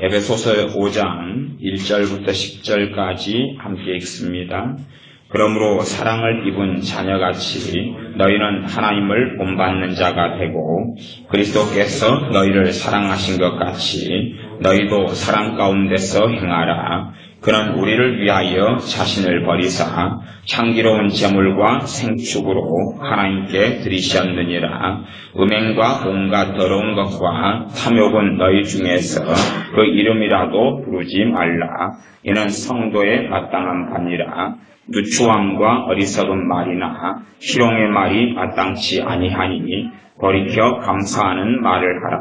에베소서 5장 1절부터 10절까지 함께 읽습니다. 그러므로 사랑을 입은 자녀같이 너희는 하나님을 본받는 자가 되고 그리스도께서 너희를 사랑하신 것 같이 너희도 사랑 가운데서 행하라. 그는 우리를 위하여 자신을 버리사 향기로운 제물과 생축으로 하나님께 드리셨느니라. 음행과 온갖 더러운 것과 탐욕은 너희 중에서 그 이름이라도 부르지 말라. 이는 성도에 마땅한 바니라. 누추함과 어리석은 말이나 희롱의 말이 마땅치 아니하니 돌이켜 감사하는 말을 하라.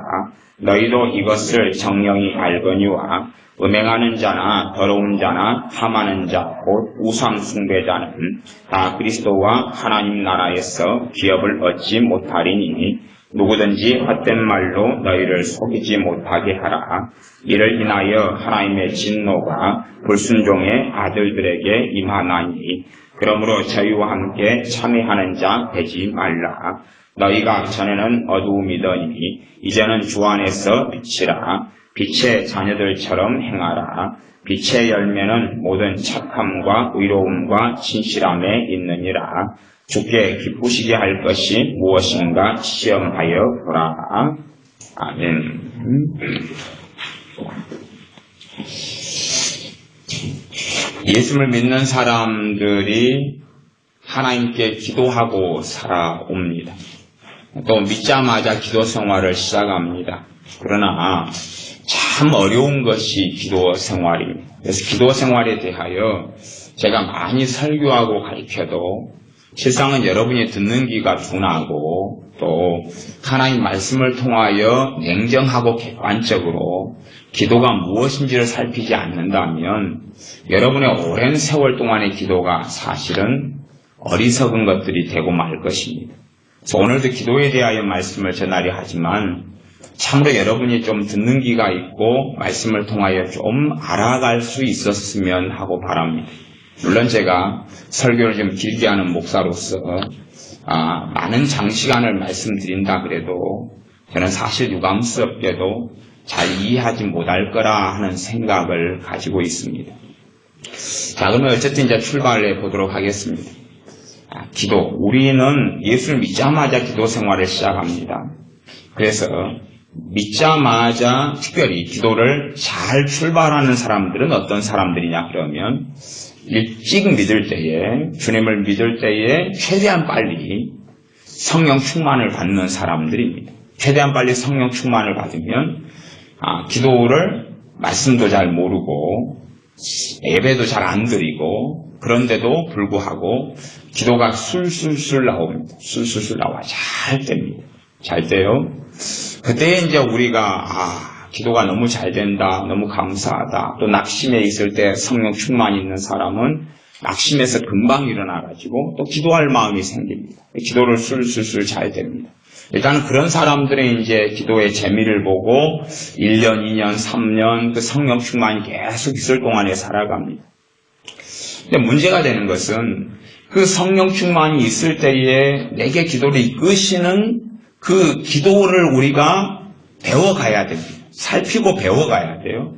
너희도 이것을 정령이 알거니와 음행하는 자나 더러운 자나 탐하는 자 곧 우상 숭배자는 다 그리스도와 하나님 나라에서 기업을 얻지 못하리니 누구든지 헛된 말로 너희를 속이지 못하게 하라. 이를 인하여 하나님의 진노가 불순종의 아들들에게 임하나니 그러므로 저희와 함께 참회하는 자 되지 말라. 너희가 전에는 어두움이더니 이제는 주 안에서 빛이라. 빛의 자녀들처럼 행하라. 빛의 열매는 모든 착함과 의로움과 진실함에 있느니라. 주께 기쁘시게 할 것이 무엇인가 시험하여 보라. 아멘. 예수를 믿는 사람들이 하나님께 기도하고 살아옵니다. 또 믿자마자 기도 생활을 시작합니다. 그러나 참 어려운 것이 기도 생활입니다. 그래서 기도 생활에 대하여 제가 많이 설교하고 가르쳐도 실상은 여러분이 듣는 귀가 둔하고 또 하나님 말씀을 통하여 냉정하고 객관적으로 기도가 무엇인지를 살피지 않는다면 여러분의 오랜 세월 동안의 기도가 사실은 어리석은 것들이 되고 말 것입니다. 그래서 오늘도 기도에 대하여 말씀을 전하려 하지만 참으로 여러분이 좀 듣는 귀가 있고 말씀을 통하여 좀 알아갈 수 있었으면 하고 바랍니다. 물론 제가 설교를 좀 길게 하는 목사로서 많은 장시간을 말씀드린다 그래도 저는 사실 유감스럽게도 잘 이해하지 못할 거라 하는 생각을 가지고 있습니다. 자, 그러면 어쨌든 이제 출발을 해보도록 하겠습니다. 기도. 우리는 예수를 믿자마자 기도 생활을 시작합니다. 그래서 믿자마자 특별히 기도를 잘 출발하는 사람들은 어떤 사람들이냐 그러면 일찍 믿을 때에 주님을 믿을 때에 최대한 빨리 성령 충만을 받는 사람들입니다. 최대한 빨리 성령 충만을 받으면 기도를 말씀도 잘 모르고 예배도 잘 안 드리고 그런데도 불구하고 기도가 술술술 나옵니다. 술술술 나와 잘 됩니다. 잘 돼요. 그때 이제 우리가 기도가 너무 잘 된다, 너무 감사하다. 또 낙심에 있을 때 성령 충만이 있는 사람은 낙심에서 금방 일어나가지고 또 기도할 마음이 생깁니다. 기도를 술술술 잘 됩니다. 일단 그런 사람들의 이제 기도의 재미를 보고 1년, 2년, 3년 그 성령 충만이 계속 있을 동안에 살아갑니다. 근데 문제가 되는 것은 그 성령 충만이 있을 때에 내게 기도를 이끄시는 그 기도를 우리가 배워가야 됩니다. 살피고 배워가야 돼요.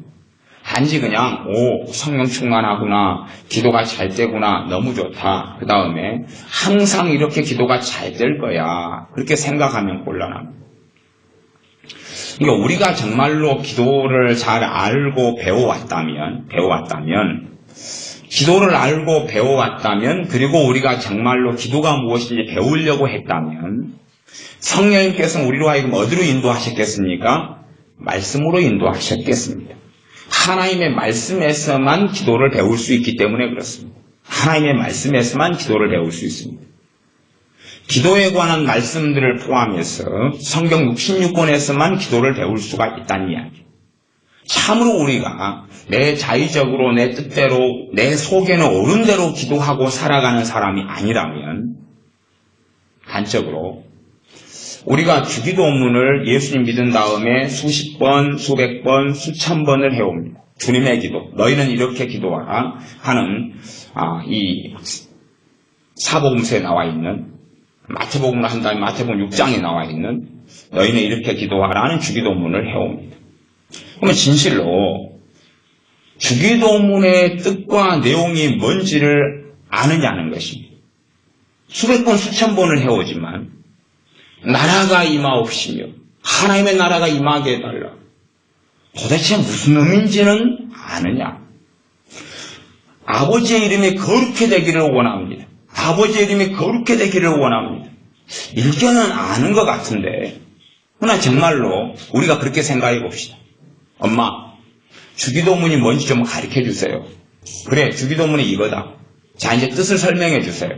단지 그냥 성령 충만하구나, 기도가 잘 되구나, 너무 좋다. 그 다음에 항상 이렇게 기도가 잘 될 거야, 그렇게 생각하면 곤란합니다. 그러니까 우리가 정말로 기도를 잘 알고 배워왔다면 기도를 알고 배워왔다면 그리고 우리가 정말로 기도가 무엇인지 배우려고 했다면 성령님께서 우리로 하여금 어디로 인도하셨겠습니까? 말씀으로 인도하셨겠습니다. 하나님의 말씀에서만 기도를 배울 수 있기 때문에 그렇습니다. 하나님의 말씀에서만 기도를 배울 수 있습니다. 기도에 관한 말씀들을 포함해서 성경 66권에서만 기도를 배울 수가 있다는 이야기예요. 참으로 우리가 내 자의적으로 내 뜻대로 내 속에는 옳은 대로 기도하고 살아가는 사람이 아니라면 단적으로 우리가 주기도문을 예수님 믿은 다음에 수십 번, 수백 번, 수천 번을 해옵니다. 주님의 기도, 너희는 이렇게 기도하라 하는 이 사복음서에 나와 있는, 마태복음을 한 다음에 마태복음 6장에 나와 있는 너희는 이렇게 기도하라 하는 주기도문을 해옵니다. 그러면 진실로 주기도문의 뜻과 내용이 뭔지를 아느냐는 것입니다. 수백 번 수천 번을 해오지만 나라가 임하옵시며 하나님의 나라가 임하게 해달라. 도대체 무슨 의미인지는 아느냐? 아버지의 이름이 거룩히 되기를 원합니다. 아버지의 이름이 거룩히 되기를 원합니다. 일견은 아는 것 같은데 그러나 정말로 우리가 그렇게 생각해 봅시다. 엄마, 주기도문이 뭔지 좀 가르쳐 주세요. 그래, 주기도문이 이거다. 자, 이제 뜻을 설명해 주세요.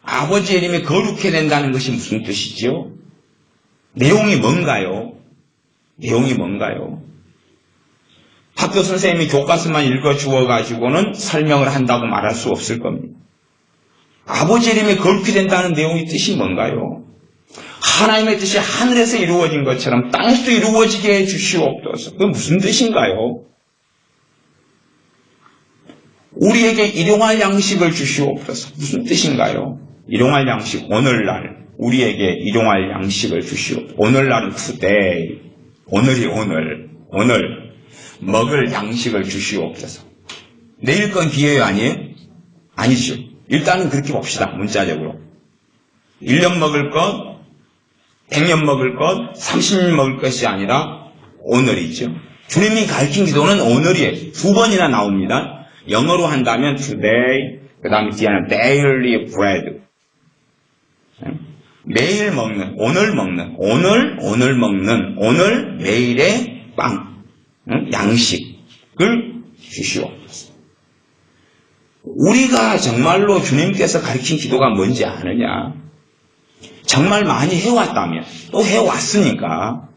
아버지의 이름이 거룩히 된다는 것이 무슨 뜻이지요? 내용이 뭔가요? 내용이 뭔가요? 학교 선생님이 교과서만 읽어주어가지고는 설명을 한다고 말할 수 없을 겁니다. 아버지의 이름이 거룩히 된다는 내용의 뜻이 뭔가요? 하나님의 뜻이 하늘에서 이루어진 것처럼 땅에서도 이루어지게 해주시옵소서. 그게 무슨 뜻인가요? 우리에게 일용할 양식을 주시옵소서. 무슨 뜻인가요? 일용할 양식, 오늘날 우리에게 일용할 양식을 주시옵소서. 오늘날은 today, 오늘이 오늘 먹을 양식을 주시옵소서. 내일 건 뒤에요, 아니에요? 아니죠. 일단은 그렇게 봅시다, 문자적으로. 1년 먹을 것, 100년 먹을 것, 30년 먹을 것이 아니라 오늘이죠. 주님이 가르친 기도는 오늘이에요. 두 번이나 나옵니다. 영어로 한다면 today, 그 다음에 뒤에는 daily bread. 매일 먹는, 오늘 먹는, 오늘 매일의 빵, 양식을 주시옵소서. 우리가 정말로 주님께서 가르친 기도가 뭔지 아느냐? 정말 많이 해왔다면, 또 해왔으니까,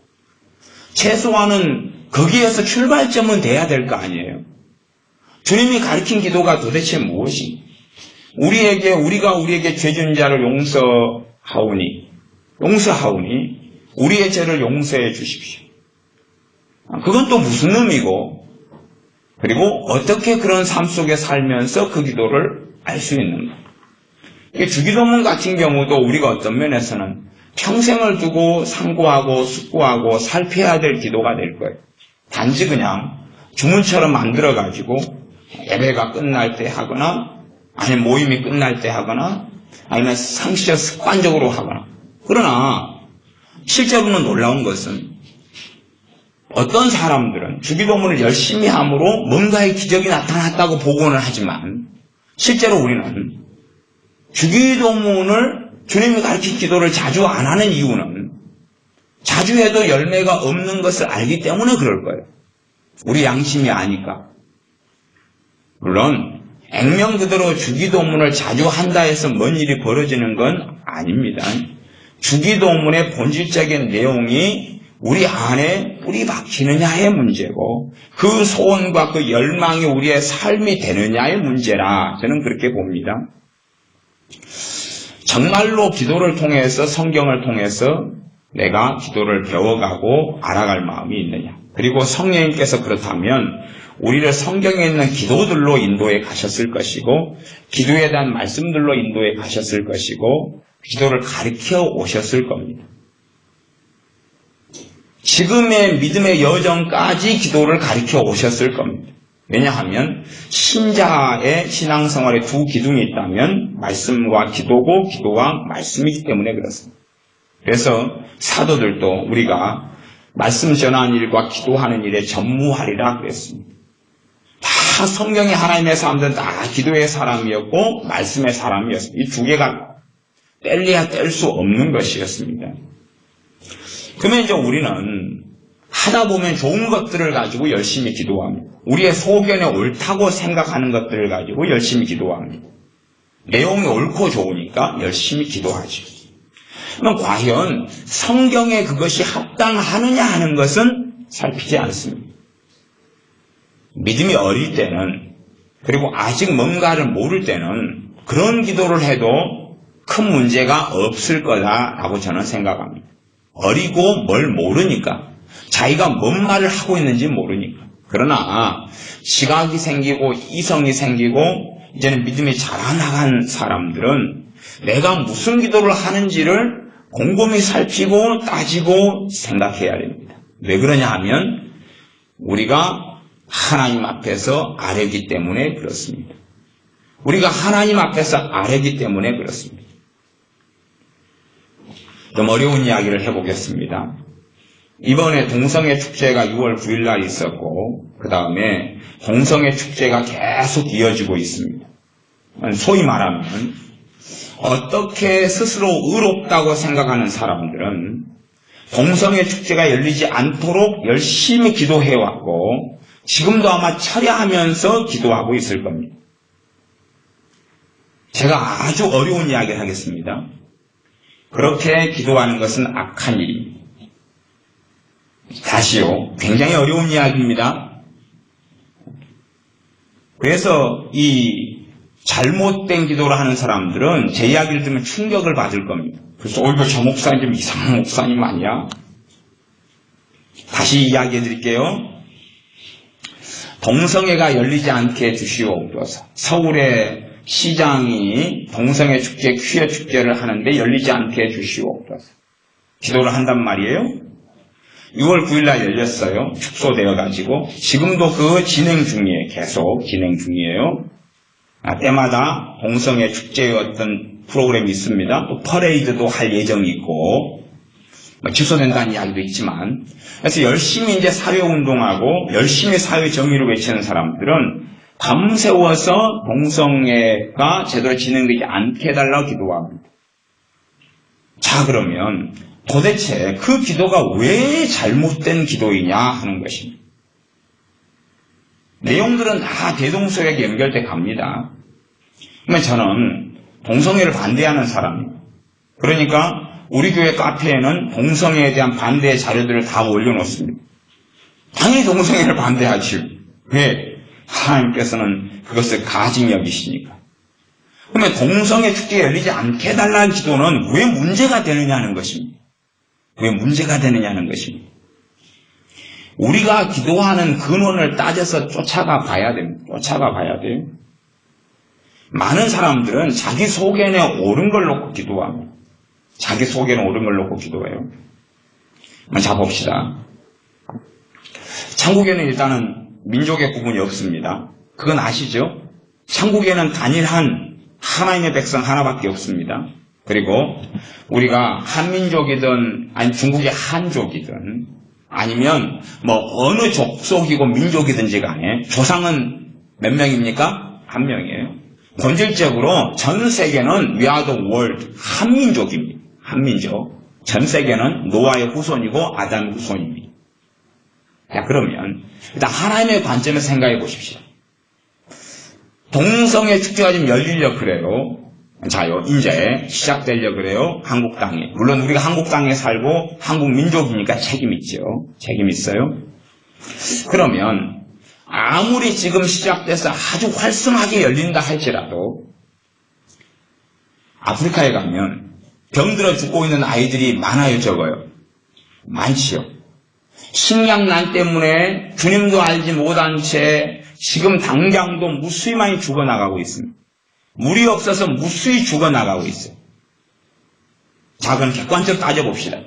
최소한은 거기에서 출발점은 돼야 될 거 아니에요. 주님이 가르친 기도가 도대체 무엇이? 우리가 우리에게 죄진 자를 용서하오니, 우리의 죄를 용서해 주십시오. 그건 또 무슨 의미고, 그리고 어떻게 그런 삶 속에 살면서 그 기도를 알 수 있는가? 주기도문 같은 경우도 우리가 어떤 면에서는 평생을 두고 상고하고 숙고하고 살펴야 될 기도가 될 거예요. 단지 그냥 주문처럼 만들어가지고 예배가 끝날 때 하거나 아니면 모임이 끝날 때 하거나 아니면 상시적 습관적으로 하거나. 그러나 실제로는 놀라운 것은 어떤 사람들은 주기도문을 열심히 함으로 뭔가의 기적이 나타났다고 보고는 하지만 실제로 우리는 주기도문을 주님이 가르친 기도를 자주 안 하는 이유는 자주 해도 열매가 없는 것을 알기 때문에 그럴 거예요. 우리 양심이 아니까. 물론 액면 그대로 주기도문을 자주 한다 해서 뭔 일이 벌어지는 건 아닙니다. 주기도문의 본질적인 내용이 우리 안에 뿌리 박히느냐의 문제고 그 소원과 그 열망이 우리의 삶이 되느냐의 문제라 저는 그렇게 봅니다. 정말로 기도를 통해서 성경을 통해서 내가 기도를 배워가고 알아갈 마음이 있느냐. 그리고 성령님께서 그렇다면 우리를 성경에 있는 기도들로 인도해 가셨을 것이고 기도에 대한 말씀들로 인도해 가셨을 것이고 기도를 가르쳐 오셨을 겁니다. 지금의 믿음의 여정까지 기도를 가르쳐 오셨을 겁니다. 왜냐하면 신자의 신앙생활에 두 기둥이 있다면 말씀과 기도고 기도와 말씀이기 때문에 그렇습니다. 그래서 사도들도 우리가 말씀 전하는 일과 기도하는 일에 전무하리라 그랬습니다. 다 성경의 하나님의 사람들은 다 기도의 사람이었고 말씀의 사람이었습니다. 이 두 개가 뗄래야 뗄 수 없는 것이었습니다. 그러면 이제 우리는 하다 보면 좋은 것들을 가지고 열심히 기도합니다. 우리의 소견에 옳다고 생각하는 것들을 가지고 열심히 기도합니다. 내용이 옳고 좋으니까 열심히 기도하죠. 그럼 과연 성경에 그것이 합당하느냐 하는 것은 살피지 않습니다. 믿음이 어릴 때는 그리고 아직 뭔가를 모를 때는 그런 기도를 해도 큰 문제가 없을 거다라고 저는 생각합니다. 어리고 뭘 모르니까 자기가 뭔 말을 하고 있는지 모르니까. 그러나 지각이 생기고 이성이 생기고 이제는 믿음이 자라나간 사람들은 내가 무슨 기도를 하는지를 곰곰이 살피고 따지고 생각해야 됩니다. 왜 그러냐 하면 우리가 하나님 앞에서 아래기 때문에 그렇습니다. 우리가 하나님 앞에서 아래기 때문에 그렇습니다. 좀 어려운 이야기를 해보겠습니다. 이번에 동성애 축제가 6월 9일 날 있었고 그 다음에 동성애 축제가 계속 이어지고 있습니다. 소위 말하면 어떻게 스스로 의롭다고 생각하는 사람들은 동성애 축제가 열리지 않도록 열심히 기도해왔고 지금도 아마 철야하면서 기도하고 있을 겁니다. 제가 아주 어려운 이야기를 하겠습니다. 그렇게 기도하는 것은 악한 일입니다. 다시요. 굉장히 어려운 이야기입니다. 그래서 이 잘못된 기도를 하는 사람들은 제 이야기를 들으면 충격을 받을 겁니다. 그래서 이거 저 목사님 좀 이상한 목사님 아니야? 다시 이야기해 드릴게요. 동성애가 열리지 않게 해주시옵소서. 서울의 시장이 동성애 축제, 퀴어 축제를 하는데 열리지 않게 해주시옵소서. 기도를 한단 말이에요. 6월 9일 날 열렸어요. 축소되어가지고 지금도 그 진행 중이에요. 계속 진행 중이에요. 때마다 동성애 축제의 어떤 프로그램이 있습니다. 또 퍼레이드도 할 예정이 있고 취소된다는 이야기도 있지만 그래서 열심히 이제 사회운동하고 열심히 사회 정의를 외치는 사람들은 밤새워서 동성애가 제대로 진행되지 않게 해달라고 기도합니다. 자, 그러면 도대체 그 기도가 왜 잘못된 기도이냐 하는 것입니다. 내용들은 다 대동소이하게 연결돼 갑니다. 그러면 저는 동성애를 반대하는 사람입니다. 그러니까 우리 교회 카페에는 동성애에 대한 반대의 자료들을 다 올려놓습니다. 당연히 동성애를 반대하지요. 왜? 하나님께서는 그것을 가증 여기시니까. 그러면 동성애 축제가 열리지 않게 해달라는 기도는 왜 문제가 되느냐는 것입니다. 왜 문제가 되느냐는 것입니다. 우리가 기도하는 근원을 따져서 쫓아가 봐야 됩니다. 쫓아가 봐야 돼요. 많은 사람들은 자기 속에는 옳은 걸 놓고 기도합니다. 자기 속에는 옳은 걸 놓고 기도해요. 자, 봅시다. 천국에는 일단은 민족의 구분이 없습니다. 그건 아시죠? 천국에는 단일한 하나님의 백성 하나밖에 없습니다. 그리고 우리가 한민족이든 아니 중국의 한족이든 아니면 뭐 어느 족속이고 민족이든지 간에 조상은 몇 명입니까? 한 명이에요. 본질적으로 전 세계는 We are the world, 한민족입니다. 한민족. 전 세계는 노아의 후손이고 아담의 후손입니다. 자, 그러면 일단 하나님의 관점에서 생각해 보십시오. 동성애 축제가 지금 열리려 그래요. 자요, 이제 시작되려 그래요. 한국 땅에. 물론 우리가 한국 땅에 살고 한국 민족이니까 책임 있죠. 책임 있어요. 그러면 아무리 지금 시작돼서 아주 활성하게 열린다 할지라도 아프리카에 가면 병들어 죽고 있는 아이들이 많아요, 적어요? 많지요. 식량난 때문에 주님도 알지 못한 채 지금 당장도 무수히 많이 죽어나가고 있습니다. 물이 없어서 무수히 죽어나가고 있어요. 자, 그럼 객관적으로 따져봅시다.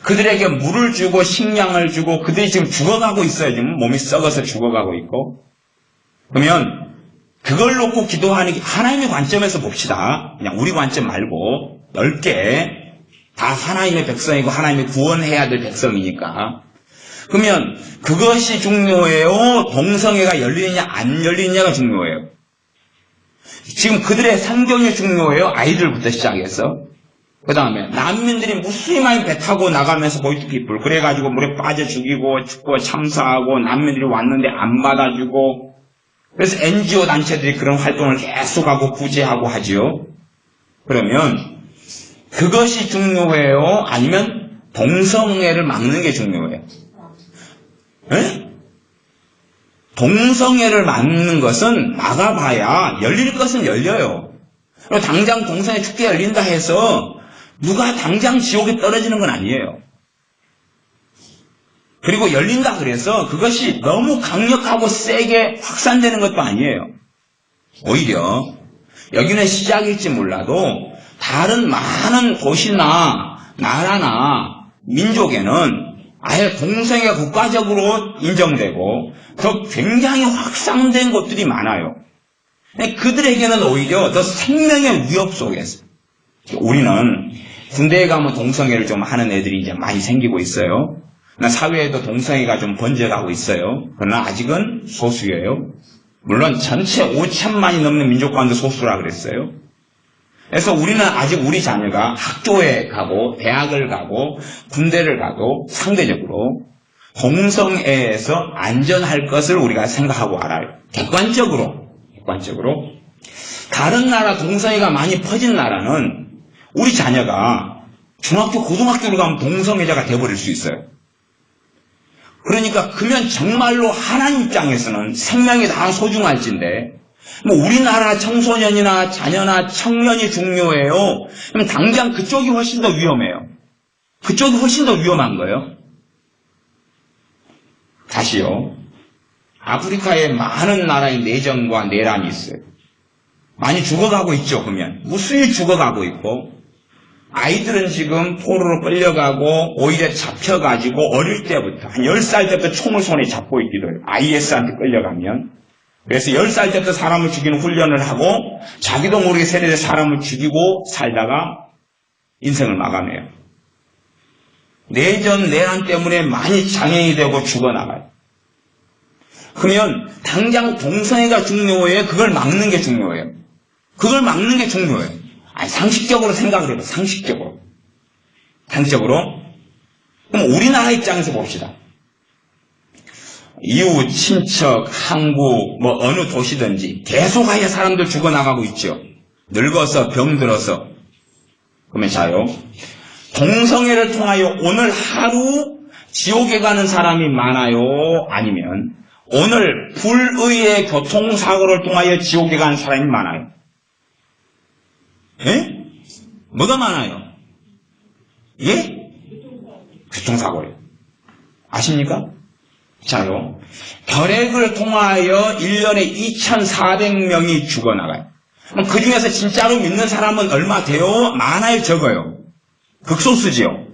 그들에게 물을 주고 식량을 주고 그들이 지금 죽어가고 있어요. 지금 몸이 썩어서 죽어가고 있고. 그러면 그걸 놓고 기도하는 게 하나님의 관점에서 봅시다. 그냥 우리 관점 말고 넓게 다 하나님의 백성이고 하나님이 구원해야 될 백성이니까. 그러면 그것이 중요해요? 동성애가 열리느냐 안 열리느냐가 중요해요? 지금 그들의 생존이 중요해요? 아이들부터 시작해서. 그 다음에 난민들이 무수히 많이 배 타고 나가면서 보이트피플 그래가지고 물에 빠져 죽이고 죽고 참사하고 난민들이 왔는데 안 받아주고 그래서 NGO 단체들이 그런 활동을 계속하고 구제하고 하지요. 그러면 그것이 중요해요? 아니면 동성애를 막는 게 중요해요? 에? 동성애를 막는 것은 막아봐야 열릴 것은 열려요. 당장 동성애 축제 열린다 해서 누가 당장 지옥에 떨어지는 건 아니에요. 그리고 열린다 그래서 그것이 너무 강력하고 세게 확산되는 것도 아니에요. 오히려 여기는 시작일지 몰라도 다른 많은 도시나 나라나 민족에는 아예 동성애가 국가적으로 인정되고 더 굉장히 확산된 곳들이 많아요. 그들에게는 오히려 더 생명의 위협 속에서 우리는 군대에 가면 동성애를 좀 하는 애들이 이제 많이 생기고 있어요. 사회에도 동성애가 좀 번져가고 있어요. 그러나 아직은 소수예요. 물론 전체 5천만이 넘는 민족 가운데 소수라 그랬어요. 그래서 우리는 아직 우리 자녀가 학교에 가고 대학을 가고 군대를 가도 상대적으로 동성애에서 안전할 것을 우리가 생각하고 알아요. 객관적으로 다른 나라 동성애가 많이 퍼진 나라는 우리 자녀가 중학교 고등학교를 가면 동성애자가 돼버릴 수 있어요. 그러니까 그러면 정말로 하나님 입장에서는 생명이 다 소중할진데 우리나라 청소년이나 자녀나 청년이 중요해요. 그럼 당장 그쪽이 훨씬 더 위험해요. 그쪽이 훨씬 더 위험한 거예요. 다시요. 아프리카에 많은 나라의 내전과 내란이 있어요. 많이 죽어가고 있죠. 그러면 무수히 죽어가고 있고 아이들은 지금 포로로 끌려가고 오히려 잡혀가지고 어릴 때부터 한 10살 때부터 총을 손에 잡고 있기도 해요. IS한테 끌려가면. 그래서 10살 때부터 사람을 죽이는 훈련을 하고 자기도 모르게 세뇌돼 사람을 죽이고 살다가 인생을 마감해요. 내전, 내란 때문에 많이 장애인이 되고 죽어나가요. 그러면 당장 동성애가 중요해요? 그걸 막는 게 중요해요? 그걸 막는 게 중요해요. 아니, 상식적으로 생각을 해봐. 상식적으로. 그럼 우리나라 입장에서 봅시다. 이웃, 친척, 한국, 어느 도시든지 계속하여 사람들 죽어나가고 있죠. 늙어서, 병들어서. 그러면 자요. 동성애를 통하여 오늘 하루 지옥에 가는 사람이 많아요? 아니면 오늘 불의의 교통사고를 통하여 지옥에 가는 사람이 많아요? 예? 뭐가 많아요? 예? 교통사고요. 아십니까? 자요. 결핵을 통하여 1년에 2,400명이 죽어나가요. 그럼 그 중에서 진짜로 믿는 사람은 얼마 돼요? 많아요? 적어요? 극소수지요.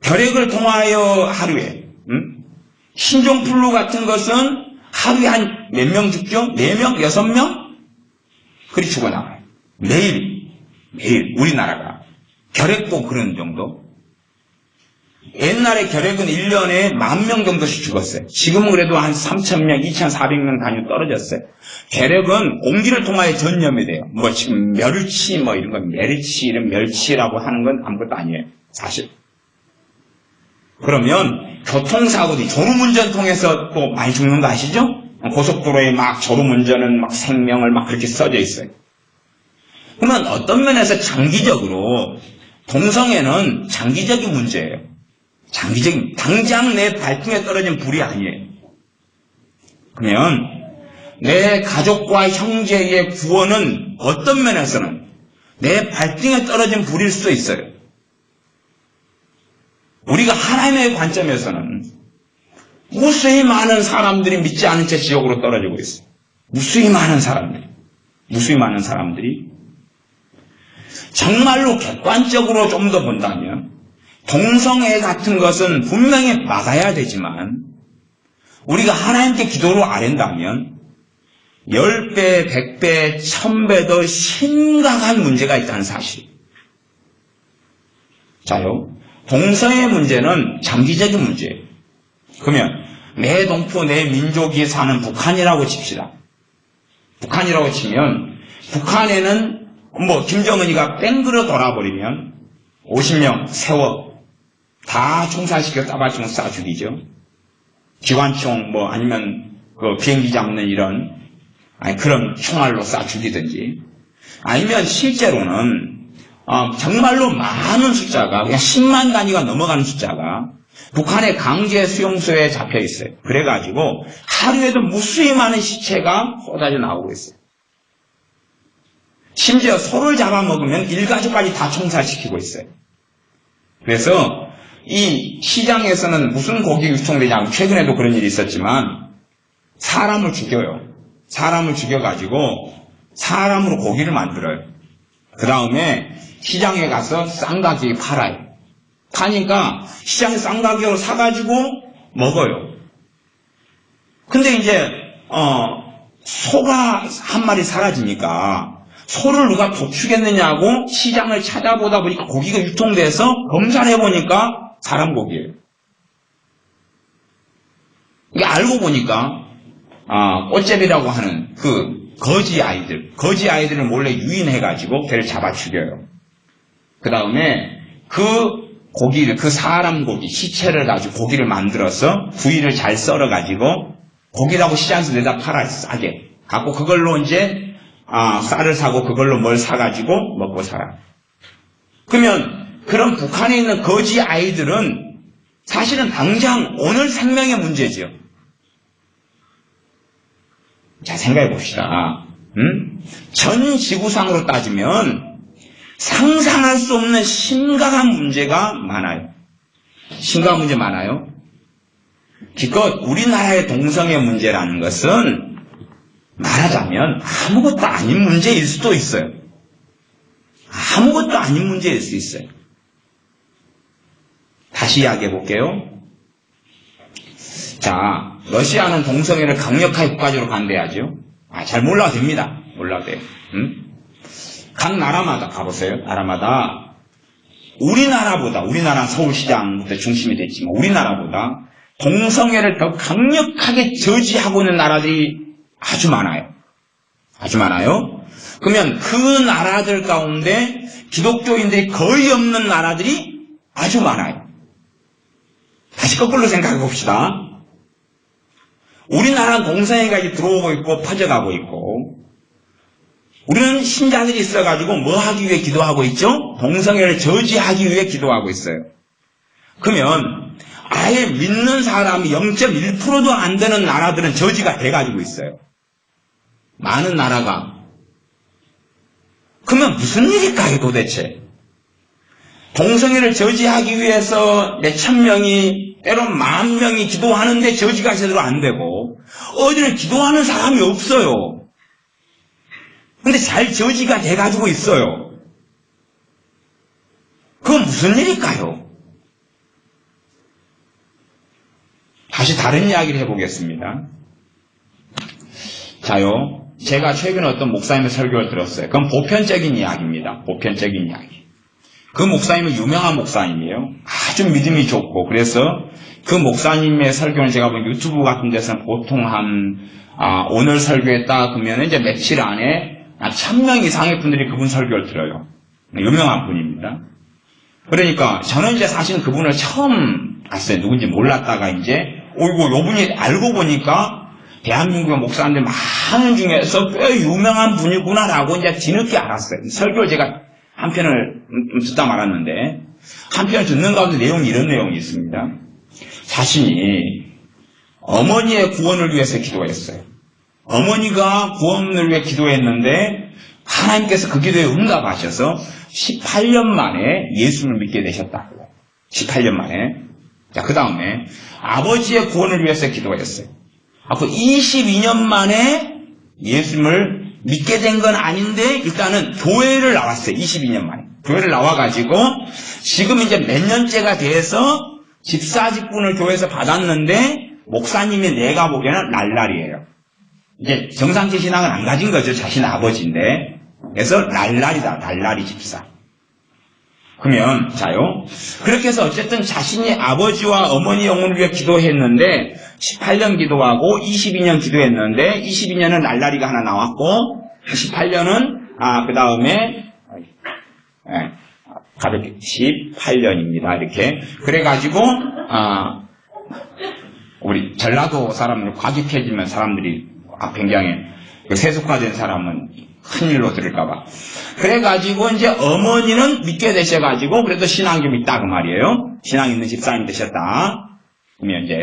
결핵을 통하여 하루에, 신종플루 같은 것은 하루에 한 몇 명 죽죠? 4명? 6명? 그리 죽어나가요. 매일, 우리나라가. 결핵도 그런 정도. 옛날에 결핵은 1년에 10,000명 정도씩 죽었어요. 지금은 그래도 한 3,000명, 2,400명 단위 떨어졌어요. 결핵은 공기를 통하여 전염이 돼요. 지금 멸치, 이런 건 이런 멸치라고 하는 건 아무것도 아니에요. 사실. 그러면 교통사고도 졸음운전 통해서 또 많이 죽는 거 아시죠? 고속도로에 졸음운전은 생명을 그렇게 써져 있어요. 그러면 어떤 면에서 장기적으로 동성애는 장기적인 문제예요. 당장 내 발등에 떨어진 불이 아니에요. 그러면 내 가족과 형제의 구원은 어떤 면에서는 내 발등에 떨어진 불일 수도 있어요. 우리가 하나님의 관점에서는 무수히 많은 사람들이 믿지 않은 채 지옥으로 떨어지고 있어요. 무수히 많은 사람들이 정말로 객관적으로 좀 더 본다면 동성애 같은 것은 분명히 막아야 되지만 우리가 하나님께 기도를 아랜다면 10배, 100배, 1000배 더 심각한 문제가 있다는 사실. 자요. 동성애 문제는 장기적인 문제예요. 그러면 내 동포, 내 민족이 사는 북한이라고 칩시다. 북한이라고 치면 북한에는 김정은이가 뺑그러 돌아버리면 50명 세워 다 총살시켜 따발총 쏴 죽이죠. 기관총 아니면 비행기 잡는 이런 그런 총알로 쏴 죽이든지 아니면 실제로는 정말로 많은 숫자가 그냥 10만 단위가 넘어가는 숫자가 북한의 강제 수용소에 잡혀 있어요. 그래가지고 하루에도 무수히 많은 시체가 쏟아져 나오고 있어요. 심지어 소를 잡아먹으면 일가족까지 다 총살시키고 있어요. 그래서 이 시장에서는 무슨 고기 유통되냐, 최근에도 그런 일이 있었지만 사람을 죽여요. 사람을 죽여가지고 사람으로 고기를 만들어요. 그 다음에 시장에 가서 싼 가격에 팔아요. 파니까 시장에 싼 가격으로 사가지고 먹어요. 근데 이제 소가 한 마리 사라지니까 소를 누가 도축했느냐고 시장을 찾아보다 보니까 고기가 유통돼서 검사를 해보니까 사람 고기예요. 이게 알고 보니까 꽃제비라고 하는 그 거지 아이들을 몰래 유인해가지고 걔를 잡아 죽여요. 그 다음에 그 고기를, 그 사람 고기, 시체를 가지고 고기를 만들어서 부위를 잘 썰어가지고 고기라고 시장에서 내다 팔아요. 싸게. 갖고 그걸로 이제 쌀을 사고 그걸로 뭘 사가지고 먹고 살아. 그러면 그런 북한에 있는 거지 아이들은 사실은 당장 오늘 생명의 문제죠. 자, 생각해 봅시다. 전 지구상으로 따지면 상상할 수 없는 심각한 문제가 많아요. 심각한 문제 많아요. 기껏 우리나라의 동성애 문제라는 것은 말하자면 아무것도 아닌 문제일 수도 있어요. 아무것도 아닌 문제일 수 있어요. 다시 이야기해 볼게요. 자, 러시아는 동성애를 강력하게 국가적으로 반대하죠. 잘 몰라도 됩니다. 몰라도 돼요. 각 나라마다 가보세요. 나라마다 우리나라 서울시장부터 중심이 됐지만 우리나라보다 동성애를 더 강력하게 저지하고 있는 나라들이 아주 많아요. 아주 많아요. 그러면 그 나라들 가운데 기독교인들이 거의 없는 나라들이 아주 많아요. 다시 거꾸로 생각해 봅시다. 우리나라는 동성애가 이제 들어오고 있고 퍼져가고 있고 우리는 신자들이 있어가지고 뭐 하기 위해 기도하고 있죠? 동성애를 저지하기 위해 기도하고 있어요. 그러면 아예 믿는 사람이 0.1%도 안 되는 나라들은 저지가 돼가지고 있어요. 많은 나라가. 그러면 무슨 일일까요 도대체? 동성애를 저지하기 위해서 몇천 명이 때론 10,000명이 기도하는데 저지가 제대로 안 되고 어디는 기도하는 사람이 없어요. 근데 잘 저지가 돼가지고 있어요. 그건 무슨 일일까요? 다시 다른 이야기를 해보겠습니다. 자요, 제가 최근에 어떤 목사님의 설교를 들었어요. 그건 보편적인 이야기입니다. 보편적인 이야기. 그 목사님은 유명한 목사님이에요. 아주 믿음이 좋고 그래서 그 목사님의 설교는 제가 본 유튜브 같은 데서는 보통 오늘 설교했다 그러면 이제 며칠 안에 1,000명 이상의 분들이 그분 설교를 들어요. 유명한 분입니다. 그러니까 저는 이제 사실 그분을 처음 봤어요. 누군지 몰랐다가 이제 요분이 알고 보니까 대한민국의 목사님들 많은 중에서 꽤 유명한 분이구나라고 이제 뒤늦게 알았어요. 설교를 제가 한 편을 듣다 말았는데 한 편을 듣는 가운데 내용이 이런 내용이 있습니다. 자신이 어머니의 구원을 위해서 기도했어요. 어머니가 구원을 위해 기도했는데 하나님께서 그 기도에 응답하셔서 18년 만에 예수를 믿게 되셨다고요. 18년 만에. 자, 그 다음에 아버지의 구원을 위해서 기도했어요. 그 22년 만에 예수를 믿게 된 건 아닌데 일단은 교회를 나왔어요. 22년 만에. 교회를 나와가지고 지금 이제 몇 년째가 돼서 집사 직분을 교회에서 받았는데 목사님이 내가 보기에는 날라리예요. 이제 정상체 신앙을 안 가진 거죠. 자신의 아버지인데. 그래서 날라리다. 날라리 집사. 그러면 자요. 그렇게 해서 어쨌든 자신이 아버지와 어머니 영혼을 위해 기도했는데 18년 기도하고 22년 기도했는데 22년은 날라리가 하나 나왔고 18년은 그 다음에 가볍게 18년입니다. 이렇게 그래가지고 우리 전라도 사람들 과격해지면 사람들이 굉장히 세속화된 사람은 큰일로 들을까봐. 그래가지고 이제 어머니는 믿게 되셔가지고 그래도 신앙이 좀 있다 그 말이에요. 신앙 있는 집사님 되셨다. 그러면 이제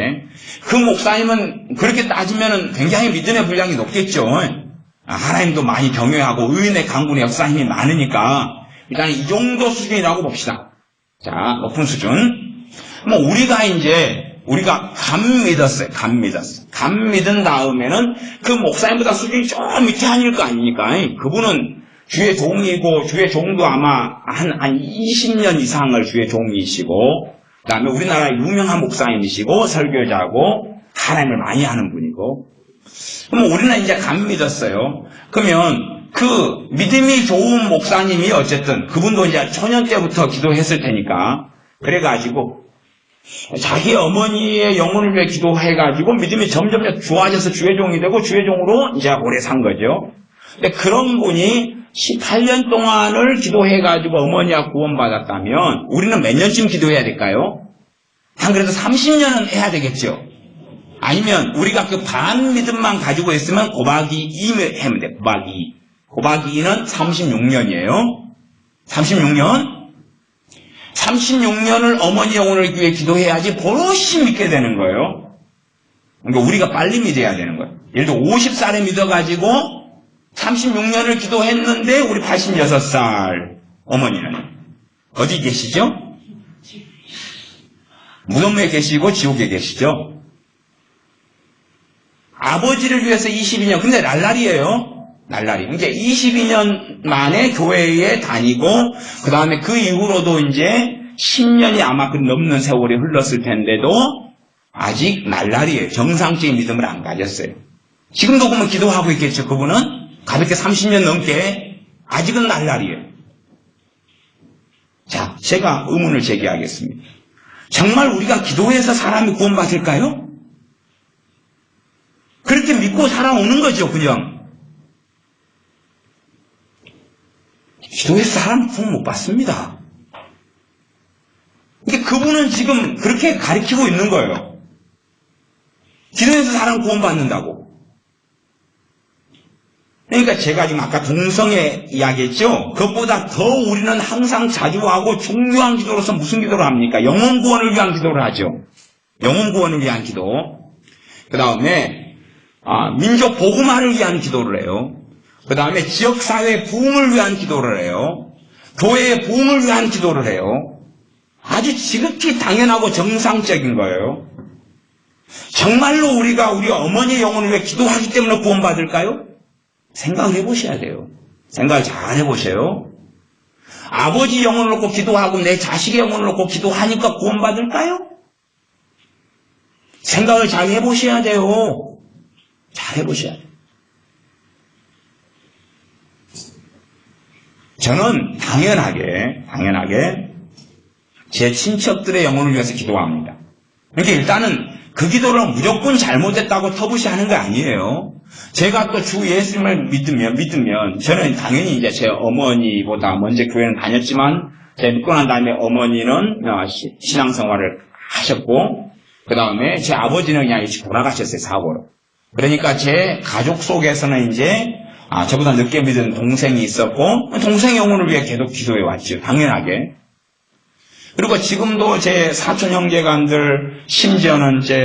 그 목사님은 그렇게 따지면은 굉장히 믿음의 분량이 높겠죠. 하나님도 많이 경외하고 의인의 강군의 역사 힘이 많으니까 일단 이 정도 수준이라고 봅시다. 자, 높은 수준. 뭐 우리가 감 믿었어요. 감 믿은 다음에는 그 목사님보다 수준이 좀 밑에 아닐 거 아닙니까? 그분은 주의 종이고, 주의 종도 아마 한 20년 이상을 주의 종이시고, 그 다음에 우리나라 유명한 목사님이시고, 설교자고, 하나님을 많이 하는 분이고, 그럼 우리는 이제 감 믿었어요. 그러면 그 믿음이 좋은 목사님이 어쨌든 그분도 이제 초년 때부터 기도했을 테니까, 그래가지고, 자기 어머니의 영혼을 위해 기도해가지고 믿음이 점점 좋아져서 주의 종이 되고 주의 종으로 이제 오래 산 거죠. 근데 그런 분이 18년 동안을 기도해가지고 어머니가 구원받았다면 우리는 몇 년쯤 기도해야 될까요? 한 그래도 30년은 해야 되겠죠. 아니면 우리가 그 반 믿음만 가지고 있으면 곱하기 2면 하면 돼. 곱하기 2는 36년이에요. 36년을 어머니 영혼을 위해 기도해야지 버릇이 믿게 되는 거예요. 그러니까 우리가 빨리 믿어야 되는 거예요. 예를 들어 50살에 믿어가지고 36년을 기도했는데 우리 86살 어머니는 어디 계시죠? 무덤에 계시고 지옥에 계시죠? 아버지를 위해서 22년, 근데 날라리예요. 날라리. 이제 22년 만에 교회에 다니고, 그 다음에 그 이후로도 이제 10년이 아마 그 넘는 세월이 흘렀을 텐데도 아직 날라리예요. 정상적인 믿음을 안 가졌어요. 지금도 그러면 기도하고 있겠죠, 그분은? 가볍게 30년 넘게 아직은 날라리예요. 자, 제가 의문을 제기하겠습니다. 정말 우리가 기도해서 사람이 구원받을까요? 그렇게 믿고 살아오는 거죠, 그냥. 기도해서 사람 구원 못 받습니다. 그러니까 그분은 지금 그렇게 가르치고 있는 거예요. 기도해서 사람 구원 받는다고. 그러니까 제가 지금 아까 동성애 이야기했죠? 그것보다 더 우리는 항상 자주 하고 중요한 기도로서 무슨 기도를 합니까? 영혼 구원을 위한 기도를 하죠. 영혼 구원을 위한 기도. 그 다음에 민족 복음화를 위한 기도를 해요. 그 다음에 지역사회 부흥을 위한 기도를 해요. 교회의 부흥을 위한 기도를 해요. 아주 지극히 당연하고 정상적인 거예요. 정말로 우리가 우리 어머니의 영혼을 위해 기도하기 때문에 구원받을까요? 생각을 해보셔야 돼요. 생각을 잘 해보세요. 아버지 영혼을 놓고 기도하고 내 자식의 영혼을 놓고 기도하니까 구원받을까요? 생각을 잘 해보셔야 돼요. 잘 해보셔야 돼요. 저는 당연하게 제 친척들의 영혼을 위해서 기도합니다. 그러니까 일단은 그 기도를 무조건 잘못했다고 터부시하는 거 아니에요. 제가 또 주 예수님을 믿으면 저는 당연히 이제 제 어머니보다 먼저 교회는 다녔지만 제가 믿고 난 다음에 어머니는 신앙생활을 하셨고 그 다음에 제 아버지는 그냥 일찍 돌아가셨어요, 사고로. 그러니까 제 가족 속에서는 이제 저보다 늦게 믿은 동생이 있었고 동생 영혼을 위해 계속 기도해 왔죠. 당연하게. 그리고 지금도 제 사촌 형제간들 심지어는 제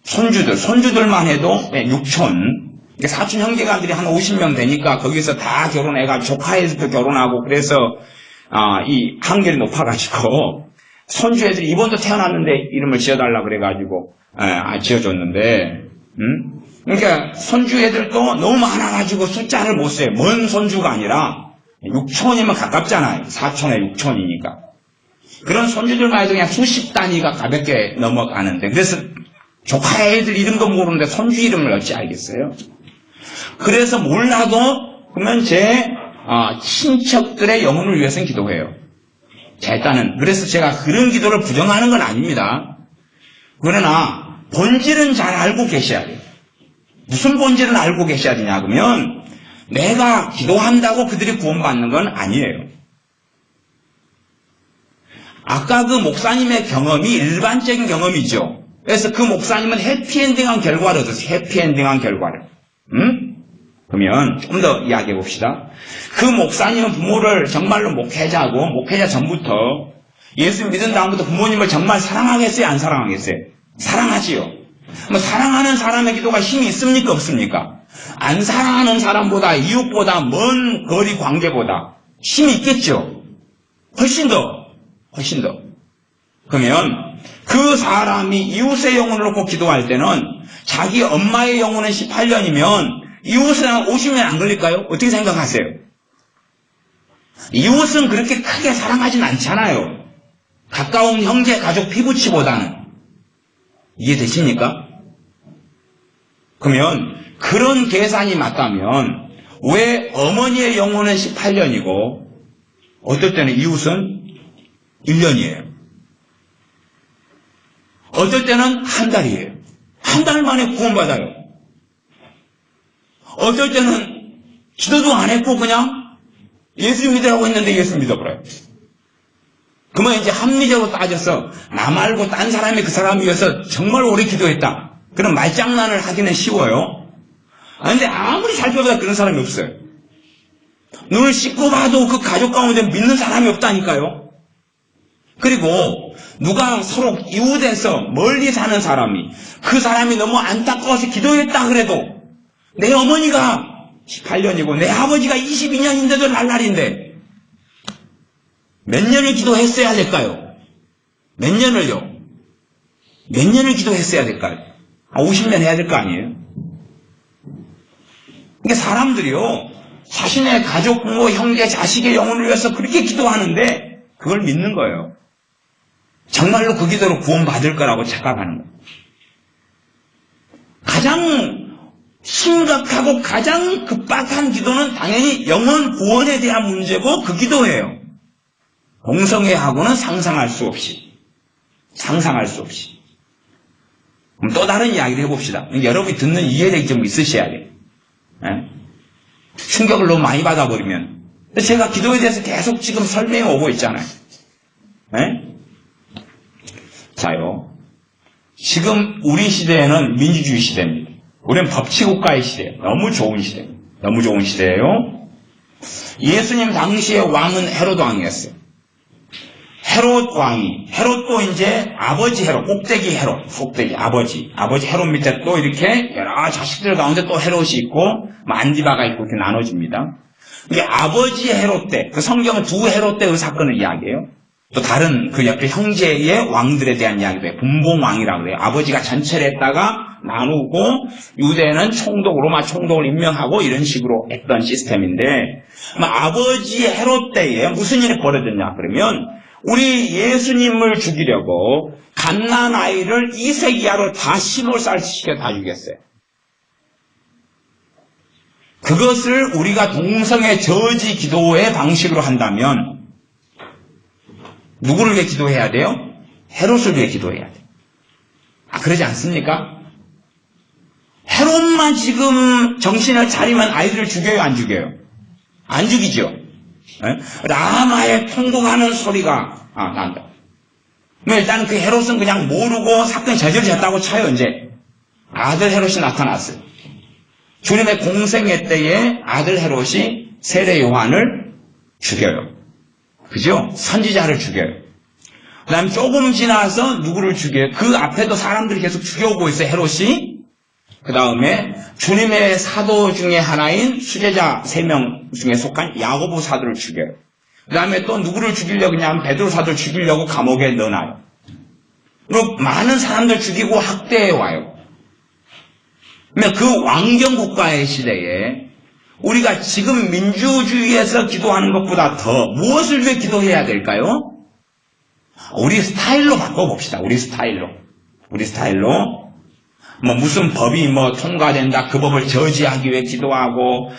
손주들만 해도 6촌 사촌 형제간들이 한 50명 되니까 거기서 다 결혼해가지고 조카애들도 결혼하고 그래서 이 한결이 높아가지고 손주 애들이 이번도 태어났는데 이름을 지어달라 그래가지고 지어줬는데 그러니까 손주 애들도 너무 많아가지고 숫자를 못 세요. 먼 손주가 아니라 6촌이면 가깝잖아요. 4촌에 6촌이니까. 그런 손주들만 해도 그냥 수십 단위가 가볍게 넘어가는데 그래서 조카 애들 이름도 모르는데 손주 이름을 어찌 알겠어요? 그래서 몰라도 그러면 제 친척들의 영혼을 위해서는 기도해요. 자, 일단은 그래서 제가 그런 기도를 부정하는 건 아닙니다. 그러나 본질은 잘 알고 계셔야 돼요. 무슨 본질은 알고 계셔야 되냐 그러면 내가 기도한다고 그들이 구원받는 건 아니에요. 아까 그 목사님의 경험이 일반적인 경험이죠. 그래서 그 목사님은 해피엔딩한 결과를 얻었어요. 해피엔딩한 결과를. 그러면 좀 더 이야기해 봅시다. 그 목사님은 부모를 정말로 목회자 전부터 예수 믿은 다음부터 부모님을 정말 사랑하겠어요? 안 사랑하겠어요? 사랑하지요. 뭐 사랑하는 사람의 기도가 힘이 있습니까? 없습니까? 안 사랑하는 사람보다 이웃보다 먼 거리 관계보다 힘이 있겠죠. 훨씬 더. 그러면 그 사람이 이웃의 영혼을 놓고 기도할 때는 자기 엄마의 영혼은 18년이면 이웃은 50년 안 걸릴까요? 어떻게 생각하세요? 이웃은 그렇게 크게 사랑하진 않잖아요. 가까운 형제, 가족, 피부치보다는. 이해되십니까? 그러면 그런 계산이 맞다면 왜 어머니의 영혼은 18년이고 어떨 때는 이웃은 1년이에요. 어떨 때는 한 달이에요. 한 달 만에 구원받아요. 어떨 때는 기도도 안 했고 그냥 예수 믿으라고 했는데 예수 믿어버려요. 그러면 이제 합리적으로 따져서 나 말고 딴 사람이 그 사람 위해서 정말 오래 기도했다. 그런 말장난을 하기는 쉬워요. 그런데 아무리 살펴봐도 그런 사람이 없어요. 눈을 씻고 봐도 그 가족 가운데 믿는 사람이 없다니까요. 그리고 누가 서로 이웃에서 멀리 사는 사람이 그 사람이 너무 안타까워서 기도했다 그래도 내 어머니가 18년이고 내 아버지가 22년인데도 날라리인데 몇 년을 기도했어야 될까요? 몇 년을요? 몇 년을 기도했어야 될까요? 50년 해야 될 거 아니에요? 그러니까 사람들이요 자신의 가족, 부모, 형제, 자식의 영혼을 위해서 그렇게 기도하는데 그걸 믿는 거예요. 정말로 그 기도로 구원받을 거라고 착각하는 거예요. 가장 심각하고 가장 급박한 기도는 당연히 영혼 구원에 대한 문제고 그 기도예요. 공성회하고는 상상할 수 없이. 그럼 또 다른 이야기를 해봅시다. 여러분이 듣는 이해력이 좀 있으셔야 돼요. 충격을 너무 많이 받아버리면. 제가 기도에 대해서 계속 지금 설명해 오고 있잖아요. 자요. 지금 우리 시대에는 민주주의 시대입니다. 우리는 법치국가의 시대예요. 너무 좋은 시대예요. 예수님 당시의 왕은 헤롯 왕이었어요. 헤롯도 이제 아버지 헤롯, 꼭대기 아버지 헤롯 밑에 또 이렇게 여러 자식들 가운데 또 헤롯이 있고, 안디바가 있고 이렇게 나눠집니다. 이게 아버지 헤롯 때, 그 성경은 두 헤롯 때의 사건을 이야기해요. 또 다른 그 옆에 형제의 왕들에 대한 이야기도 해요. 분봉왕이라고 그래요. 아버지가 전체를 했다가 나누고 유대는 로마 총독을 임명하고 이런 식으로 했던 시스템인데, 아버지 헤롯 때에 무슨 일이 벌어졌냐 그러면 우리 예수님을 죽이려고 갓난 아이를 2세 이하로 다 시몰살시켜 다 죽였어요. 그것을 우리가 동성애 저지 기도의 방식으로 한다면 누구를 위해 기도해야 돼요? 헤롯을 위해 기도해야 돼요. 그러지 않습니까? 헤롯만 지금 정신을 차리면 아이들을 죽여요, 안 죽여요? 안 죽이죠. 라마의 통곡하는 소리가 난다. 일단 그 헤롯은 그냥 모르고 사건이 저질졌다고 쳐요. 이제 아들 헤롯이 나타났어요. 주님의 공생애 때에 아들 헤롯이 세례 요한을 죽여요. 그죠? 선지자를 죽여요. 그 다음에 조금 지나서 누구를 죽여요? 그 앞에도 사람들이 계속 죽여오고 있어요, 헤롯이. 그 다음에 주님의 사도 중에 하나인 수제자 3명 중에 속한 야고보 사도를 죽여요. 그 다음에 또 누구를 죽이려고 하냐면 베드로 사도를 죽이려고 감옥에 넣어놔요. 그리고 많은 사람들 죽이고 학대해 와요. 그 왕정 국가의 시대에 우리가 지금 민주주의에서 기도하는 것보다 더 무엇을 위해 기도해야 될까요? 우리 스타일로 바꿔봅시다. 우리 스타일로. 무슨 법이 통과된다. 그 법을 저지하기 위해 기도하고,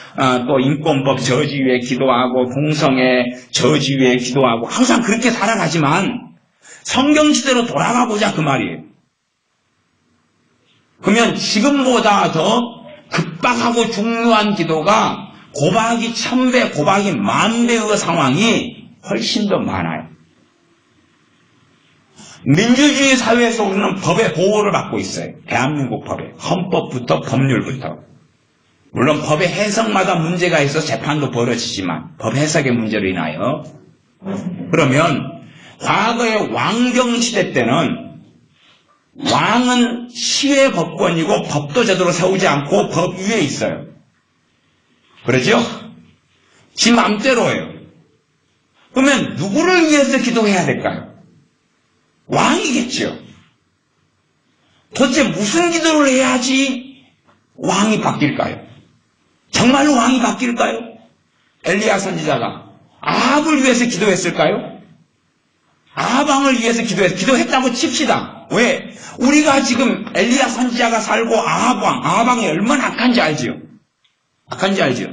또 인권법 저지 위해 기도하고, 동성애 저지 위해 기도하고, 항상 그렇게 살아가지만, 성경시대로 돌아가보자 그 말이에요. 그러면 지금보다 더 급박하고 중요한 기도가 고박이 1000배, 고박이 10,000배의 상황이 훨씬 더 많아요. 민주주의 사회에서 우리는 법의 보호를 받고 있어요. 대한민국 법에. 헌법부터 법률부터. 물론 법의 해석마다 문제가 있어서 재판도 벌어지지만 법 해석의 문제로 인하여. 그러면 과거의 왕정시대 때는 왕은 시의 법권이고 법도 제대로 세우지 않고 법 위에 있어요. 그러죠? 지 맘대로 해요. 그러면 누구를 위해서 기도해야 될까요? 왕이겠죠. 도대체 무슨 기도를 해야지 왕이 바뀔까요? 정말로 왕이 바뀔까요? 엘리야 선지자가 아합을 위해서 기도했을까요? 아합 왕을 위해서 기도했다고 칩시다. 왜? 우리가 지금 엘리야 선지자가 살고 아합 왕이 얼마나 악한지 알지요? 악한지 알지요?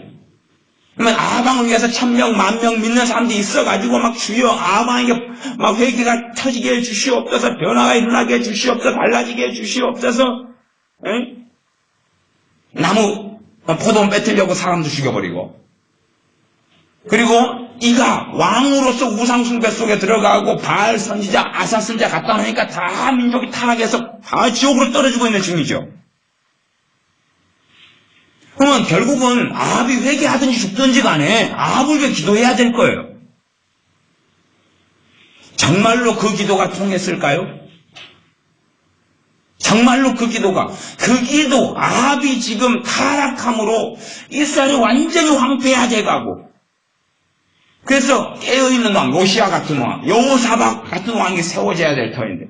그러면 아합 왕을 위해서 1000명, 10,000명 믿는 사람들이 있어가지고 막 주여 아합 왕에게 막 회개가 터지게 해 주시옵소서, 변화가 일어나게 해 주시옵소서, 달라지게 해 주시옵소서, 나무 포도원 뺏으려고 사람도 죽여버리고, 그리고 이가 왕으로서 우상숭배 속에 들어가고 바알 선지자, 아사 선지자 갖다 놓으니까 다 민족이 타락해서 다 지옥으로 떨어지고 있는 중이죠. 그러면 결국은 아합이 회개하든지 죽든지 간에 아합을 위해 기도해야 될 거예요. 정말로 그 기도가 통했을까요? 정말로 그 기도 아합이 지금 타락함으로 이스라엘이 완전히 황폐화 돼가고, 그래서 깨어있는 왕, 요시야 같은 왕, 여호사박 같은 왕이 세워져야 될 터인데,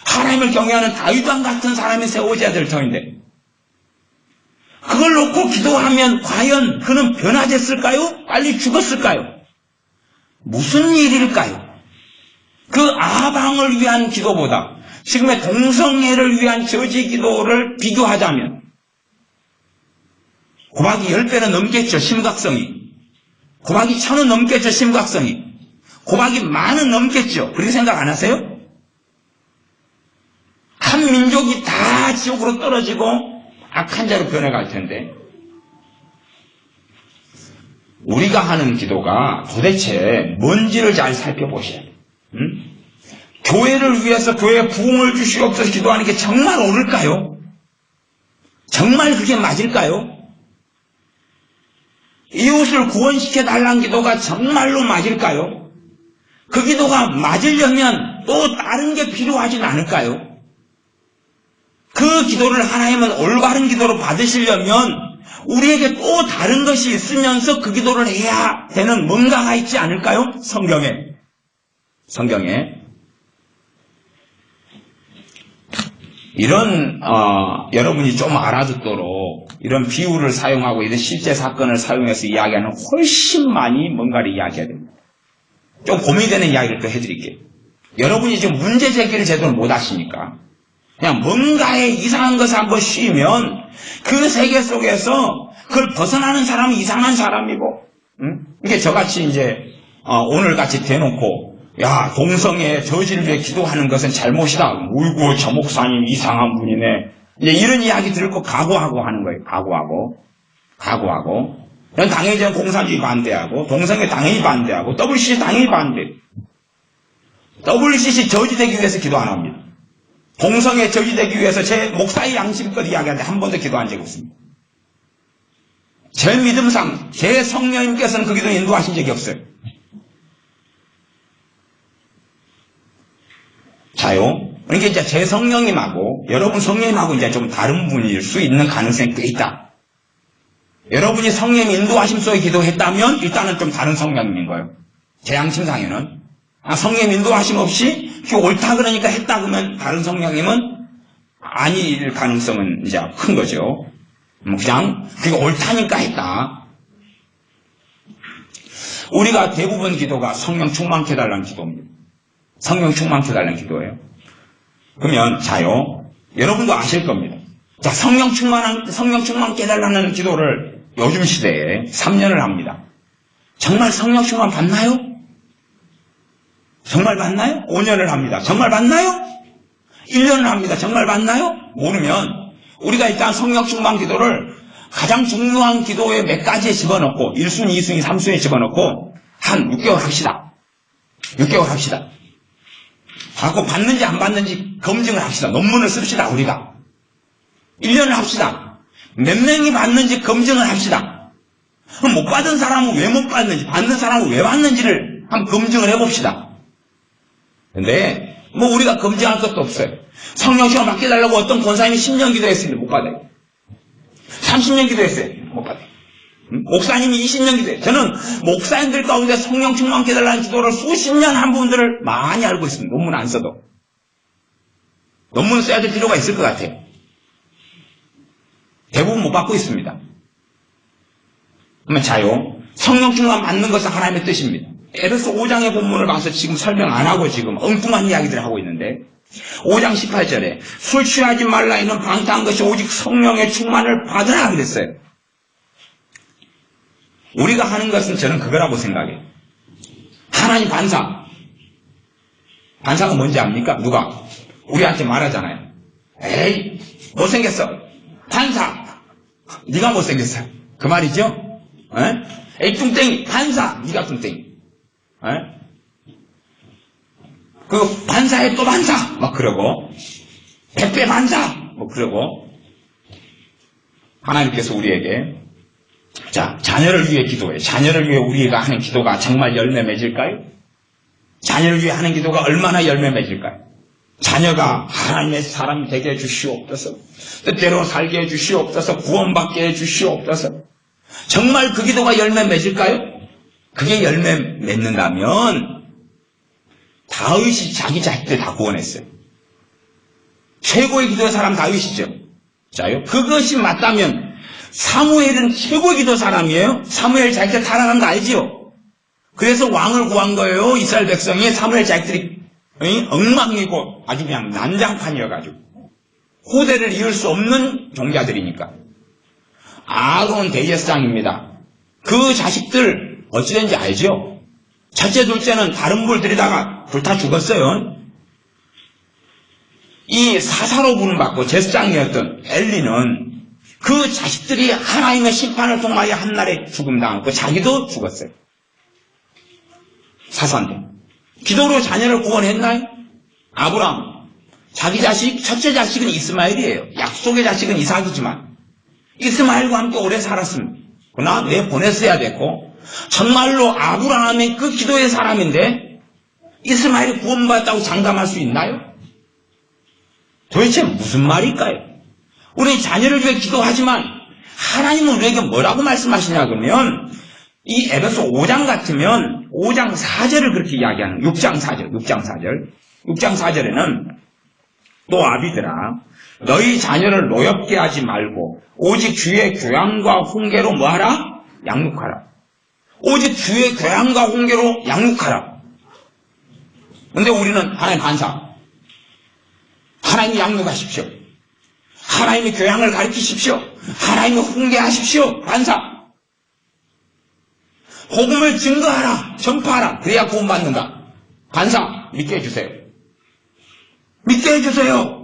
하나님을 경외하는 다윗 왕 같은 사람이 세워져야 될 터인데, 그걸 놓고 기도하면 과연 그는 변화됐을까요? 빨리 죽었을까요? 무슨 일일까요? 그 아합 왕을 위한 기도보다 지금의 동성애를 위한 저지 기도를 비교하자면 고박이 10배는 넘겠죠, 심각성이. 고박이 1000은 넘겠죠, 심각성이. 고박이 10,000은 넘겠죠. 그렇게 생각 안 하세요? 한 민족이 다 지옥으로 떨어지고 악한 자로 변해갈 텐데, 우리가 하는 기도가 도대체 뭔지를 잘 살펴보셔야 돼요. 교회를 위해서 교회에 부흥을 주시옵소서 기도하는 게 정말 옳을까요? 정말 그게 맞을까요? 이웃을 구원시켜달라는 기도가 정말로 맞을까요? 그 기도가 맞으려면 또 다른 게 필요하진 않을까요? 그 기도를 하나님은 올바른 기도로 받으시려면 우리에게 또 다른 것이 있으면서 그 기도를 해야 되는 뭔가가 있지 않을까요? 성경에 이런 여러분이 좀 알아듣도록 이런 비유를 사용하고 이런 실제 사건을 사용해서 이야기하는 훨씬 많이 뭔가를 이야기해야 됩니다. 좀 고민이 되는 이야기를 또 해드릴게요. 여러분이 지금 문제 제기를 제대로 못 하시니까 그냥 뭔가에 이상한 것을 한번 쉬면 그 세계 속에서 그걸 벗어나는 사람은 이상한 사람이고, 이게 저같이 이제 오늘 같이 대놓고 야, 동성애 저지를 위해 기도하는 것은 잘못이다. 울고 저 목사님 이상한 분이네. 이제 이런 이야기 들을 거 각오하고 하는 거예요. 각오하고. 전 당연히 저는 공산주의 반대하고, 동성애 당연히 반대하고, WCC 당연히 반대. WCC 저지되기 위해서 기도 안 합니다. 동성애 저지되기 위해서 제 목사의 양심껏 이야기하는데 한 번도 기도한 적이 없습니다. 제 믿음상, 제 성령님께서는 그 기도 인도하신 적이 없어요. 자요. 그러니까 이제 제 성령님하고 여러분 성령님하고 이제 좀 다른 분일 수 있는 가능성이 꽤 있다. 여러분이 성령님 인도하심 속에 기도했다면 일단은 좀 다른 성령님인 거예요. 제 양심상에는. 성령님 인도하심 없이 그게 옳다 그러니까 했다 그러면 다른 성령님은 아닐 가능성은 이제 큰 거죠. 그냥 그게 옳다니까 했다. 우리가 대부분 기도가 성령 충만케 해달라는 기도입니다. 성령 충만케 해달라는 기도예요. 그러면 자요, 여러분도 아실 겁니다. 자, 성령 충만케 해달라는 기도를 요즘 시대에 3년을 합니다. 정말 성령 충만 받나요? 정말 받나요? 5년을 합니다. 정말 받나요? 1년을 합니다. 정말 받나요? 모르면 우리가 일단 성령 충만 기도를 가장 중요한 기도에 몇 가지에 집어넣고 1순위, 2순위, 3순위에 집어넣고 한 6개월 합시다. 6개월 합시다. 갖고 받는지 안 받는지 검증을 합시다. 논문을 씁시다. 우리가 1년을 합시다. 몇 명이 받는지 검증을 합시다. 그럼 못 받은 사람은 왜 못 받는지, 받는 사람은 왜 받는지를 한번 검증을 해봅시다. 근데 뭐 우리가 검증할 것도 없어요. 성령 시험 받게 달라고 어떤 권사님이 10년 기도했습니다. 못 받아요. 30년 기도했어요. 못 받아요. 목사님이 20년 기도해요. 저는 목사님들 가운데 성령 충만케 해달라는 기도를 수십 년 한 분들을 많이 알고 있습니다. 논문 안 써도. 논문 써야 될 필요가 있을 것 같아요. 대부분 못 받고 있습니다. 그러면 자요. 성령 충만 받는 것은 하나님의 뜻입니다. 에베소 5장의 본문을 봐서 지금 설명 안 하고 지금 엉뚱한 이야기들을 하고 있는데 5장 18절에 술 취하지 말라 이는 방탕한 것이 오직 성령의 충만을 받으라 그랬어요. 우리가 하는 것은 저는 그거라고 생각해요. 하나님 반사. 반사가 뭔지 압니까? 누가? 우리한테 말하잖아요. 에이 못생겼어. 반사. 네가 못생겼어. 그 말이죠? 에이 뚱땡이. 반사. 네가 뚱땡이. 그 반사에 또 반사. 막 그러고 100배 반사. 뭐 그러고 하나님께서 우리에게 자, 자녀를 위해 기도해. 자녀를 위해 우리가 하는 기도가 정말 열매 맺을까요? 자녀를 위해 하는 기도가 얼마나 열매 맺을까요? 자녀가 하나님의 사람이 되게 해주시옵소서. 뜻대로 살게 해주시옵소서. 구원받게 해주시옵소서. 정말 그 기도가 열매 맺을까요? 그게 열매 맺는다면 다윗이 자기 자식들 다 구원했어요. 최고의 기도의 사람 다윗이죠. 자요. 그것이 맞다면 사무엘은 최고의 기도 사람이에요. 사무엘 자식들 타락한 거 알지요? 그래서 왕을 구한 거예요. 이스라엘 백성이 사무엘 자식들이 엉망이고 아주 그냥 난장판이어가지고 후대를 이을 수 없는 종자들이니까. 아론 대제사장입니다. 그 자식들 어찌된지 알죠? 첫째 둘째는 다른 불 들이다가 불타 죽었어요. 이 사사로 부름받고 제사장이었던 엘리는 그 자식들이 하나님의 심판을 통하여 한날에 죽음당하고 자기도 죽었어요. 사사인데 기도로 자녀를 구원했나요? 아브라함 자기 자식 첫째 자식은 이스마엘이에요. 약속의 자식은 이삭이지만 이스마엘과 함께 오래 살았습니다. 그러나 내보냈어야 됐고 정말로 아브라함의 그 기도의 사람인데 이스마엘이 구원받았다고 장담할 수 있나요? 도대체 무슨 말일까요? 우리 자녀를 위해 기도하지만 하나님은 우리에게 뭐라고 말씀하시냐 그러면 이 에베소 5장 같으면 5장 4절을 그렇게 이야기하는 6장 4절에는 또 아비들아 너희 자녀를 노엽게 하지 말고 오직 주의 교양과 훈계로 뭐하라? 양육하라. 오직 주의 교양과 훈계로 양육하라. 근데 우리는 하나님 반사. 하나님이 양육하십시오. 하나님이 교양을 가르치십시오. 하나님이 훈계하십시오. 반사. 복음을 증거하라. 전파하라. 그래야 구원받는다. 반사. 믿게 해주세요. 믿게 해주세요.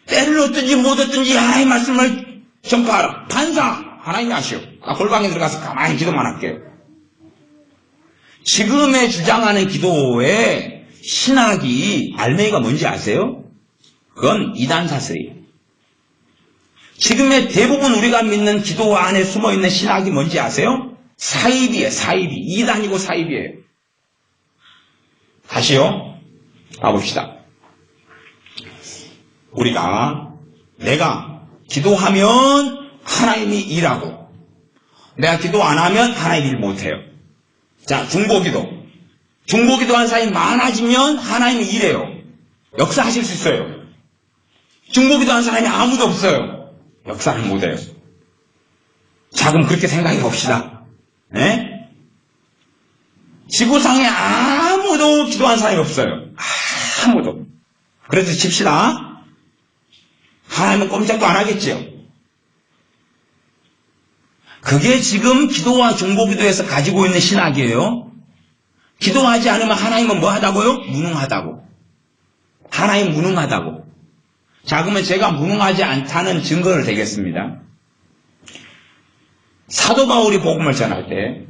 때를 얻든지 못 얻든지 하나님의 말씀을 전파하라. 반사. 하나님이 하시오. 나 골방에 들어가서 가만히 기도만 할게요. 지금의 주장하는 기도의 신학이 알맹이가 뭔지 아세요? 그건 이단 사설이에요. 지금의 대부분 우리가 믿는 기도 안에 숨어있는 신학이 뭔지 아세요? 사입이에요. 사입이. 이단이고 사입이에요. 다시요. 가봅시다. 우리가 내가 기도하면 하나님이 일하고 내가 기도 안 하면 하나님이 일 못해요. 자, 중보기도. 중보기도한 사람이 많아지면 하나님이 일해요. 역사하실 수 있어요. 중보기도한 사람이 아무도 없어요. 역사를 못해요. 자, 그럼 그렇게 생각해 봅시다. 네? 지구상에 아무도 기도한 사람이 없어요. 아무도. 그래서 칩시다. 하나님은 꼼짝도 안 하겠죠. 그게 지금 기도와 중보기도에서 가지고 있는 신학이에요. 기도하지 않으면 하나님은 뭐 하다고요? 무능하다고. 하나님 무능하다고. 자, 그러면 제가 무능하지 않다는 증거를 대겠습니다. 사도 바울이 복음을 전할 때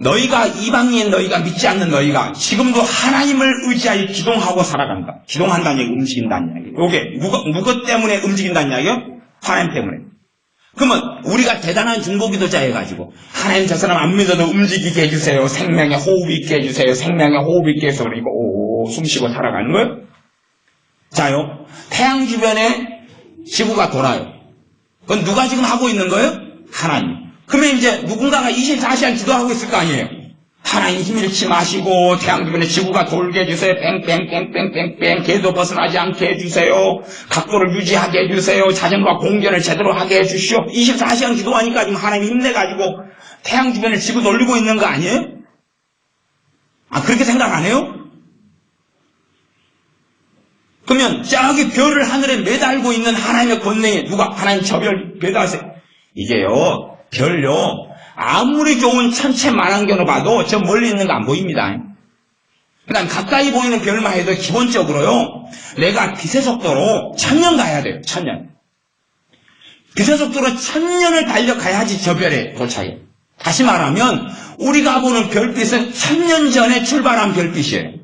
너희가 이방인 너희가 믿지 않는 너희가 지금도 하나님을 의지하여 기도하고 살아간다. 기도한다는 얘기, 움직인다는 이야기. 이게 누구 때문에 움직인다는 이야기요? 하나님 때문에. 그러면 우리가 대단한 중보기도자 해가지고 하나님 저 사람 안 믿어도 움직이게 해주세요. 생명의 호흡 있게 해주세요. 생명의 호흡 있게 해서 그러니까 숨쉬고 살아가는 거예요. 자요. 태양 주변에 지구가 돌아요. 그건 누가 지금 하고 있는 거예요? 하나님. 그러면 이제 누군가가 24시간 기도하고 있을 거 아니에요. 하나님 힘 잃지 마시고 태양 주변에 지구가 돌게 해주세요. 뺑뺑뺑뺑뺑뺑 궤도 벗어나지 않게 해주세요. 각도를 유지하게 해주세요. 자전과 공전을 제대로 하게 해주시오. 24시간 기도하니까 지금 하나님 힘내가지고 태양 주변에 지구 돌리고 있는 거 아니에요? 아, 그렇게 생각 안 해요? 그러면 저기 별을 하늘에 매달고 있는 하나님의 권능에 누가 하나님 저 별 매달으세요? 이게요, 별요, 아무리 좋은 천체 만환경으로 봐도 저 멀리 있는 거 안 보입니다. 그러니까 가까이 보이는 별만 해도 기본적으로요, 내가 빛의 속도로 1000년 가야 돼요. 1000년. 빛의 속도로 1000년을 달려가야지 저 별에 도착해요. 다시 말하면 우리가 보는 별빛은 1000년 전에 출발한 별빛이에요.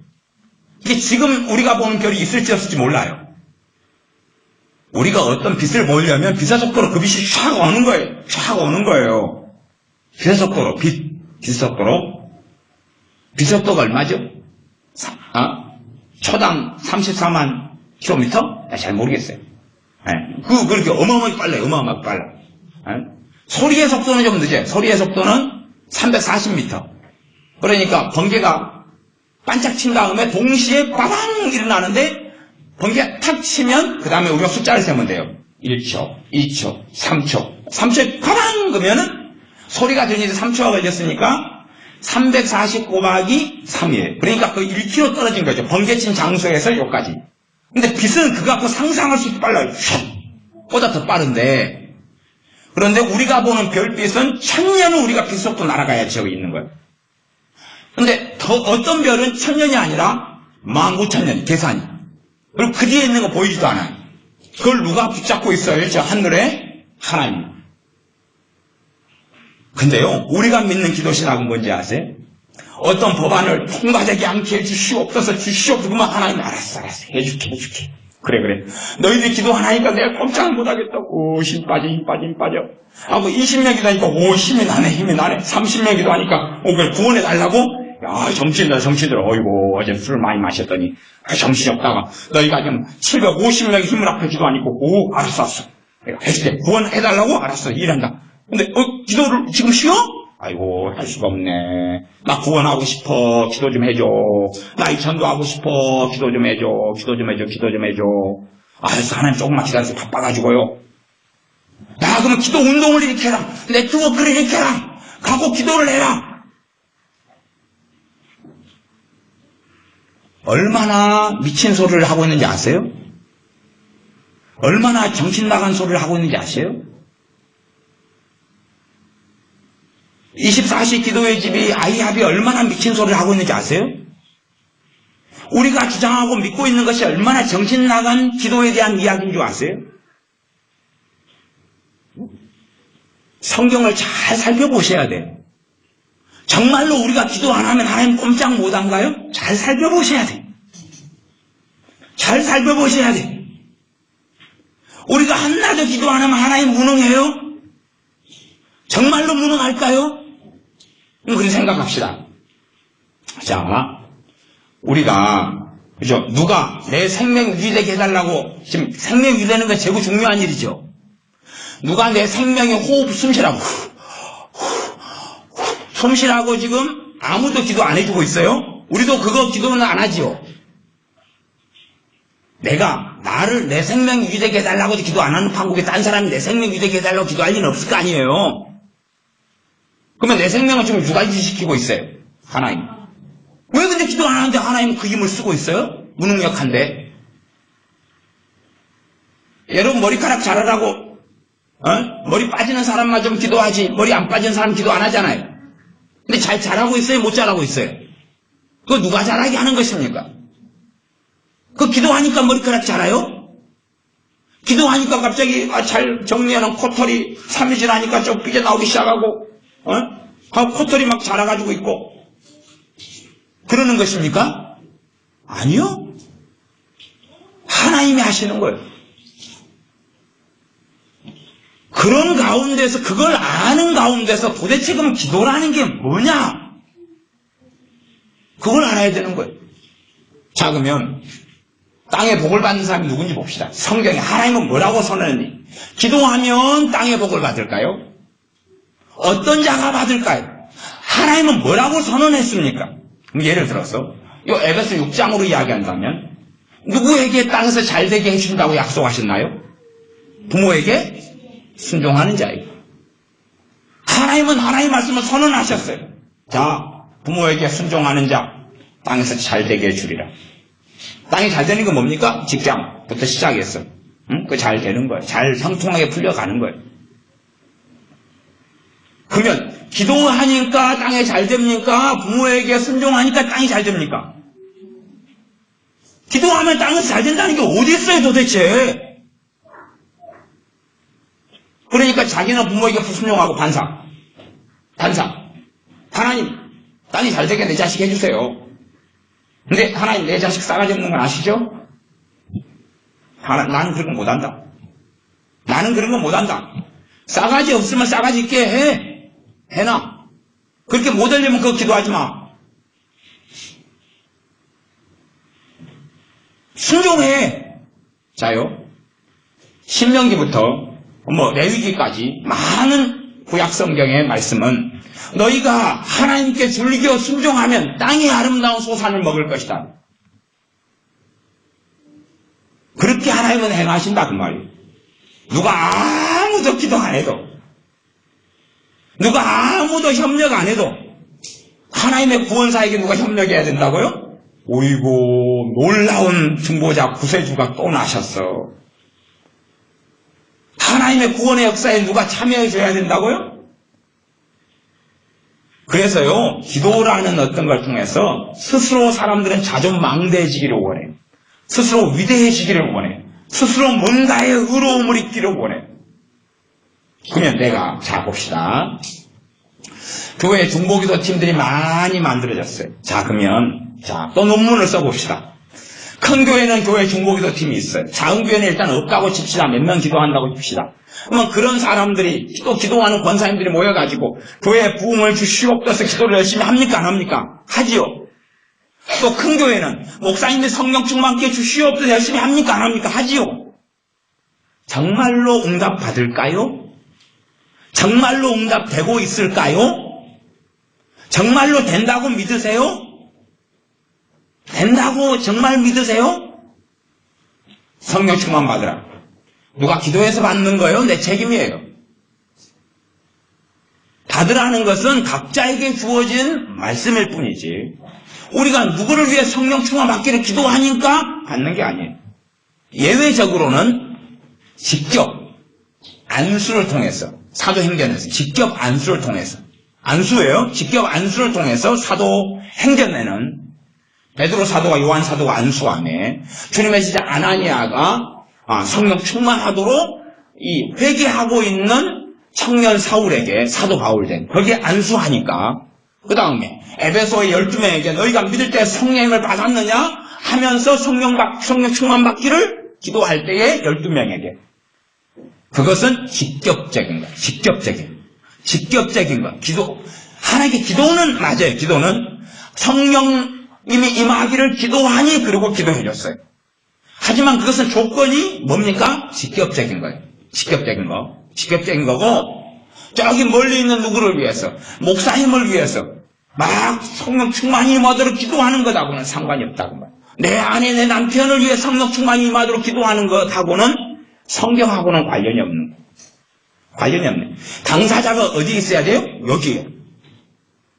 이게 지금 우리가 보는 별이 있을지 없을지 몰라요. 우리가 어떤 빛을 보려면 빛의 속도로 그 빛이 쫙 오는 거예요. 쫙 오는 거예요. 빛의 속도로, 빛의 속도로. 빛의 속도가 얼마죠? 초당 34만 킬로미터? 잘 모르겠어요. 그렇게 어마어마하게 빨라요. 어마어마하게 빨라. 소리의 속도는 좀 늦어요. 소리의 속도는 340m. 그러니까 번개가 반짝 친 다음에 동시에 빠방 일어나는데 번개가 탁 치면 그 다음에 우리가 숫자를 세면 돼요. 1초, 2초, 3초. 3초에 빠방 그러면은 소리가 들리는데 3초가 걸렸으니까 340 곱하기 3이에요. 그러니까 그 1km 떨어진 거죠. 번개 친 장소에서 여기까지. 근데 빛은 그거 갖고 상상할 수 있게 빨라요. 보다 더 빠른데. 그런데 우리가 보는 별빛은 1000년은 우리가 빛 속도 날아가야 저기 있는 거예요. 근데 더 어떤 별은 1000년이 아니라 19000년 계산이. 그리고 그 뒤에 있는 거 보이지도 않아요. 그걸 누가 붙잡고 있어요? 저 하늘에 하나님. 근데요, 우리가 믿는 기도 신학은 뭔지 아세요? 어떤 법안을 통과되게 않게 해주시옵소서, 주시옵소서. 그러면 하나님 알았어 해줄게. 그래. 너희들 기도하나니까 내가 꼼짝 못하겠다고. 힘 빠져. 하고 20명 기도하니까 힘이 나네. 30명 기도하니까 그걸 구원해달라고. 야, 정신 들어. 어이구, 어제 술을 많이 마셨더니 정신이 없다가 너희가 지금 750명의 힘을 앞에 기도하니까 알았어. 내가 해줄게. 구원해달라고? 알았어. 일한다. 근데 기도를 지금 쉬어? 아이고, 할 수가 없네. 나 구원하고 싶어. 기도 좀 해줘. 나 이 전도하고 싶어. 기도 좀 해줘. 알았어. 하나님 조금만 기다려서 바빠가지고요. 야, 그러면 기도 운동을 일으켜라. 네트워크를 일으켜라. 가고 기도를 해라. 얼마나 미친 소리를 하고 있는지 아세요? 얼마나 정신 나간 소리를 하고 있는지 아세요? 24시 기도의 집이 아이합이 얼마나 미친 소리를 하고 있는지 아세요? 우리가 주장하고 믿고 있는 것이 얼마나 정신 나간 기도에 대한 이야기인 줄 아세요? 성경을 잘 살펴보셔야 돼요. 정말로 우리가 기도 안 하면 하나님 꼼짝 못한가요? 잘 살펴보셔야 돼요. 잘 살펴보셔야 돼요. 우리가 한나도 기도 안 하면 하나님 무능해요? 정말로 무능할까요? 그렇게 생각합시다. 자, 우리가, 그죠? 누가 내 생명 유지되게 해달라고, 지금 생명 유지되는 건 제일 중요한 일이죠. 누가 내 생명의 호흡 숨쉬라고, 숨쉬라고 지금 아무도 기도 안 해주고 있어요? 우리도 그거 기도는 안 하지요. 내가 나를 내 생명 유지되게 해달라고 기도 안 하는 판국에 딴 사람이 내 생명 유지되게 해달라고 기도할 리는 없을 거 아니에요. 그러면 내 생명을 지금 누가 유지시키고 있어요? 하나님. 왜 근데 기도 안 하는데 하나님은 그 힘을 쓰고 있어요? 무능력한데. 여러분 머리카락 자라라고 머리 빠지는 사람만 좀 기도하지 머리 안 빠지는 사람 기도 안 하잖아요. 근데 잘 자라고 있어요? 못 자라고 있어요? 그거 누가 자라게 하는 것입니까? 그 기도하니까 머리카락 자라요? 기도하니까 갑자기 잘 정리하는 코털이 3일 지나니까 좀 삐져나오기 시작하고 코털이 막 자라가지고 있고 그러는 것입니까? 아니요. 하나님이 하시는 거예요. 그런 가운데서 그걸 아는 가운데서 도대체 그럼 기도라는 게 뭐냐? 그걸 알아야 되는 거예요. 자, 그러면 땅에 복을 받는 사람이 누군지 봅시다. 성경에 하나님은 뭐라고 선언했니? 기도하면 땅에 복을 받을까요? 어떤 자가 받을까요? 하나님은 뭐라고 선언했습니까? 예를 들어서 이 에베소 6장으로 이야기한다면 누구에게 땅에서 잘되게 해준다고 약속하셨나요? 부모에게 순종하는 자예요. 하나님은 하나님의 말씀을 선언하셨어요. 자, 부모에게 순종하는 자 땅에서 잘되게 해주리라. 땅이 잘 되는 건 뭡니까? 직장부터 시작해서 그 잘 되는 거예요. 잘 형통하게 풀려가는 거예요. 그러면 기도하니까 땅이 잘 됩니까? 부모에게 순종하니까 땅이 잘 됩니까? 기도하면 땅에서 잘 된다는 게 어디 있어요 도대체? 그러니까 자기는 부모에게 순종하고 반사. 하나님, 땅이 잘 되게 내 자식 해주세요. 근데 하나님 내 자식 싸가지 없는 건 아시죠? 나는 그런 거 못한다. 나는 그런 거 못한다. 싸가지 없으면 싸가지 있게 해놔. 그렇게 못하려면 그거 기도하지 마. 순종해. 자요. 신명기부터 레위기까지 많은 구약 성경의 말씀은 너희가 하나님께 즐겨 순종하면 땅의 아름다운 소산을 먹을 것이다. 그렇게 하나님은 행하신다 그 말이에요. 누가 아무도 기도 안 해도, 누가 아무도 협력 안 해도 하나님의 구원사에게 누가 협력해야 된다고요? 오이고 놀라운 중보자 구세주가 또 나셨어. 하나님의 구원의 역사에 누가 참여해 줘야 된다고요? 그래서요, 기도라는 어떤 걸 통해서 스스로 사람들은 자존망대해지기를 원해요. 스스로 위대해지기를 원해요. 스스로 뭔가의 의로움을 잊기를 원해요. 그러면 자 봅시다. 교회 중보기도 팀들이 많이 만들어졌어요. 그러면 또 논문을 써봅시다. 큰 교회는 교회 중보기도 팀이 있어요. 작은 교회는 일단 없다고 칩시다. 몇 명 기도한다고 칩시다. 그러면 그런 사람들이 또 기도하는 권사님들이 모여가지고 교회에 부흥을 주시옵소서 기도를 열심히 합니까? 안 합니까? 하지요. 또 큰 교회는 목사님이 성령 충만케 주시옵소서 열심히 합니까? 안 합니까? 하지요. 정말로 응답 받을까요? 정말로 응답되고 있을까요? 정말로 된다고 믿으세요? 된다고 정말 믿으세요? 성령 충만 받으라. 누가 기도해서 받는 거예요? 내 책임이에요. 받으라는 것은 각자에게 주어진 말씀일 뿐이지 우리가 누구를 위해 성령 충만 받기를 기도하니까 받는 게 아니에요. 예외적으로는 직접 안수를 통해서 사도행전에서 직접 안수를 통해서 안수예요. 직접 안수를 통해서 사도행전에는 베드로 사도와 요한 사도가 안수함에 주님의 제자 아나니아가 성령 충만하도록 이 회개하고 있는 청년 사울에게 사도 바울 된 거기에 안수하니까 그 다음에 에베소의 12명에게 너희가 믿을 때 성령을 받았느냐 하면서 성령 충만 받기를 기도할 때에 12명에게 그것은 직접적인 거야. 직접적인 거야. 하나님께 기도는 맞아요. 기도는 성령님이 임하기를 기도하니 그리고 기도해줬어요. 하지만 그것은 조건이 뭡니까? 직접적인 거예요. 직접적인 거고 저기 멀리 있는 누구를 위해서 목사님을 위해서 막 성령 충만히 임하도록 기도하는 것하고는 상관이 없다고 말이에요. 내 아내 내 남편을 위해 성령 충만히 임하도록 기도하는 것하고는 성경하고는 관련이 없네. 당사자가 어디 있어야 돼요? 여기에.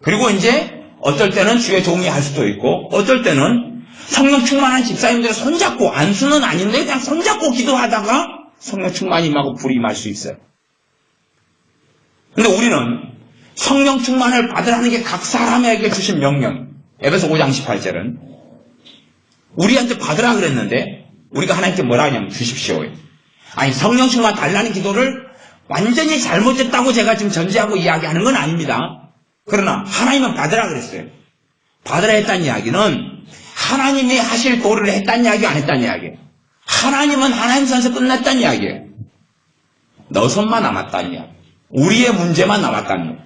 그리고 이제 어떨 때는 주의 종이 할 수도 있고 어떨 때는 성령 충만한 집사님들을 손잡고 안수는 아닌데 그냥 손잡고 기도하다가 성령 충만히 임하고 불이 임할 수 있어요. 근데 우리는 성령 충만을 받으라는 게 각 사람에게 주신 명령. 에베소 5장 18절은 우리한테 받으라 그랬는데 우리가 하나님께 뭐라 하냐면 주십시오. 아니 성령 충만 달라는 기도를 완전히 잘못했다고 제가 지금 전제하고 이야기하는 건 아닙니다. 그러나 하나님은 받으라 그랬어요. 받으라 했다는 이야기는 하나님이 하실 도를 했다는 이야기 안 했다는 이야기예요. 하나님은 하나님 선에서 끝났다는 이야기예요. 너 손만 남았다는 이야기. 우리의 문제만 남았다는 이야기.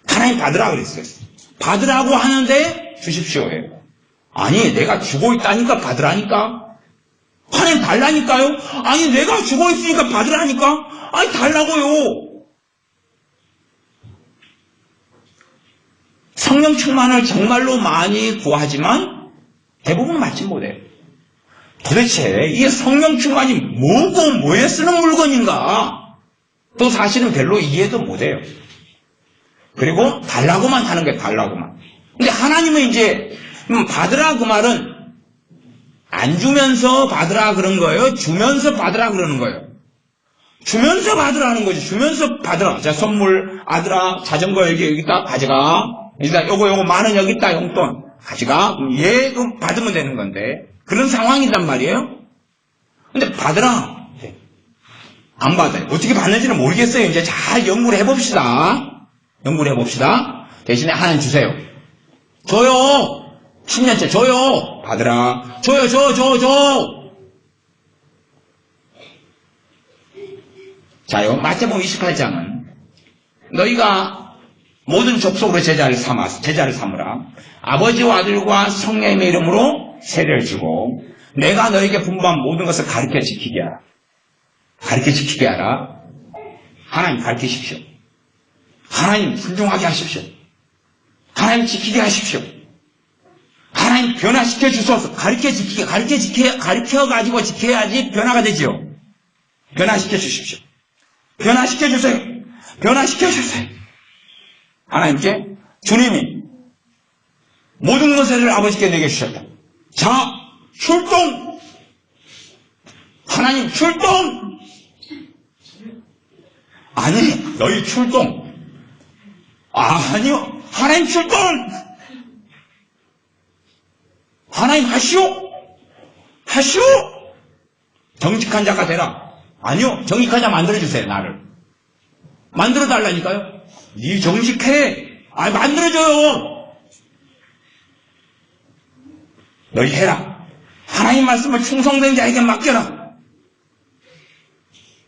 하나님 받으라 그랬어요. 받으라고 하는데 주십시오 해요. 아니 내가 주고 있다니까 받으라니까. 하나님 달라니까요. 아니 내가 주고 있으니까 받으라니까. 아니 달라고요. 성령 충만을 정말로 많이 구하지만 대부분 맞지 못해요. 도대체 이 성령 충만이 뭐고 뭐에 쓰는 물건인가? 또 사실은 별로 이해도 못해요. 그리고 달라고만 하는 거예요. 달라고만. 근데 하나님은 이제 받으라 그 말은 안 주면서 받으라 그런 거예요? 주면서 받으라 그러는 거예요? 주면서 받으라는 거지. 주면서 받으라. 자, 선물, 아들아, 자전거 여기 있다, 가져가. 여기다, 요거 만원 여기 있다, 용돈. 가져가. 얘, 그럼 받으면 되는 건데. 그런 상황이란 말이에요? 근데 받으라. 안 받아요. 어떻게 받는지는 모르겠어요. 이제 잘 연구를 해봅시다. 연구를 해봅시다. 대신에 하나님 주세요. 줘요. 10년째 줘요. 받으라. 줘요, 줘. 자요, 마태복음 28장은 너희가 모든 족속으로 제자를 삼으라. 아버지와 아들과 성령의 이름으로 세례를 주고 내가 너에게 분부한 모든 것을 가르쳐 지키게 하라. 가르쳐 지키게 하라. 하나님 가르치십시오. 하나님 순종하게 하십시오. 하나님 지키게 하십시오. 하나님 변화시켜 주소서. 가르쳐가지고 지켜야지 변화가 되지요. 변화시켜 주십시오. 변화시켜 주세요. 변화시켜 주세요. 하나님께 주님이 모든 것을 아버지께 내게 주셨다. 자, 출동! 하나님 출동! 아니, 너희 출동. 아니요, 하나님 출동! 하나님 하시오! 정직한 자가 되라. 아니요, 정직한 자 만들어주세요, 나를. 만들어달라니까요. 네 정직해. 만들어줘요. 너희 해라. 하나님 말씀을 충성된 자에게 맡겨라.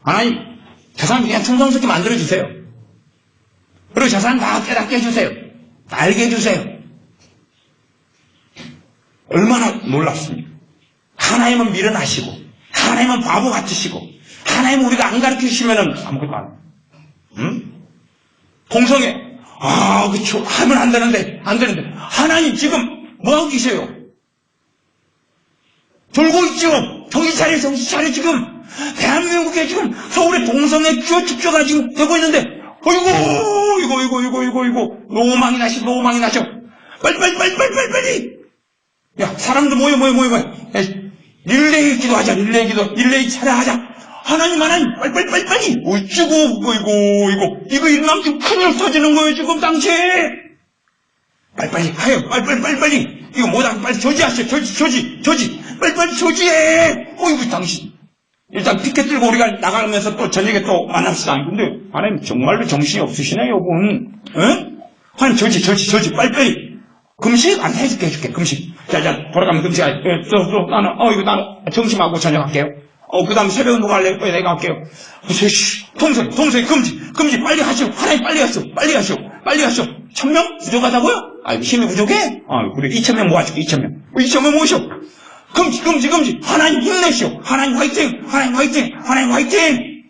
하나님, 저 사람 그냥 충성스럽게 만들어주세요. 그리고 저 사람 다 깨닫게 해주세요. 알게 해주세요. 얼마나 놀랍습니까? 하나님은 미련하시고, 하나님은 바보 같으시고, 하나님은 우리가 안 가르치시면은 아무것도 안 해요. 응? 동성애. 그쵸. 하면 안 되는데. 하나님 지금 뭐하고 계세요? 졸고 있죠. 정신 차려 지금. 대한민국에 지금 서울에 동성애 큐어 축제가 지금 되고 있는데, 이거. 노망이 나셔. 빨리. 야, 사람들 모여. 릴레이 기도하자, 릴레이 차례하자. 하나님, 빨리. 어쩌고, 이거 일어나면 지금 큰일 터지는 거예요, 지금 당시에. 빨리. 이거 뭐다, 빨리 저지하세요, 저지. 빨리 저지해. 이거 당신. 일단 피켓 들고 우리가 나가면서 또 저녁에 또 만납시다. 근데, 하나님 정말로 정신이 없으시네, 요분. 응? 하나님 저지, 빨리. 금식? 안 해줄게, 금식. 자, 돌아가면 금식. 나는 점심하고 저녁 할게요. 그 다음에 새벽 운동 할래요? 내가 할게요. 동생, 금지, 빨리 하시오. 하나님 빨리 하시오. 1000명? 부족하다고요? 힘이 부족해? 그래, 2000명 모아줄게, 2000명 모으시오. 금지. 하나님 힘내시오. 하나님 화이팅!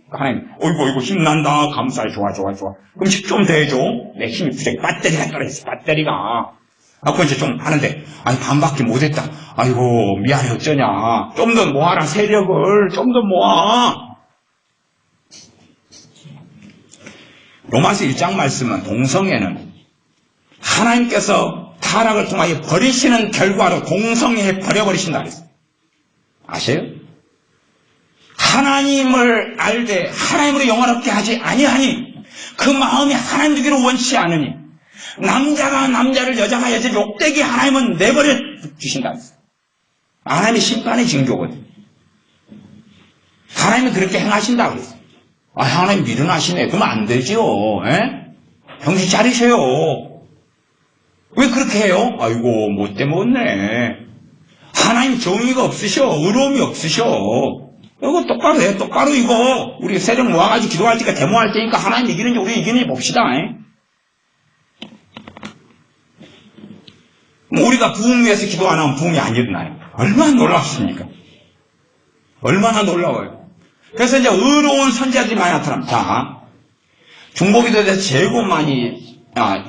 하나님, 어이구, 힘난다. 감사해, 좋아. 금식 좀 더 해줘. 내 힘이 부족해. 배터리가 떨어졌어, 배터리가. 그건 이제 좀 하는데, 반밖에 못했다. 아이고, 미안해, 어쩌냐. 좀 더 모아라, 세력을. 좀 더 모아. 로마서 1장 말씀은 동성애는 하나님께서 타락을 통하여 버리시는 결과로 동성애에 버려버리신다 그랬어요. 아세요? 하나님을 알되 하나님으로 영화롭게 하지 아니하니 그 마음이 하나님 되기를 원치 않으니 남자가 남자를 여자가 여자를 욕되게 하나님은 내버려 주신다. 하나님의 심판의 징조거든. 하나님이 그렇게 행하신다 그랬어요. 하나님 미련하시네. 그러면 안 되지요. 정신 차리세요. 왜 그렇게 해요? 아이고 못돼 못네. 하나님 정의가 없으셔. 의로움이 없으셔. 이거 똑바로 해. 똑바로 이거 우리 세력 모아가지고 기도할 테니까 데모할 테니까 하나님 이기는지 우리 이기는지 봅시다. 우리가 부흥 위해서 기도 안 하면 부흥이 안 일어나요. 얼마나 놀랍습니까? 얼마나 놀라워요. 그래서 이제 의로운 선지자들이 많이 나타납니다. 자, 중보기도에 대해서 제일 많이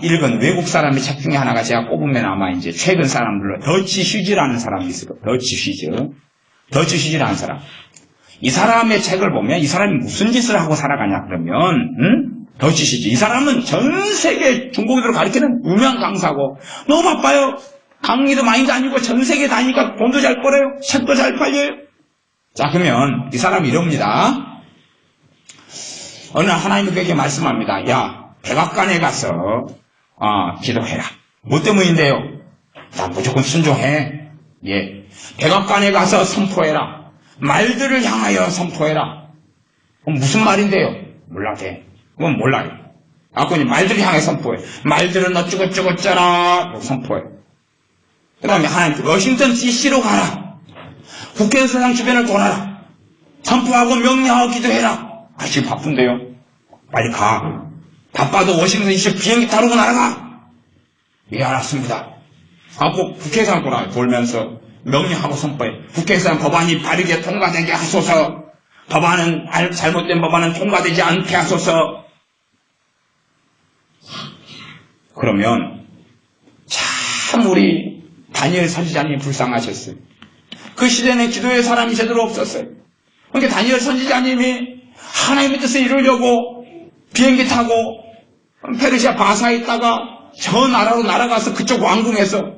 읽은 외국 사람의 책 중에 하나가 제가 꼽으면 아마 이제 최근 사람들로 더치 휴즈라는 사람이 있을 거예요. 더치 휴즈라는 사람. 이 사람의 책을 보면 이 사람이 무슨 짓을 하고 살아가냐 그러면 더치 휴즈. 이 사람은 전 세계 중국인들을 가르치는 유명한 강사고 너무 바빠요. 강의도 많이 다니고 전 세계 다니니까 돈도 잘 벌어요. 책도 잘 팔려요. 자, 그러면 이 사람이 이럽니다. 어느 날 하나님이 그에게 말씀합니다. 야, 백악관에 가서 기도해라. 뭐 때문인데요? 나 무조건 순종해. 예. 백악관에 가서 선포해라. 말들을 향하여 선포해라. 그럼 무슨 말인데요? 몰라 돼. 그건 몰라요. 그건 말들을 향해 선포해. 말들은 어쩌고저쩌고쩌라 선포해. 그 다음에 하나님 워싱턴 DC로 가라. 국회의사당 주변을 돌아라. 선포하고 명령하고 기도해라. 지금 바쁜데요. 빨리 가. 바빠도 워싱턴 DC 비행기 타고 날아가. 예, 알았습니다. 꼭 국회의사당 돌면서 명령하고 선포해. 국회의사당 법안이 바르게 통과되게 하소서. 잘못된 법안은 통과되지 않게 하소서. 그러면 참 우리 다니엘 선지자님이 불쌍하셨어요. 그 시대는 기도의 사람이 제대로 없었어요. 그러니까 다니엘 선지자님이 하나님의 뜻을 이루려고 비행기 타고 페르시아 바사에 있다가 저 나라로 날아가서 그쪽 왕궁에서,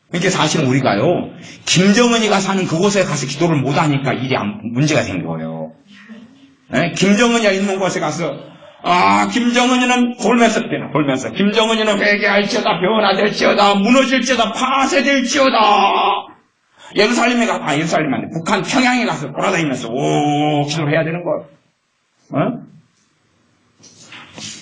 그러니까 사실은 우리가요, 김정은이가 사는 그곳에 가서 기도를 못하니까 일이 문제가 된 거예요. 네? 김정은이가 있는 곳에 가서 김정은이는 돌면서 김정은이는 회개할지어다, 변화될지어다, 무너질지어다, 파쇄될지어다. 예루살렘에 예루살렘 아니고 북한 평양에 가서 돌아다니면서 기도를 해야 되는 거예요.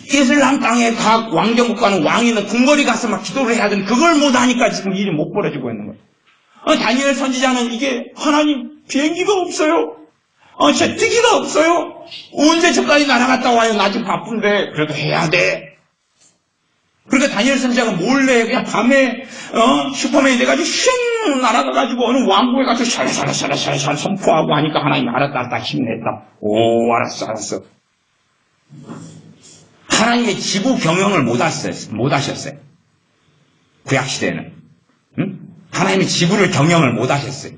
이슬람 땅에 각 왕정국가는 왕이 있는 궁궐에 가서 막 기도를 해야 되는, 그걸 못하니까 지금 일이 못 벌어지고 있는 거예요. 다니엘 선지자는 이게 하나님 비행기가 없어요. 제트기가 없어요. 언제 저까지 날아갔다 와요. 나 지금 바쁜데. 그래도 해야 돼. 그러니까 다니엘 선지자가 몰래 그냥 밤에 슈퍼맨이 돼가지고 슝 날아가가지고 어느 왕궁에 가서 샤라샤라샤라샤라 선포하고 하니까 하나님 알았다 힘냈다. 알았어. 하나님의 지구 경영을 못 하셨어요. 구약시대에는. 하나님의 지구를 경영을 못 하셨어요.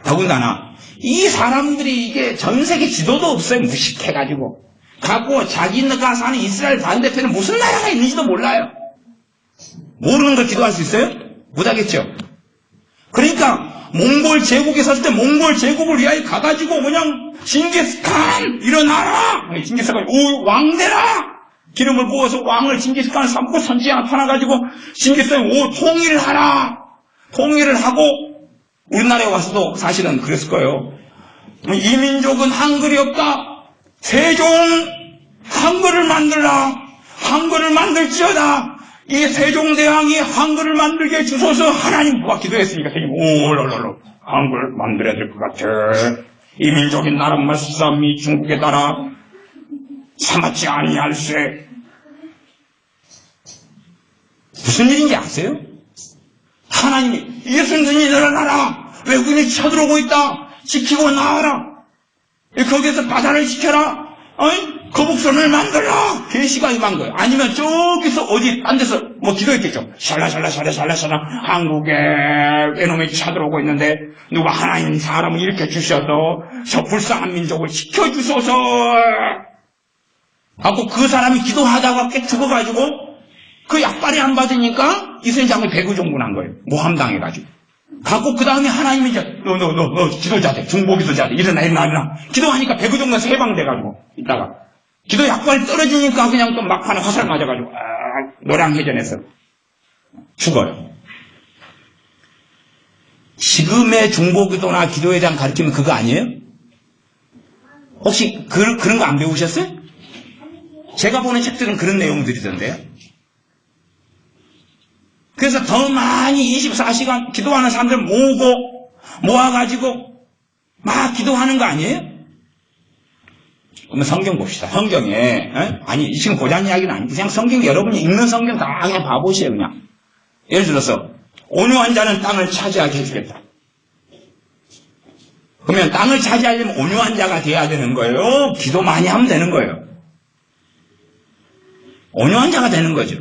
더군다나 이 사람들이 이게 전 세계 지도도 없어요. 무식해가지고. 갖고 자기가 사는 이스라엘 반대편에 무슨 나라가 있는지도 몰라요. 모르는 걸 기도할 수 있어요? 못하겠죠. 그러니까 몽골 제국에 섰을 때 몽골 제국을 위하여 가가지고 그냥 징기스칸 일어나라. 징기스칸 왕되라. 기름을 부어서 왕을 징기스칸을 삼고 선지자 나타나가지고 징기스칸 통일하라. 통일을 하고 우리나라에 와서도 사실은 그랬을 거예요. 이 민족은 한글이 없다. 세종 한글을 만들라. 한글을 만들지어다. 이 세종대왕이 한글을 만들게 주소서. 하나님 누가 기도했으니까 세종이 한글 만들어야 될 것 같아. 이 민족이 나란 말씀이 중국에 따라 삼았지 아니할세. 무슨 일인지 아세요? 하나님이 예수님이 일어나라. 외국인이 쳐들어오고 있다. 지키고 나와라. 거기에서 바다를 지켜라. 거북선을 만들라. 계시가 임한 거예요. 아니면 저기서 어디 딴 데서 기도했겠죠. 샬라샬라 한국에 외놈이 쳐들어오고 있는데 누가 하나님 사람을 일으켜 주셔서 저 불쌍한 민족을 지켜주소서 하고 그 사람이 기도하다가 깨트려가지고 그 약발이 안 받으니까 이스라엘 장군이 배구종군한 거예요. 모함당해가지고. 갖고 그 다음에 하나님이 이제 너 기도자들, 중보 기도자들 일어나. 기도하니까 배구종군 해방돼가지고 있다가 기도 약발이 떨어지니까 그냥 또 막판에 화살 맞아가지고 노량해전에서 죽어요. 지금의 중보 기도나 기도에 대한 가르침은 그거 아니에요? 혹시 그런 거 안 배우셨어요? 제가 보는 책들은 그런 내용들이던데요. 그래서 더 많이 24시간 기도하는 사람들 모아가지고 막 기도하는 거 아니에요? 그러면 성경 봅시다. 성경에 아니 지금 고장 이야기는 아니고 그냥 성경 여러분이 읽는 성경 다 그냥 봐보세요. 그냥 예를 들어서 온유한 자는 땅을 차지하게 해주겠다. 그러면 땅을 차지하려면 온유한 자가 돼야 되는 거예요. 기도 많이 하면 되는 거예요. 온유한 자가 되는 거죠.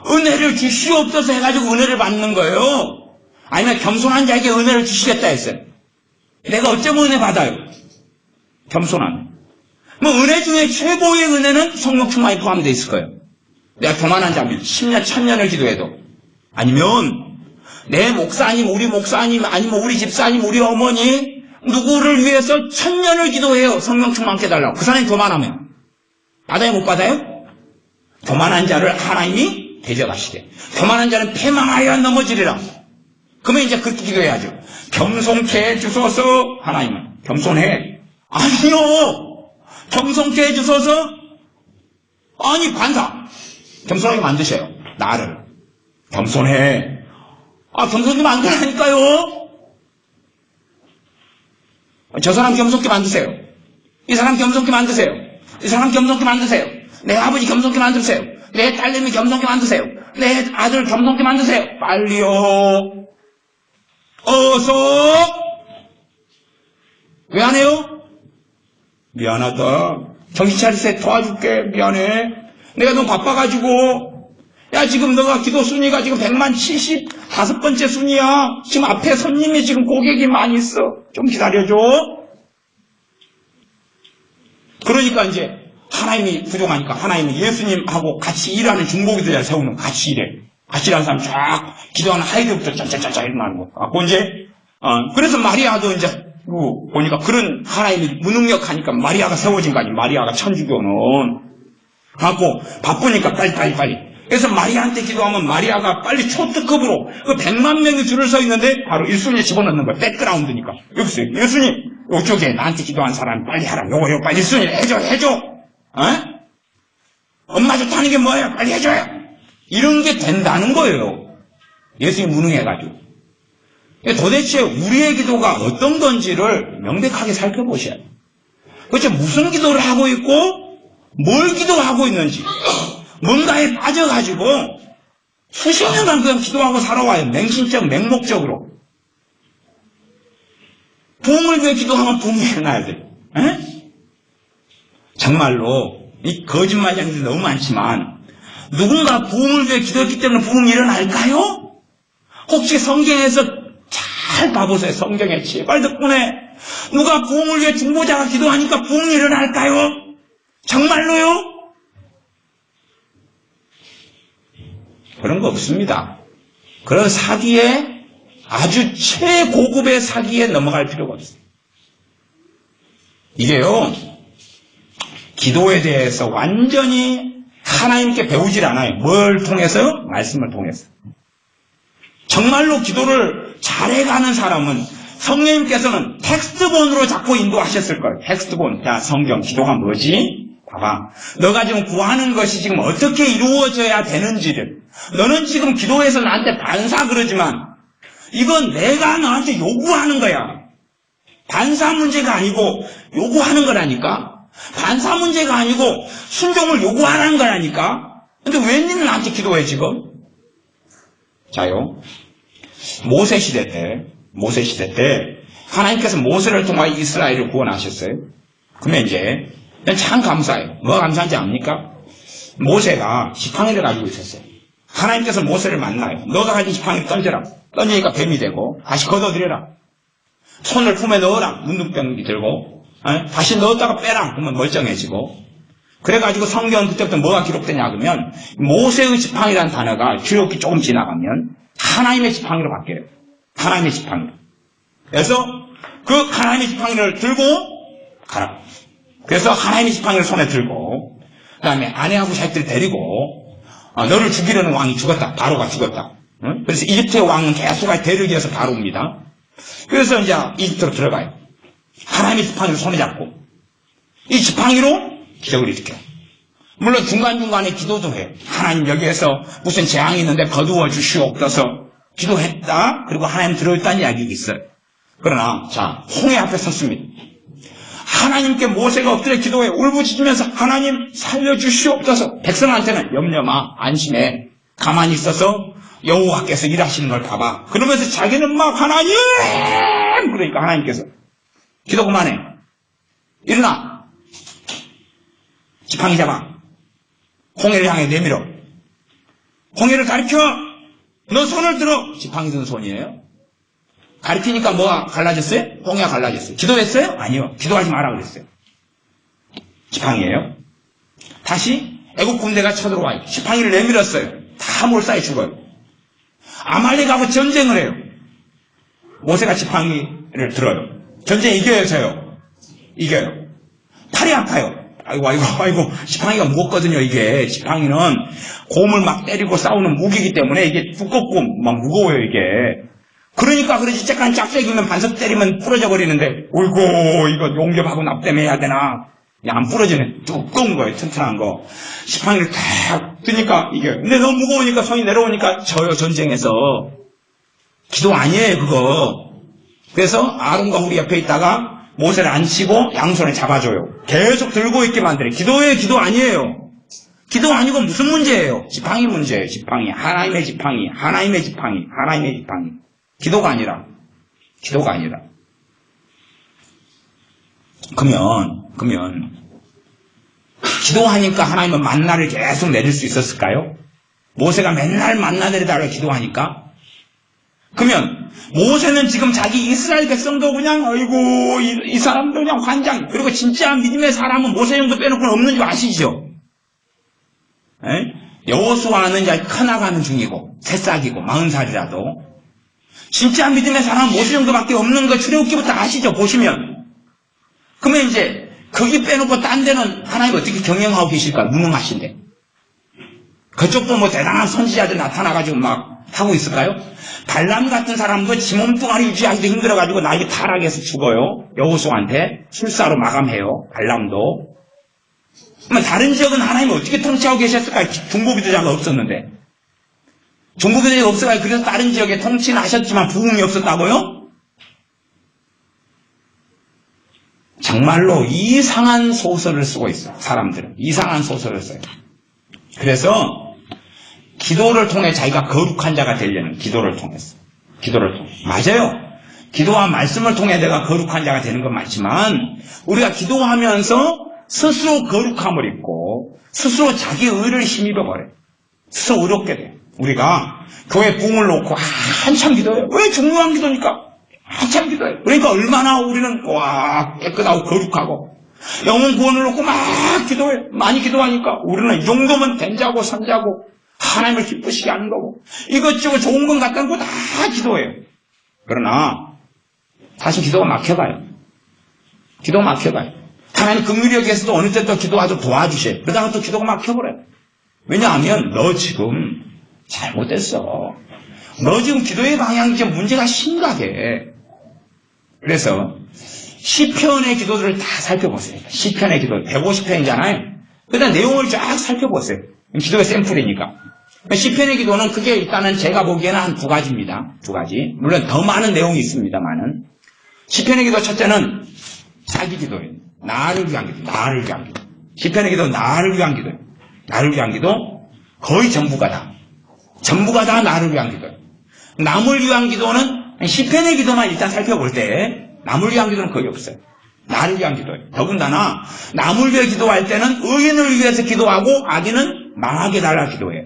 은혜를 주시옵소서 해가지고 은혜를 받는 거예요. 아니면 겸손한 자에게 은혜를 주시겠다 했어요. 내가 어쩌면 은혜 받아요? 겸손한. 뭐 은혜 중에 최고의 은혜는 성령 충만이 포함되어 있을 거예요. 내가 교만한 자면 10년, 1000년을 기도해도, 아니면 내 목사님, 우리 목사님, 아니면 우리 집사님, 우리 어머니 누구를 위해서 1000년을 기도해요. 성령 충만 깨달라고. 그 사람이 교만하면 받아요, 못 받아요? 교만한 자를 하나님이 대적하시되 교만한 자는 패망하여 넘어지리라. 그러면 이제 그렇게 기도해야죠. 겸손케 해주소서. 하나님은 겸손해. 아니요, 겸손케 해주소서. 아니, 반사 겸손하게 만드셔요. 나를 겸손해. 겸손하게 만들라니까요. 저 사람 겸손케 만드세요. 이 사람 겸손케 만드세요. 이 사람 겸손케 만드세요. 내 아버지 겸손케 만드세요. 내 딸내미 겸손케 만드세요. 내 아들 겸손케 만드세요. 빨리요. 어서. 왜 안 해요? 미안하다. 정신 차리세요. 도와줄게. 미안해. 내가 너무 바빠가지고. 야, 지금 너가 기도 순위가 지금 175번째 순위야. 지금 앞에 손님이 지금 고객이 많이 있어. 좀 기다려줘. 그러니까 이제 하나님이 부족하니까 하나님이 예수님하고 같이 일하는 중보기도자를 세우는, 같이 일해. 같이 일하는 사람 쫙 기도하는 하이드부터 쫙쫙쫙 일어나는 거. 그래서 마리아도 이제 보니까 그런 하나님이 무능력하니까 마리아가 세워진 거 아니에요. 마리아가 천주교는. 갖고 바쁘니까 빨리. 그래서 마리아한테 기도하면 마리아가 빨리 초특급으로 그 100만 명이 줄을 서 있는데 바로 1순위에 집어넣는 거야. 백그라운드니까. 여기 있어요. 예수님, 이쪽에 나한테 기도한 사람 빨리 하라. 요거 빨리 1순위 해줘. 엄마 좋다는 게 뭐예요? 빨리 해줘요. 이런 게 된다는 거예요. 예수님이 무능해가지고. 도대체 우리의 기도가 어떤 건지를 명백하게 살펴보셔야 돼요. 그렇죠? 무슨 기도를 하고 있고 뭘 기도하고 있는지, 뭔가에 빠져가지고 수십 년간 그냥 기도하고 살아와요. 맹신적, 맹목적으로. 부흥을 위해 기도하면 부흥이 일어나야 돼요. 정말로 이 거짓말장들이 너무 많지만 누군가 부흥을 위해 기도했기 때문에 부흥이 일어날까요? 혹시 성경에서 잘 봐보세요. 성경에 제발 덕분에 누가 부흥을 위해 중보자가 기도하니까 부흥이 일어날까요? 정말로요? 그런 거 없습니다. 그런 사기에, 아주 최고급의 사기에 넘어갈 필요가 없어요. 이게요, 기도에 대해서 완전히 하나님께 배우질 않아요. 뭘 통해서요? 말씀을 통해서. 정말로 기도를 잘해가는 사람은 성령님께서는 텍스트본으로 자꾸 인도하셨을 거예요. 텍스트본. 야, 성경, 기도가 뭐지? 봐봐. 너가 지금 구하는 것이 지금 어떻게 이루어져야 되는지를. 너는 지금 기도해서 나한테 반사 그러지만 이건 내가 너한테 요구하는 거야. 반사 문제가 아니고 요구하는 거라니까. 반사 문제가 아니고 순종을 요구하는 거라니까. 근데 왜 니는 나한테 기도해 지금? 자요. 모세 시대 때 하나님께서 모세를 통하여 이스라엘을 구원하셨어요. 그러면 이제 참 감사해요. 뭐가 감사한지 압니까? 모세가 지팡이를 가지고 있었어요. 하나님께서 모세를 만나요. 너가 가진 지팡이를 던져라. 던지니까 뱀이 되고 다시 걷어들여라. 손을 품에 넣어라. 문둥병이 들고 다시 넣었다가 빼라. 그러면 멀쩡해지고. 그래가지고 성경은 그때부터 뭐가 기록되냐 그러면 모세의 지팡이라는 단어가 기록이 조금 지나가면 하나님의 지팡이로 바뀌어요. 하나님의 지팡이로. 그래서 그 하나님의 지팡이를 들고 가라. 그래서 하나님의 지팡이를 손에 들고 그 다음에 아내하고 자식들 데리고 너를 죽이려는 왕이 죽었다. 바로가 죽었다. 그래서 이집트의 왕은 계속 대르기에서 바로입니다. 그래서 이제 이집트로 들어가요. 하나님의 지팡이를 손에 잡고 이 지팡이로 기적을 일으켜요. 물론 중간중간에 기도도 해요. 하나님 여기에서 무슨 재앙이 있는데 거두어 주시옵소서 기도했다. 그리고 하나님 들어있다는 이야기가 있어요. 그러나 자 홍해 앞에 섰습니다. 하나님께 모세가 엎드려 기도해 울부짖으면서 하나님 살려주시옵소서. 백성한테는 염려마 안심해 가만히 있어서 여호와께서 일하시는 걸 봐봐. 그러면서 자기는 막 하나님 그러니까 하나님께서 기도 그만해. 일어나. 지팡이 잡아. 홍해를 향해 내밀어. 홍해를 가리켜! 너 손을 들어! 지팡이 든 손이에요. 가리키니까 뭐가 갈라졌어요? 홍해가 갈라졌어요. 기도했어요? 아니요. 기도하지 마라 그랬어요. 지팡이에요. 다시 애국 군대가 쳐들어와요. 지팡이를 내밀었어요. 다 몰살해 죽어요. 아말렉하고 전쟁을 해요. 모세가 지팡이를 들어요. 전쟁 이겨요, 져요? 이겨요. 팔이 아파요. 아이고, 지팡이가 무겁거든요, 이게. 지팡이는 곰을 막 때리고 싸우는 무기이기 때문에 이게 두껍고 막 무거워요, 이게. 그러니까 그러지, 쬐깐 짝짝이면 반석 때리면 부러져 버리는데, 어이고, 이거 용접하고 납땜해야 되나. 안 부러지네. 두꺼운 거예요, 튼튼한 거. 지팡이를 탁 드니까 이게. 근데 너무 무거우니까 손이 내려오니까 져요, 전쟁에서. 기도 아니에요, 그거. 그래서 아론과 우리 옆에 있다가 모세를 앉히고 양손을 잡아줘요. 계속 들고 있게 만들어요. 기도예요, 기도 아니에요. 기도 아니고 무슨 문제예요? 지팡이 문제예요, 지팡이. 하나님의 지팡이, 하나님의 지팡이, 하나님의 지팡이. 기도가 아니라. 그러면 기도하니까 하나님은 만나를 계속 내릴 수 있었을까요? 모세가 맨날 만나 내려달라고 기도하니까? 그러면 모세는 지금 자기 이스라엘 백성도 그냥 아이고 이 사람도 그냥 환장. 그리고 진짜 믿음의 사람은 모세 정도 빼놓고는 없는 줄 아시죠? 여호수아는 이제 커나가는 중이고 새싹이고 40살이라도 진짜 믿음의 사람은 모세 정도밖에 없는 거 출애굽기부터 아시죠? 보시면. 그러면 이제 거기 빼놓고 딴 데는 하나님 어떻게 경영하고 계실까? 무능하신데. 그쪽도 뭐 대단한 선지자들 나타나가지고 막 하고 있을까요? 발람 같은 사람도 지 몸뚱아리 유지하기도 힘들어가지고 나에게 타락해서 죽어요. 여호수아한테 술사로 마감해요. 발람도. 그러면 다른 지역은 하나님이 어떻게 통치하고 계셨을까요? 중보기도자가 없었는데. 중보기도자가 없어가지고 그래서 다른 지역에 통치는 하셨지만 부흥이 없었다고요? 정말로 이상한 소설을 쓰고 있어요. 사람들은. 이상한 소설을 써요. 그래서 기도를 통해 자기가 거룩한 자가 되려는 기도를 통해서. 맞아요. 기도와 말씀을 통해 내가 거룩한 자가 되는 건 맞지만 우리가 기도하면서 스스로 거룩함을 입고 스스로 자기 의를 힘입어 버려요. 스스로 의롭게 돼요. 우리가 교회 붕을 놓고 한참 기도해요. 왜 중요한 기도니까? 한참 기도해요. 그러니까 얼마나 우리는 깨끗하고 거룩하고 영혼 구원을 놓고 막 기도해요. 많이 기도하니까 우리는 이 정도면 된자고 선자고 하나님을 기쁘시게 하는 거고 이것저것 좋은 건 갖다 놓고 다 기도해요. 그러나 다시 기도가 막혀가요. 하나님 긍휼히 여기에서도 어느 때 또 기도하죠. 도와주세요. 그러다가 또 기도가 막혀버려요. 왜냐하면 너 지금 잘못됐어. 너 지금 기도의 방향이 지금 문제가 심각해. 그래서 시편의 기도들을 다 살펴보세요. 시편의 기도 150편이잖아요. 그다음 내용을 쫙 살펴보세요. 기도의 샘플이니까. 시편의 기도는 그게 일단은 제가 보기에는 한 2가지입니다. 2가지. 물론 더 많은 내용이 있습니다만은 시편의 기도 첫째는 자기 기도예요. 나를 위한 기도. 시편의 기도는 나를 위한 기도예요. 나를 위한 기도 거의 전부가 다 나를 위한 기도예요. 남을 위한 기도는 시편의 기도만 일단 살펴볼 때 남을 위한 기도는 거의 없어요. 나를 위한 기도예요. 더군다나 남을 위해 기도할 때는 의인을 위해서 기도하고 악인은 망하게 달라 기도해요.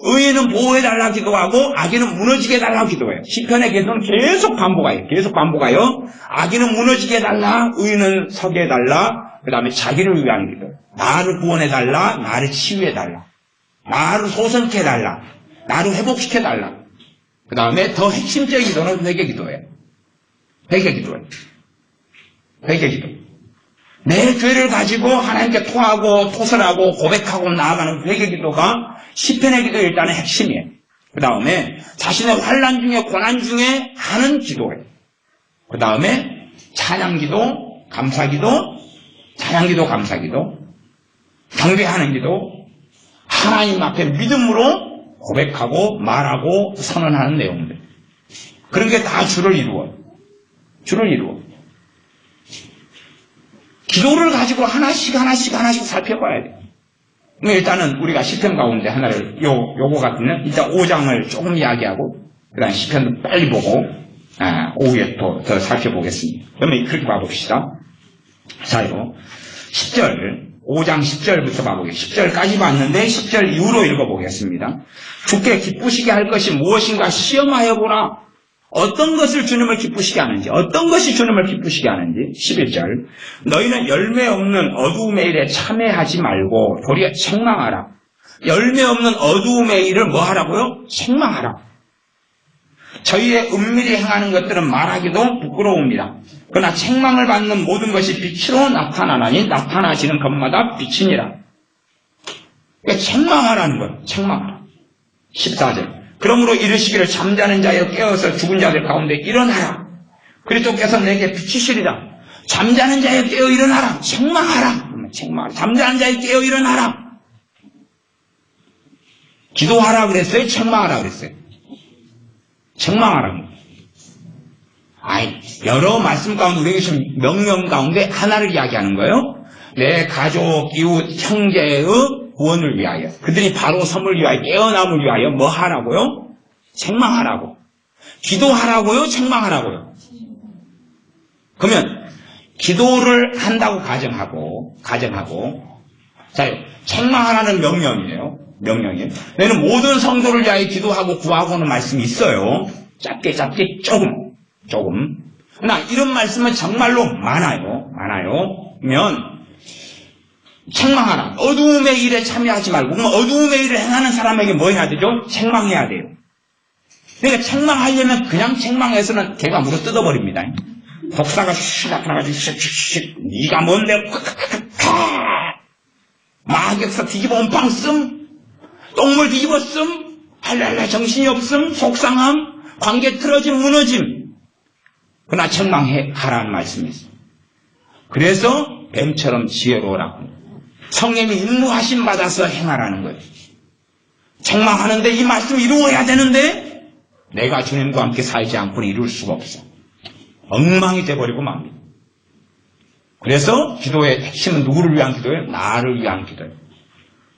의인은 보호해달라 기도하고 악인은 무너지게 해달라 기도해요. 시편의 기도는 계속 반복하여 악인은 무너지게 해달라, 의인은 서게 해달라, 그 다음에 자기를 위한 기도, 나를 구원해달라, 나를 치유해달라, 나를 소성케 해달라, 나를 회복시켜달라. 그 다음에 더 핵심적인 기도는 회개기도예요. 회개기도. 내 죄를 가지고 하나님께 토하고 토설하고 고백하고 나아가는 회개기도가 시편의 기도의 일단은 핵심이에요. 그 다음에 자신의 환난 중에 고난 중에 하는 기도예요. 그 다음에 찬양기도, 감사기도, 경배하는 기도, 하나님 앞에 믿음으로 고백하고 말하고 선언하는 내용들. 그런 게 다 줄을 이루어요. 기도를 가지고 하나씩 살펴봐야 돼요. 일단은 우리가 시편 가운데 하나를 요거 같으면 일단 5장을 조금 이야기하고 그 다음 시편도 빨리 보고 오후에 또 더 살펴보겠습니다. 그러면 그렇게 봐봅시다. 자요 10절 5장 10절부터 봐보겠습니다. 10절까지 봤는데 10절 이후로 읽어보겠습니다. 주께 기쁘시게 할 것이 무엇인가 시험하여 보라. 어떤 것을 주님을 기쁘시게 하는지, 어떤 것이 주님을 기쁘시게 하는지. 11절. 너희는 열매 없는 어두움의 일에 참회하지 말고 도리어 책망하라. 열매 없는 어두움의 일을 뭐 하라고요? 책망하라. 저희의 은밀히 행하는 것들은 말하기도 부끄러웁니다. 그러나 책망을 받는 모든 것이 빛으로 나타나나니 나타나시는 것마다 빛이니라. 그러니까 책망하라는 거예요. 책망하라. 14절. 그러므로 이르시기를 잠자는 자여 깨어서 죽은 자들 가운데 일어나라. 그리스도께서 내게 비치시리라. 잠자는 자여 깨어 일어나라. 책망하라. 책망하라. 잠자는 자여 깨어 일어나라. 기도하라 그랬어요? 책망하라 그랬어요? 책망하라. 아니, 여러 말씀 가운데 우리에게 지금 명령 가운데 하나를 이야기하는 거예요. 내 가족, 이웃, 형제의 구원을 위하여, 그들이 바로 섬을 위하여, 깨어남을 위하여 뭐 하라고요? 책망하라고. 기도하라고요? 책망하라고요? 그러면 기도를 한다고 가정하고 자, 책망하라는 명령이에요. 너는 모든 성도를 위하여 기도하고 구하고는 말씀이 있어요. 짧게 조금. 그러나 이런 말씀은 정말로 많아요. 그러면 책망하라. 어두움의 일에 참여하지 말고, 그럼 어두움의 일을 행하는 사람에게 뭐 해야 되죠? 책망해야 돼요. 그러니까 책망하려면 그냥 책망해서는 걔가 물어 뜯어버립니다. 독사가 슉 나타나가지고 네가 뭔데 마격사 뒤집어 온빵 씀, 똥물 뒤집어 씀, 할랄라 정신이 없음, 속상함, 관계 틀어짐, 무너짐. 그러나 책망하라는 말씀이 있어요. 그래서 뱀처럼 지혜로우라고. 성령이 인도하심 받아서 행하라는 거예요. 책망하는데 이 말씀 이루어야 되는데 내가 주님과 함께 살지 않고는 이룰 수가 없어. 엉망이 돼버리고 맙니다. 그래서 기도의 핵심은 누구를 위한 기도예요? 나를 위한 기도예요.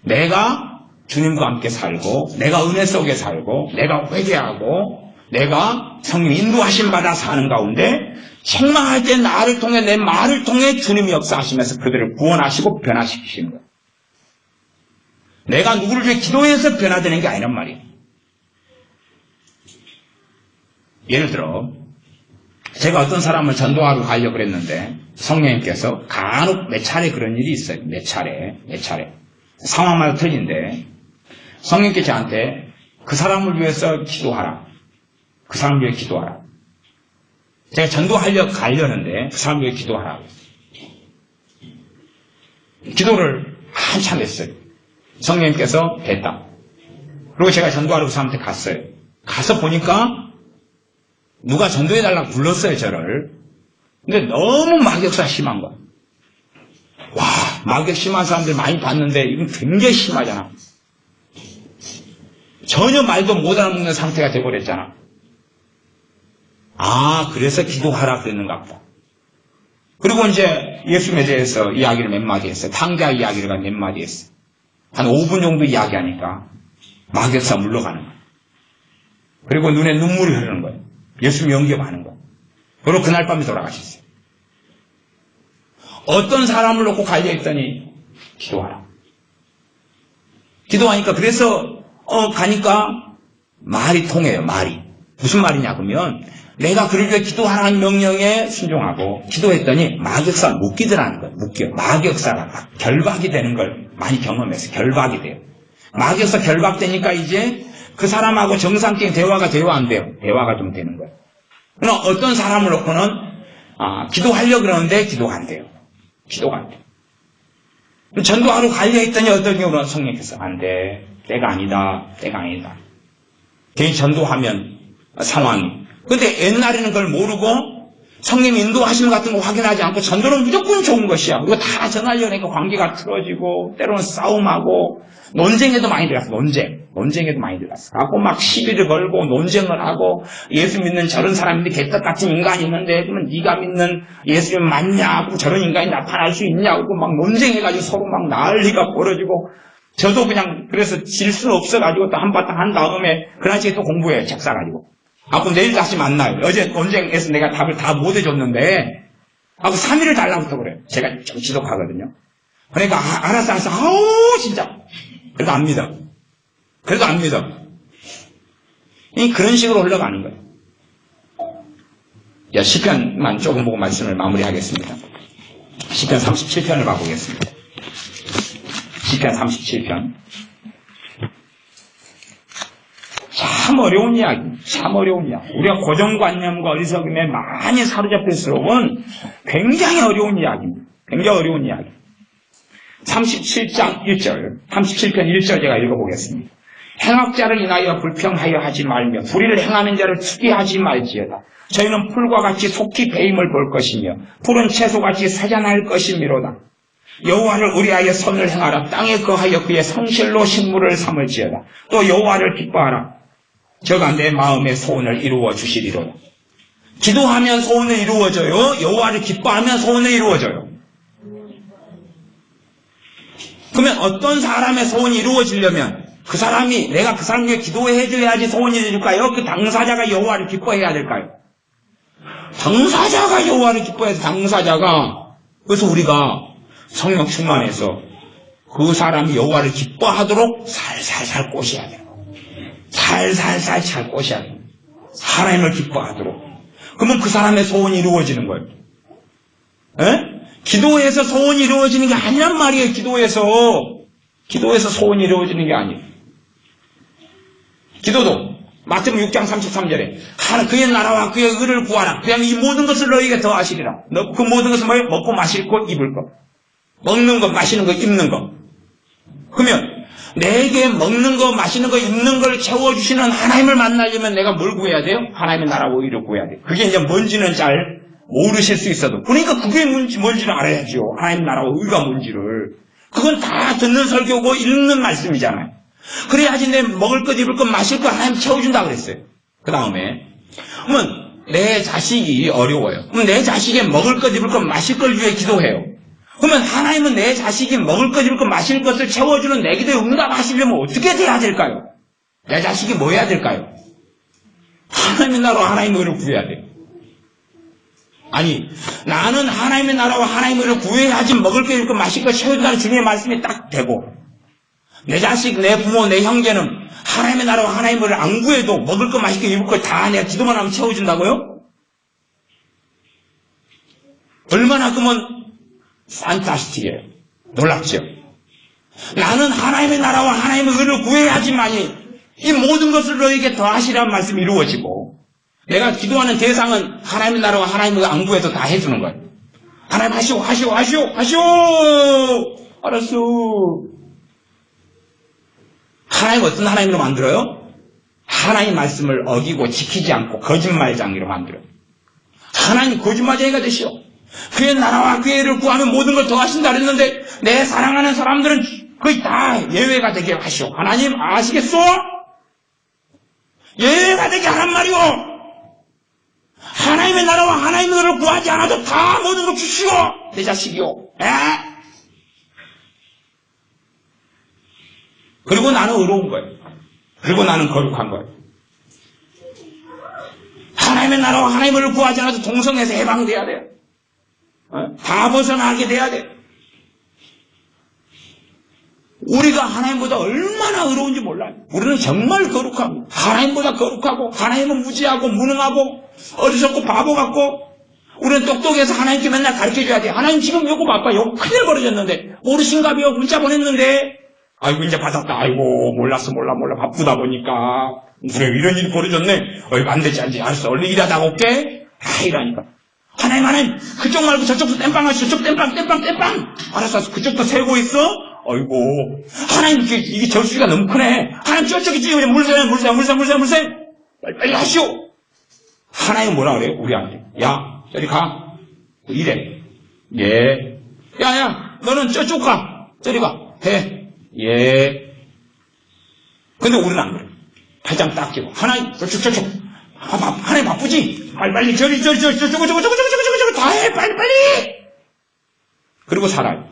내가 주님과 함께 살고, 내가 은혜 속에 살고, 내가 회개하고, 내가 성령 인도하심 받아 사는 가운데 책망할 때 나를 통해, 내 말을 통해 주님이 역사하시면서 그들을 구원하시고 변화시키시는 거예요. 내가 누구를 위해 기도해서 변화되는 게 아니란 말이에요. 예를 들어 제가 어떤 사람을 전도하러 가려고 그랬는데 성령님께서 간혹 몇 차례 그런 일이 있어요. 몇 차례. 상황마다 틀린데 성령님께서 저한테 그 사람을 위해서 기도하라. 그 사람을 위해 기도하라. 제가 전도하려고 가려는데 그 사람을 위해 기도하라. 기도를 한참 했어요. 성령님께서 됐다. 그리고 제가 전도하러 그 사람한테 갔어요. 가서 보니까 누가 전도해달라고 불렀어요, 저를. 근데 너무 마격사 심한 거야. 와, 마격 심한 사람들 많이 봤는데 이건 굉장히 심하잖아. 전혀 말도 못 알아먹는 상태가 돼버렸잖아. 아, 그래서 기도하라 그랬는가 보다. 그리고 이제 예수님에 대해서 이야기를 몇 마디 했어요. 탕자 이야기를 몇 마디 했어요. 한 5분 정도 이야기하니까 마격사 물러가는 거예요. 그리고 눈에 눈물이 흐르는 거예요. 예수님 영접하는 거예요. 그리고 그날 밤에 돌아가셨어요. 어떤 사람을 놓고 갈려있더니 기도하라. 기도하니까 그래서 가니까 말이 통해요. 말이. 무슨 말이냐 그러면 내가 그를 위해 기도하라는 명령에 순종하고 기도했더니 마격사가 묶이더라는 거예요. 묶여. 마격사가 결박이 되는 걸 많이 경험해서 결박이 돼요. 마격사 결박되니까 이제 그 사람하고 정상적인 대화가 안 돼요. 대화가 좀 되는 거예요. 그러나 어떤 사람을 놓고는 기도하려고 그러는데 기도가 안 돼요. 기도가 안 돼요. 전도하러 갈려있더니 어떤 경우는 성령께서 안 돼. 때가 아니다. 괜히 전도하면 상황이. 근데 옛날에는 그걸 모르고 성령 인도하심 같은 거 확인하지 않고 전도는 무조건 좋은 것이야. 그리고 다 전하려니까 관계가 틀어지고 때로는 싸움하고 논쟁에도 많이 들어갔어. 논쟁에도 많이 들어갔어. 갖고 막 시비를 걸고 논쟁을 하고 예수 믿는 저런 사람인데 개떡 같은 인간이 있는데 그러면 네가 믿는 예수님 맞냐고 저런 인간이 나타날 수 있냐고 막 논쟁해가지고 서로 막 난리가 벌어지고 저도 그냥 그래서 질 수는 없어가지고 또 한바탕 한 다음에 그날치에 또 공부해요. 책 사가지고. 하고 내일 다시 만나요. 어제 논쟁에서 내가 답을 다 못 해줬는데 하고 3일을 달라부터 그래요. 제가 좀 지독하거든요. 그러니까 알았어. 아우 진짜. 그래도 안 믿어. 그런 식으로 흘러가는 거예요. 시편만 조금 보고 말씀을 마무리하겠습니다. 시편 37편을 봐보겠습니다. 시편 37편. 참 어려운 이야기. 우리가 고정관념과 어리석음에 많이 사로잡힐수록은 굉장히 어려운 이야기입니다. 37장 1절, 37편 1절 제가 읽어보겠습니다. 행악자를 인하여 불평하여 하지 말며 불의를 행하는 자를 투기하지 말지어다. 저희는 풀과 같이 속히 배임을 볼 것이며 푸른 채소같이 사자날 것이미로다. 여호와를 의뢰하여 선을 행하라. 땅에 거하여 그의 성실로 식물을 삼을지어다. 또 여호와를 기뻐하라. 저가 내 마음의 소원을 이루어 주시리로다. 기도하면 소원을 이루어져요. 여호와를 기뻐하면 소원을 이루어져요. 그러면 어떤 사람의 소원이 이루어지려면 내가 그 사람 위해 기도해줘야지 소원이 이루어질까요? 그 당사자가 여호와를 기뻐해야 될까요? 당사자가 여호와를 기뻐해서 그래서 우리가 성령 충만해서 그 사람이 여호와를 기뻐하도록 살살살 꼬셔야 돼요. 살살 꼬셔야 돼요. 하나님을 기뻐하도록. 그러면 그 사람의 소원이 이루어지는 거예요. 기도해서 소원이 이루어지는 게 아니란 말이에요. 기도해서 소원이 이루어지는 게 아니에요. 기도도 마태복음 6장 33절에 그의 나라와 그의 의를 구하라. 그냥 이 모든 것을 너희에게 더하시리라. 그 모든 것은 뭐예요? 먹고 마실 것, 입을 것. 먹는 것, 마시는 것, 입는 것. 그러면 내게 먹는 거, 마시는 거, 입는 걸 채워주시는 하나님을 만나려면 내가 뭘 구해야 돼요? 하나님의 나라와 의를 구해야 돼요. 그게 이제 뭔지는 잘 모르실 수 있어도. 그러니까 그게 뭔지를 알아야죠. 하나님 나라와 의가 뭔지를. 그건 다 듣는 설교고 읽는 말씀이잖아요. 그래야지 내 먹을 것, 입을 것, 마실 것 하나님 채워준다 그랬어요. 그 다음에 그러면 내 자식이 어려워요. 그럼 내 자식의 먹을 것, 입을 것, 마실 걸 위해 기도해요. 그러면 하나님은 내 자식이 먹을 것, 입을 것, 마실 것을 채워주는 내 기도에 응답하시려면 어떻게 돼야 될까요? 내 자식이 뭐 해야 될까요? 하나님의 나라와 하나님의 의를 구해야 돼요. 아니, 나는 하나님의 나라와 하나님의 의를 구해야지 먹을 것, 입을 것, 마실 것 채워준다는 주님의 말씀이 딱 되고, 내 자식, 내 부모, 내 형제는 하나님의 나라와 하나님의 의를 안 구해도 먹을 것, 마실 것, 입을 것 다 내가 기도만 하면 채워준다고요? 얼마나 그러면 판타스틱해요. 놀랍죠? 나는 하나님의 나라와 하나님의 의를 구해야지만이 이 모든 것을 너에게 더하시라는 말씀이 이루어지고, 내가 기도하는 대상은 하나님의 나라와 하나님의 의를 안 구해도 다 해주는 거예요. 하나님 하시오. 알았어. 하나님 어떤 하나님으로 만들어요? 하나님 말씀을 어기고 지키지 않고 거짓말쟁이로 만들어요. 하나님 거짓말쟁이가 되시오. 그의 나라와 그의 의를 구하면 모든 걸 더하신다 그랬는데 내 사랑하는 사람들은 거의 다 예외가 되게 하시오. 하나님 아시겠소? 예외가 되게 하란 말이오. 하나님의 나라와 하나님의 의를 구하지 않아도 다 모든 걸 주시오. 내 자식이요. 그리고 나는 의로운 거예요. 그리고 나는 거룩한 거예요. 하나님의 나라와 하나님의 의를 구하지 않아도 동성에서 해방돼야 돼요. 다 벗어나게 돼야 돼. 우리가 하나님보다 얼마나 의로운지 몰라요. 우리는 정말 거룩하고 하나님보다 거룩하고 하나님은 무지하고 무능하고 어리석고 바보 같고 우리는 똑똑해서 하나님께 맨날 가르쳐줘야 돼. 하나님 지금 요거 바빠. 요거 큰일 벌어졌는데 모르신가봐요. 문자 보냈는데 아이고 이제 받았다. 아이고 몰랐어 몰라 바쁘다 보니까 그래 이런 일이 벌어졌네. 안 되지 알았어. 얼른 일하다가 올게. 이러니까 하나님 그쪽 말고 저쪽도 땜빵 하시오. 저쪽 땜빵 알았어 그쪽도 세고 있어. 아이고 하나님 이게 저수지가 너무 크네. 하나님 저쪽이 지금 물새 빨리 하시오. 하나님 뭐라 그래요? 우리한테 야 저리 가 이래. 예. 야야 너는 저쪽 가 저리 가 해. 예. 근데 우리는 안 그래. 팔짱 딱 끼고 하나님 저쪽 하나님 바쁘지? 빨리 저리 저거 다 해 빨리 그리고 살아요.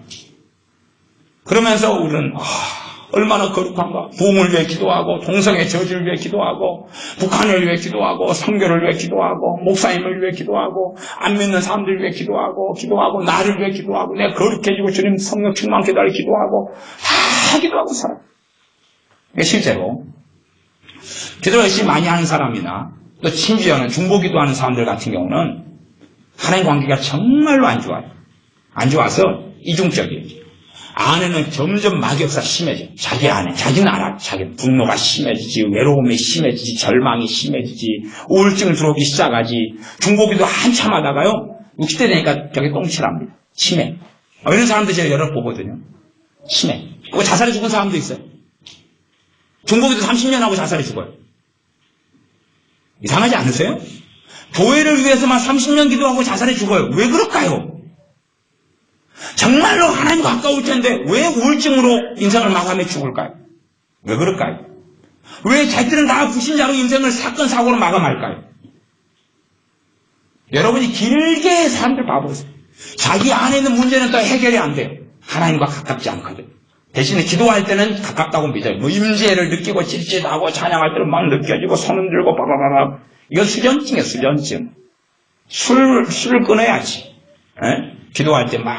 그러면서 우리는 얼마나 거룩한가. 부흥을 위해 기도하고, 동성애 저지를 위해 기도하고, 북한을 위해 기도하고, 선교를 위해 기도하고, 목사님을 위해 기도하고, 안 믿는 사람들을 위해 기도하고, 나를 위해 기도하고, 내가 거룩해지고 주님 성령 충만케 달려 기도하고, 다 기도하고 살아. 실제로 기도를 열심히 많이 하는 사람이나 또 심지어는 중보기도하는 사람들 같은 경우는 하나님 관계가 정말로 안 좋아요. 안 좋아서 이중적이에요. 안에는 점점 막역사 심해져. 자기 안에, 자기는 알아. 자기 분노가 심해지지, 외로움이 심해지지, 절망이 심해지지, 우울증 들어오기 시작하지. 중보기도 한참 하다가요, 60대 되니까 벽에 똥칠합니다. 심해. 이런 사람들 제가 여러 보거든요. 심해. 그리고 자살해 죽은 사람도 있어요. 중보기도 30년 하고 자살해 죽어요. 이상하지 않으세요? 교회를 위해서만 30년 기도하고 자살해 죽어요. 왜 그럴까요? 정말로 하나님과 가까울 텐데 왜 우울증으로 인생을 마감해 죽을까요? 왜 그럴까요? 왜 자기들은 다 불신자로 인생을 사건 사고로 마감할까요? 여러분이 길게 사람들 봐보세요. 자기 안에 있는 문제는 또 해결이 안 돼요. 하나님과 가깝지 않거든. 대신에 기도할 때는 가깝다고 믿어요. 뭐 임재를 느끼고 찔찔하고 찬양할 때는 막 느껴지고 손을 들고 바바바바. 이건 수전증이에요. 수전증. 술을 끊어야지. 에? 기도할 때 막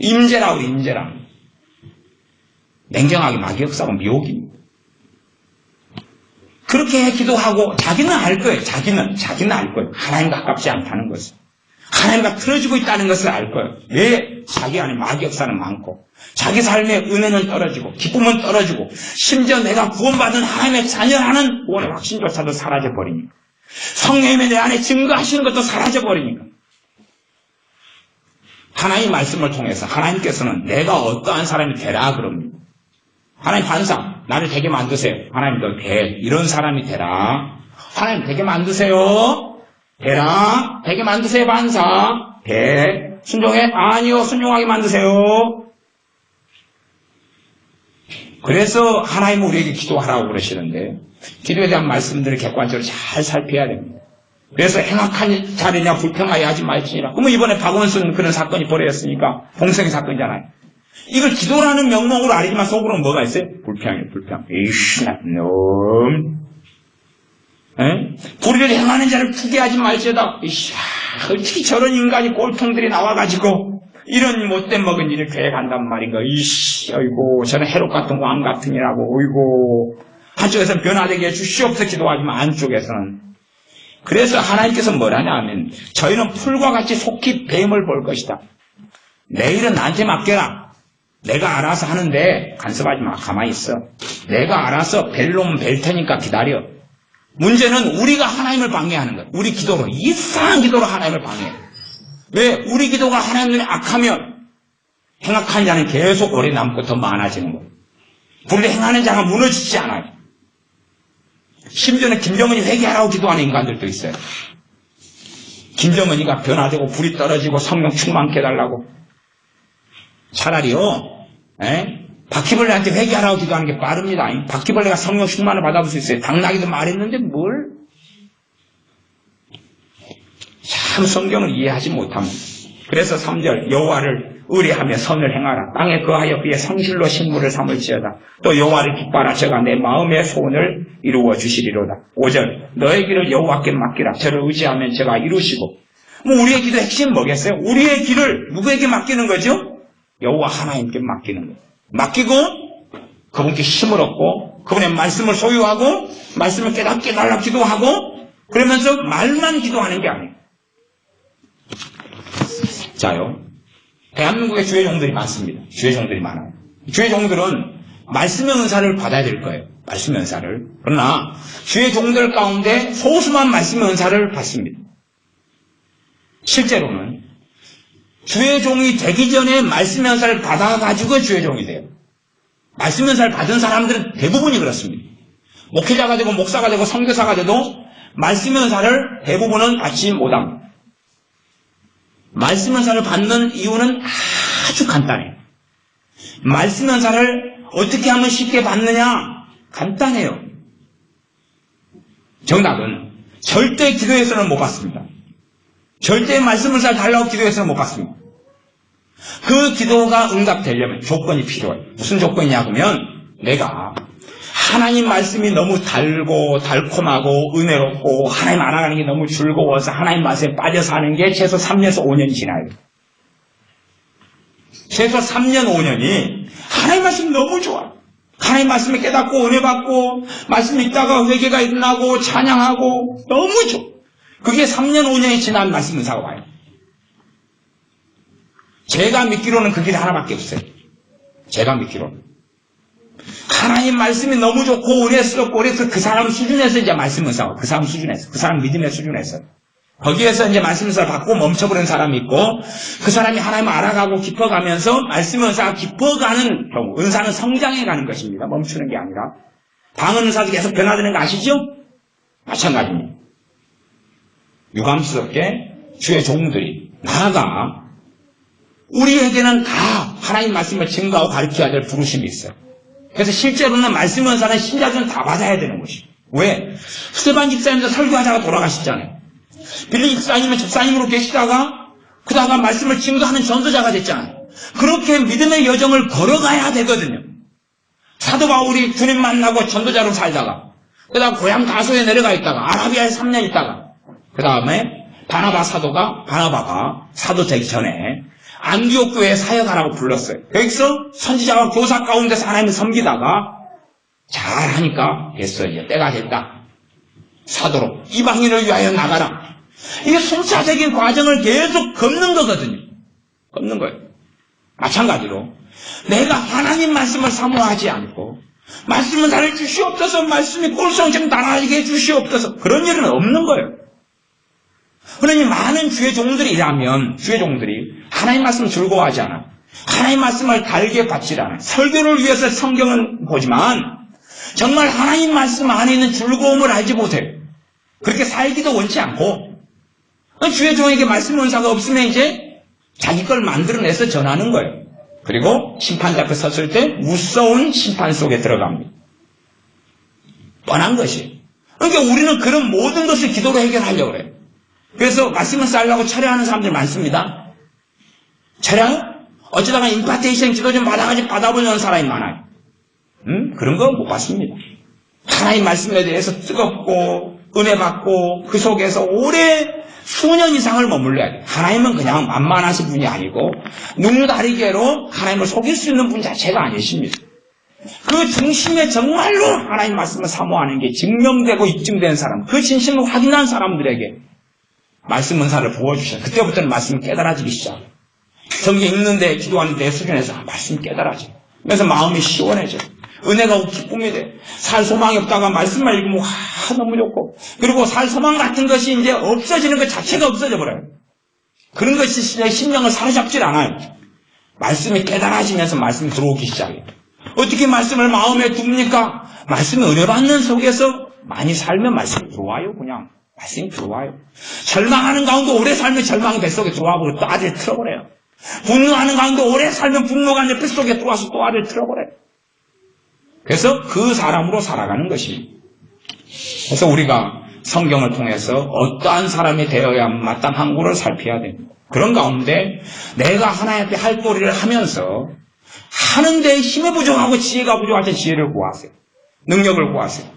임재라고. 냉정하게 막 역사하고 미혹입니다. 그렇게 기도하고 자기는 알 거예요. 자기는 알 거예요. 하나님 가깝지 않다는 것을. 하나님과 틀어지고 있다는 것을 알 거예요. 왜? 자기 안에 마귀역사는 많고 자기 삶의 은혜는 떨어지고 기쁨은 떨어지고 심지어 내가 구원받은 하나님의 자녀라는 구원의 확신조차도 사라져버리니까 성령님의 내 안에 증거하시는 것도 사라져버리니까 하나님 말씀을 통해서 하나님께서는 내가 어떠한 사람이 되라 그럽니다. 하나님 반사 나를 되게 만드세요. 하나님 너 돼. 이런 사람이 되라. 하나님 되게 만드세요. 되라. 되게 만드세요. 반사. 돼. 순종해? 아니요. 순종하게 만드세요. 그래서 하나님은 우리에게 기도하라고 그러시는데 기도에 대한 말씀들을 객관적으로 잘 살펴야 됩니다. 그래서 행악한 자리냐 불평하여 하지 말지니라. 그러면 이번에 박원순 그런 사건이 벌어졌으니까 동성애 사건이잖아요. 이걸 기도라는 명목으로 알지만 속으로는 뭐가 있어요? 불평. 이씨 나쁜 놈. 불의를 행하는 자를 투기하지 말지어다. 이씨 어떻게 저런 인간이 꼴통들이 나와가지고 이런 못된 먹은 일을 계획한단 말인가. 이씨 어이고 저는 해롭 같은 왕 같은 이라고. 어이고 한쪽에서는 변화되게 해주시옵소서 기도하지만 안쪽에서는 그래서 하나님께서 뭐라냐 하면 저희는 풀과 같이 속히 뱀을 볼 것이다. 내일은 나한테 맡겨라. 내가 알아서 하는데 간섭하지 마. 가만히 있어. 내가 알아서 벨 놈은 벨 테니까 기다려. 문제는 우리가 하나님을 방해하는 거예요. 우리 기도로 이상한 기도로 하나님을 방해해요. 왜? 우리 기도가 하나님 눈에 악하면 행악한 자는 계속 오래 남고 더 많아지는 거예요. 불의를 행하는 자가 무너지지 않아요. 심지어는 김정은이 회개하라고 기도하는 인간들도 있어요. 김정은이가 변화되고 불이 떨어지고 성령 충만케 해달라고. 차라리요, 바퀴벌레한테 회개하라고 기도하는 게 빠릅니다. 바퀴벌레가 성령 충만을 받아볼 수 있어요. 당나귀도 말했는데 뭘? 참 성경을 이해하지 못합니다. 그래서 3절 여호와를 의뢰하며 선을 행하라. 땅에 거하여 그의 성실로 식물을 삼을지어다. 또 여호와를 기뻐하라. 저가 내 마음의 소원을 이루어 주시리로다. 5절 너의 길을 여호와께 맡기라. 저를 의지하면 저가 이루시고. 우리의 기도 핵심 뭐겠어요? 우리의 길을 누구에게 맡기는 거죠? 여호와 하나님께 맡기는 거예요. 맡기고 그분께 힘을 얻고 그분의 말씀을 소유하고 말씀을 깨닫게 달라 기도하고 그러면서 말만 기도하는 게 아니에요. 자요. 대한민국에 주의 종들이 많습니다. 주의 종들이 많아요. 주의 종들은 말씀의 은사를 받아야 될 거예요. 말씀의 은사를. 그러나 주의 종들 가운데 소수만 말씀의 은사를 받습니다. 실제로는 주의 종이 되기 전에 말씀의 은사를 받아가지고 주의 종이 돼요. 말씀의 은사를 받은 사람들은 대부분이 그렇습니다. 목회자가 되고 목사가 되고 선교사가 돼도 말씀의 은사를 대부분은 받지 못합니다. 말씀 은사를 받는 이유는 아주 간단해요. 말씀 은사를 어떻게 하면 쉽게 받느냐? 간단해요. 정답은 절대 기도해서는 못 받습니다. 절대 말씀 은사를 달라고 기도해서는 못 받습니다. 그 기도가 응답되려면 조건이 필요해요. 무슨 조건이냐 하면 내가 하나님 말씀이 너무 달고 달콤하고 은혜롭고 하나님 알아가는 게 너무 즐거워서 하나님 말씀에 빠져 사는 게 최소 3년에서 5년이 지나야 돼요. 최소 3년, 5년이 하나님 말씀이 너무 좋아. 하나님 말씀을 깨닫고 은혜 받고 말씀 읽다가 회개가 일어나고 찬양하고 너무 좋아. 그게 3년, 5년이 지난 말씀 은사가 와요. 제가 믿기로는 그 길이 하나밖에 없어요. 제가 믿기로는. 하나님 말씀이 너무 좋고 은혜스럽고 그래서 그 사람 수준에서 이제 말씀 은사가 그 사람 수준에서 그 사람 믿음의 수준에서 거기에서 이제 말씀 은사를 받고 멈춰버린 사람이 있고 그 사람이 하나님을 알아가고 깊어가면서 말씀 은사가 깊어가는 경우 은사는 성장해 가는 것입니다. 멈추는 게 아니라 방언 은사도 계속 변화되는 거 아시죠? 마찬가지입니다. 유감스럽게 주의 종들이 나아가 우리에게는 다 하나님 말씀을 증거하고 가르쳐야 될 부르심이 있어요. 그래서 실제로는 말씀 은사는 신자들은 다 받아야 되는 것이에요. 왜? 스테반 집사님도 설교하다가 돌아가셨잖아요. 빌리 집사님은 집사님으로 계시다가 그다가 말씀을 증거하는 전도자가 됐잖아요. 그렇게 믿음의 여정을 걸어가야 되거든요. 사도 바울이 주님 만나고 전도자로 살다가 그다음 고향 다소에 내려가 있다가 아라비아에 3년 있다가 그 다음에 바나바가 사도 되기 전에 안디옥 교회에 사역하라고 불렀어요. 여기서 선지자와 교사 가운데서 하나님을 섬기다가 잘하니까 됐어. 이제 때가 됐다. 사도로 이방인을 위하여 나가라. 이게 순차적인 과정을 계속 걷는 거거든요. 걷는 거예요. 마찬가지로 내가 하나님 말씀을 사모하지 않고 말씀은 나를 주시옵소서 말씀이 꼴성처럼 달아지게 해주시옵소서 그런 일은 없는 거예요. 그러니 많은 주의 종들이라면 주의 종들이 하나님 말씀을 즐거워하지 않아. 하나님 말씀을 달게 받지 않아. 설교를 위해서 성경은 보지만 정말 하나님 말씀 안에 있는 즐거움을 알지 못해요. 그렇게 살기도 원치 않고 주의 종에게 말씀 은사가 없으면 이제 자기 걸 만들어내서 전하는 거예요. 그리고 심판자 앞에 섰을 때 무서운 심판 속에 들어갑니다. 뻔한 것이. 그러니까 우리는 그런 모든 것을 기도로 해결하려고 그래요. 그래서 말씀을 쌓으려고 철회하는 사람들 많습니다. 철회요? 어쩌다가 임파테이션 기도 좀 받아가지고 받아보려는 사람이 많아요. 그런 거 못 봤습니다. 하나님 말씀에 대해서 뜨겁고 은혜 받고 그 속에서 오래 수년 이상을 머물러야 돼요. 하나님은 그냥 만만하신 분이 아니고 눈다리개로 하나님을 속일 수 있는 분 자체가 아니십니다. 그 중심에 정말로 하나님 말씀을 사모하는 게 증명되고 입증된 사람, 그 진심을 확인한 사람들에게 말씀 은사를 부어주셔요. 그때부터는 말씀이 깨달아지기 시작해요. 성경 읽는데 기도하는 데 수준에서 말씀이 깨달아져요. 그래서 마음이 시원해져요. 은혜가 오고 기쁨이 돼. 살 소망이 없다가 말씀만 읽으면 너무 좋고 그리고 살 소망 같은 것이 이제 없어지는 것 자체가 없어져 버려요. 그런 것이 내 심령을 사로잡질 않아요. 말씀이 깨달아지면서 말씀이 들어오기 시작해요. 어떻게 말씀을 마음에 둡니까? 말씀이 은혜 받는 속에서 많이 살면 말씀이 들어와요. 그냥 말씀이 들어와요. 절망하는 가운데 오래 살면 절망이 뱃속에 들어와버려 또 알을 틀어버려요. 분노하는 가운데 오래 살면 분노가 내 뱃속에 들어와서 또 알을 틀어버려요. 그래서 그 사람으로 살아가는 것입니다. 그래서 우리가 성경을 통해서 어떠한 사람이 되어야 마땅한 것을 살펴야 됩니다. 그런 가운데 내가 하나님 앞에 할 도리를 하면서 하는 데 힘이 부족하고 지혜가 부족할 때 지혜를 구하세요. 능력을 구하세요.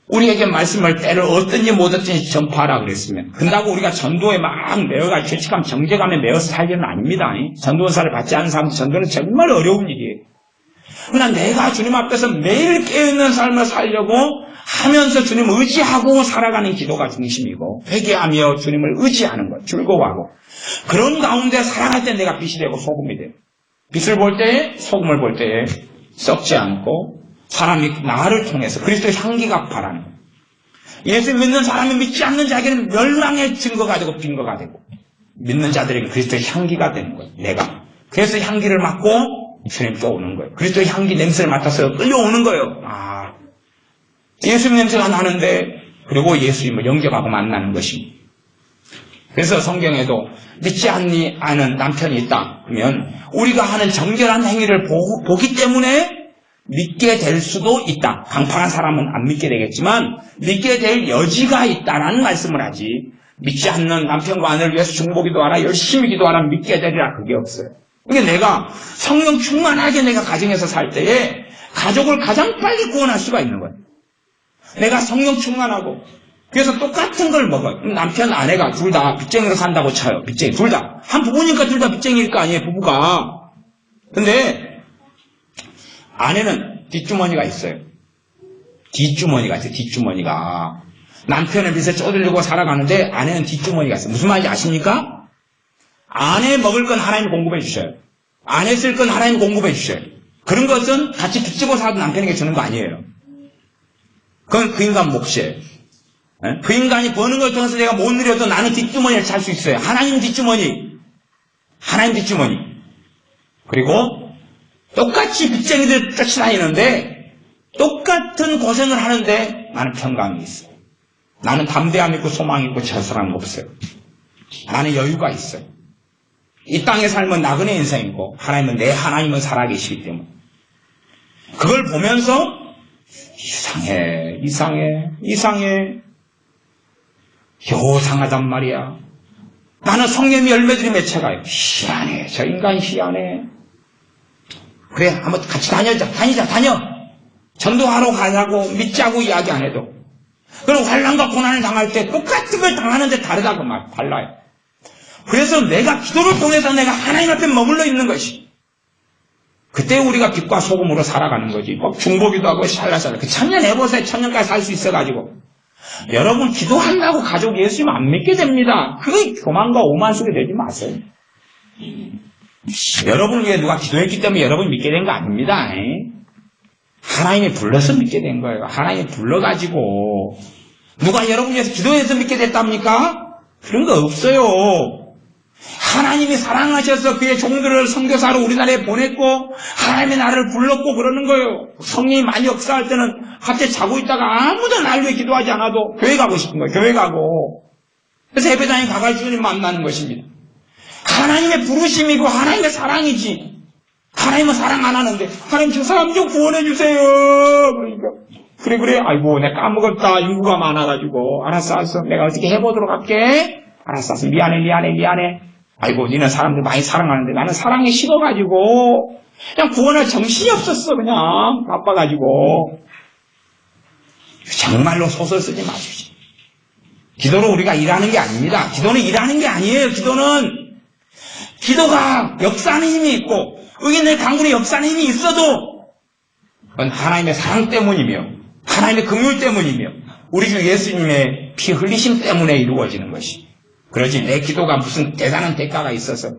우리에게 말씀을 때를 얻든지 못 얻든지 전파하라 그랬으면 근다고 우리가 전도에 막 매어가 죄책감, 정죄감에 매어서 살 일은 아닙니다. 전도사를 받지 않은 사람들 전도는 정말 어려운 일이에요. 그러나 내가 주님 앞에서 매일 깨어있는 삶을 살려고 하면서 주님을 의지하고 살아가는 기도가 중심이고 회개하며 주님을 의지하는 것, 즐거워하고 그런 가운데 살아갈 때 내가 빛이 되고 소금이 돼요. 빛을 볼 때에 소금을 볼 때에 썩지 않고 사람이 나를 통해서 그리스도의 향기가 바라는 거예요. 예수 믿는 사람이 믿지 않는 자에게는 멸망의 증거가 되고 빈거가 되고 믿는 자들에게 그리스도의 향기가 되는 거예요. 내가. 그래서 향기를 맡고 주님 또 오는 거예요. 그리스도의 향기 냄새를 맡아서 끌려오는 거예요. 예수님 냄새가 나는데 그리고 예수님을 영접하고 만나는 것입니다. 그래서 성경에도 믿지 않는 남편이 있다 그러면 우리가 하는 정결한 행위를 보기 때문에 믿게 될 수도 있다. 강팍한 사람은 안 믿게 되겠지만 믿게 될 여지가 있다라는 말씀을 하지 믿지 않는 남편과 아내를 위해서 중보기도하라, 열심히 기도하라, 믿게 되리라, 그게 없어요. 이게 내가 성령 충만하게 내가 가정에서 살 때에 가족을 가장 빨리 구원할 수가 있는 거예요. 내가 성령 충만하고, 그래서 똑같은 걸 먹어요. 남편, 아내가 둘 다 빚쟁이로 산다고 쳐요. 빚쟁이, 둘 다. 한 부부니까 둘 다 빚쟁이일 거 아니에요, 부부가. 근데, 아내는 뒷주머니가 있어요. 뒷주머니가 있어요, 뒷주머니가. 남편의 빚에 쪼들리고 살아가는데, 아내는 뒷주머니가 있어요. 무슨 말인지 아십니까? 아내 먹을 건 하나님이 공급해 주셔요. 아내 쓸 건 하나님이 공급해 주셔요. 그런 것은 같이 빚지고 살아도 남편에게 주는 거 아니에요. 그건 그 인간 몫이에요. 그 인간이 버는 걸 통해서 내가 못 누려도 나는 뒷주머니를 찰 수 있어요. 하나님 뒷주머니. 하나님 뒷주머니. 그리고 똑같이 빚쟁이들 쫓아다니는데 똑같은 고생을 하는데 나는 평강이 있어요. 나는 담대함 있고 소망 있고 절사함이 없어요. 나는 여유가 있어요. 이 땅의 삶은 나그네 인생이고 하나님은 내 하나님은 살아계시기 때문에 그걸 보면서 이상해 요상하단 말이야. 나는 성령의 열매들이 맺혀가요. 희한해. 저 인간 희한해. 그래, 한번 같이 다녀. 전도하러 가자고 믿자고 이야기 안 해도. 그리고 환난과 고난을 당할 때 똑같은 걸 당하는데 다르다고 말, 달라요. 그래서 내가 기도를 통해서 내가 하나님 앞에 머물러 있는 것이. 그때 우리가 빛과 소금으로 살아가는 거지. 막 중보기도 하고 샬라샬라. 그 천년 해보세요. 천년까지 살 수 있어가지고. 여러분 기도한다고 가족 예수님 안 믿게 됩니다. 그게 교만과 오만 속에 내지 마세요. 여러분을 위해 누가 기도했기 때문에 여러분이 믿게 된 거 아닙니다. 하나님이 불러서 믿게 된 거예요. 하나님이 불러가지고 누가 여러분 위해서 기도해서 믿게 됐답니까? 그런 거 없어요. 하나님이 사랑하셔서 그의 종들을 선교사로 우리나라에 보냈고 하나님의 나라를 불렀고 그러는 거예요. 성령이 많이 역사할 때는 갑자기 자고 있다가 아무도 날 위해 기도하지 않아도 교회 가고 싶은 거예요. 교회 가고. 그래서 예배당에 가가지고 주님 만나는 것입니다. 하나님의 부르심이고 하나님의 사랑이지. 하나님은 사랑 안 하는데 하나님 저 사람 좀 구원해 주세요. 그러니까 그래 아이고 내가 까먹었다. 인구가 많아가지고 알았어 내가 어떻게 해보도록 할게. 알았어 미안해. 아이고 니는 사람들 많이 사랑하는데 나는 사랑이 식어가지고 그냥 구원할 정신이 없었어. 그냥 바빠가지고. 정말로 소설 쓰지 마십시오. 기도로 우리가 일하는 게 아닙니다. 기도는 일하는 게 아니에요. 기도가 역사하는 힘이 있고 의인의 강군의 역사하는 힘이 있어도 그건 하나님의 사랑 때문이며 하나님의 긍휼 때문이며 우리 주 예수님의 피 흘리심 때문에 이루어지는 것이. 그러지 내 기도가 무슨 대단한 대가가 있어서.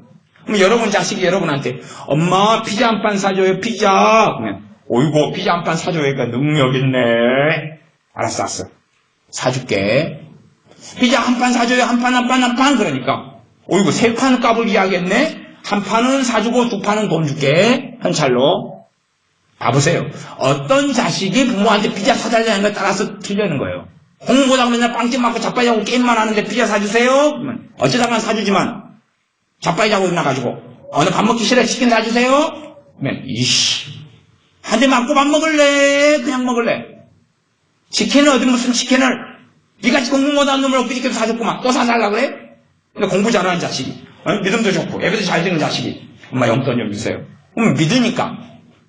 그럼 여러분 자식이 여러분한테 엄마 피자 한 판 사줘요. 피자. 그러면 어이구 피자 한 판 사줘요니까 능력 있네. 알았어 사줄게. 피자 한 판 사줘요. 한 판 그러니까 어이구 세 판 값을 이야기했네. 한 판은 사주고 두 판은 돈 줄게. 현찰로. 봐보세요. 어떤 자식이 부모한테 피자 사달라는 것에 따라서 틀리는 거예요. 공부보다고 맨날 빵집 맞고 자빠지 자고 게임만 하는데 피자 사주세요? 그러면 어쩌다가 사주지만 자빠지 자고 있나가지고 오늘 밥 먹기 싫어 치킨 사주세요? 그러면 이씨 한 대 맞고 밥 먹을래? 그냥 먹을래? 치킨을 어디 무슨 치킨을 니같이 공부 못하는 놈을 엊그저께 사줬구만 또 사달라고 그래? 근데 공부 잘하는 자식이 믿음도 좋고 예배도 잘 되는 자식이 엄마 용돈 좀 주세요. 그러면 믿으니까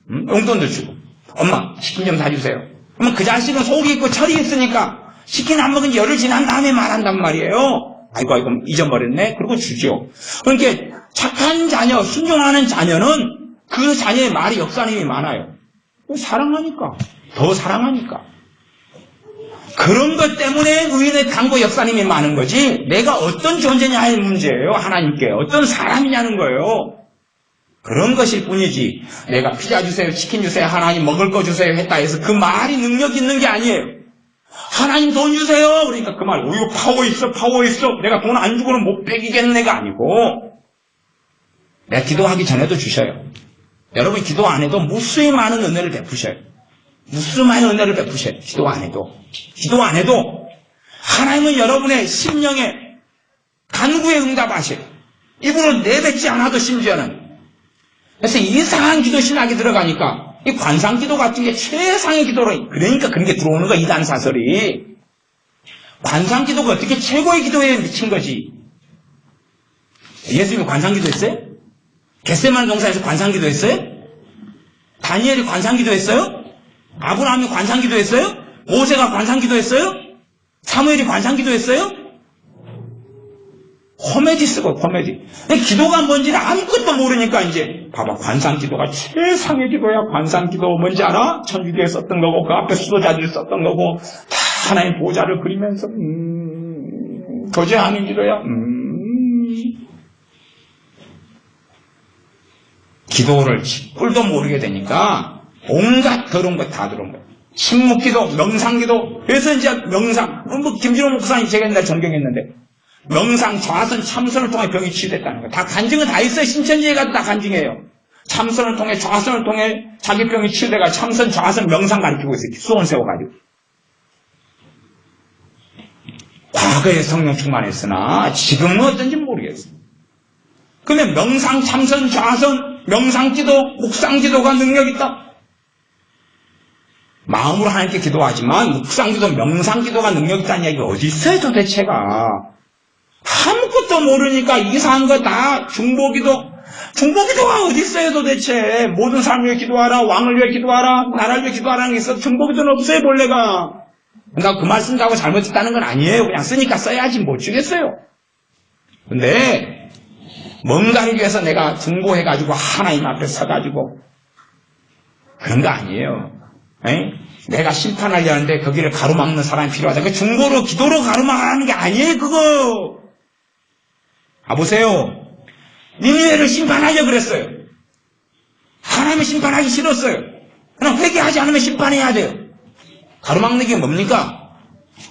용돈도 주고 엄마 치킨 좀 사주세요. 그러면 그 자식은 속이 있고 철이 있으니까 치킨 안 먹은 지 열흘 지난 다음에 말한단 말이에요. 아이고 잊어버렸네. 그리고 주죠. 그러니까 착한 자녀 순종하는 자녀는 그 자녀의 말이 역사하는 힘이 많아요. 사랑하니까 더 사랑하니까 그런 것 때문에 의인의 강고 역사님이 많은 거지 내가 어떤 존재냐의 문제예요. 하나님께 어떤 사람이냐는 거예요. 그런 것일 뿐이지 내가 피자 주세요 치킨 주세요 하나님 먹을 거 주세요 했다 해서 그 말이 능력 있는 게 아니에요. 하나님 돈 주세요 그러니까 그 말 이거 파워 있어 내가 돈 안 주고는 못 베기겠네가 아니고 내가 기도하기 전에도 주셔요. 여러분 기도 안 해도 무수히 많은 은혜를 베푸셔요. 무수히 은혜를 베푸셔요. 기도 안 해도 하나님은 여러분의 심령에 간구에 응답하셔요. 입으로 내뱉지 않아도 심지어는. 그래서 이상한 기도 신학이 들어가니까 이 관상 기도 같은 게 최상의 기도로 그러니까 그런 게 들어오는 거야. 이단 사설이. 관상기도가 어떻게 최고의 기도에 미친 거지? 예수님이 관상기도 했어요? 겟세마네 동산에서 관상기도 했어요? 다니엘이 관상기도 했어요? 아브라함이 관상기도 했어요? 모세가 관상기도 했어요? 사무엘이 관상기도 했어요? 코미디 쓰고 코미디. 기도가 뭔지 아무것도 모르니까 이제 봐봐, 관상기도가 최상의 기도야. 관상기도 뭔지 알아? 천주교에 썼던 거고 그 앞에 수도자들이 썼던 거고 다 하나님 보좌를 그리면서 거제하는 기도야. 기도를 뿔도 모르게 되니까 온갖 더러운 거 다 들어온 거야. 침묵기도, 명상기도. 그래서 이제 명상, 김진호 목사님 제가 옛날에 존경했는데 명상, 좌선, 참선을 통해 병이 치유됐다는 거예요. 다 간증은 다 있어요. 신천지에 가도 다 간증해요. 참선을 통해, 좌선을 통해 자기 병이 치유돼가 참선, 좌선, 명상 가르치고 있어요. 수원 세워가지고. 과거에 성령 충만했으나 지금은 어떤지 모르겠어요. 그러면 명상, 참선, 좌선, 명상기도, 묵상기도가 능력 있다. 마음으로 하나님께 기도하지만 묵상기도, 명상기도가 능력 있다는 얘기가 어디 있어요 도대체가. 아무것도 모르니까 이상한 거 다 중보기도가 어디 있어요 도대체. 모든 사람을 위해 기도하라, 왕을 위해 기도하라, 나라를 위해 기도하라는 게 있어. 중보기도는 없어요 본래가. 나 그 말씀 하고 잘못했다는 건 아니에요. 그냥 쓰니까 써야지 못 주겠어요. 근데 뭔가를 위해서 내가 중보해가지고 하나님 앞에 서가지고 그런 거 아니에요. 에이? 내가 심판하려는데 거기를 가로막는 사람이 필요하다. 그 중보로 기도로 가로막는 게 아니에요 그거. 보세요. 니느웨를 심판하려고 그랬어요. 하나님을 심판하기 싫었어요. 그냥 회개하지 않으면 심판해야 돼요. 가로막는 게 뭡니까?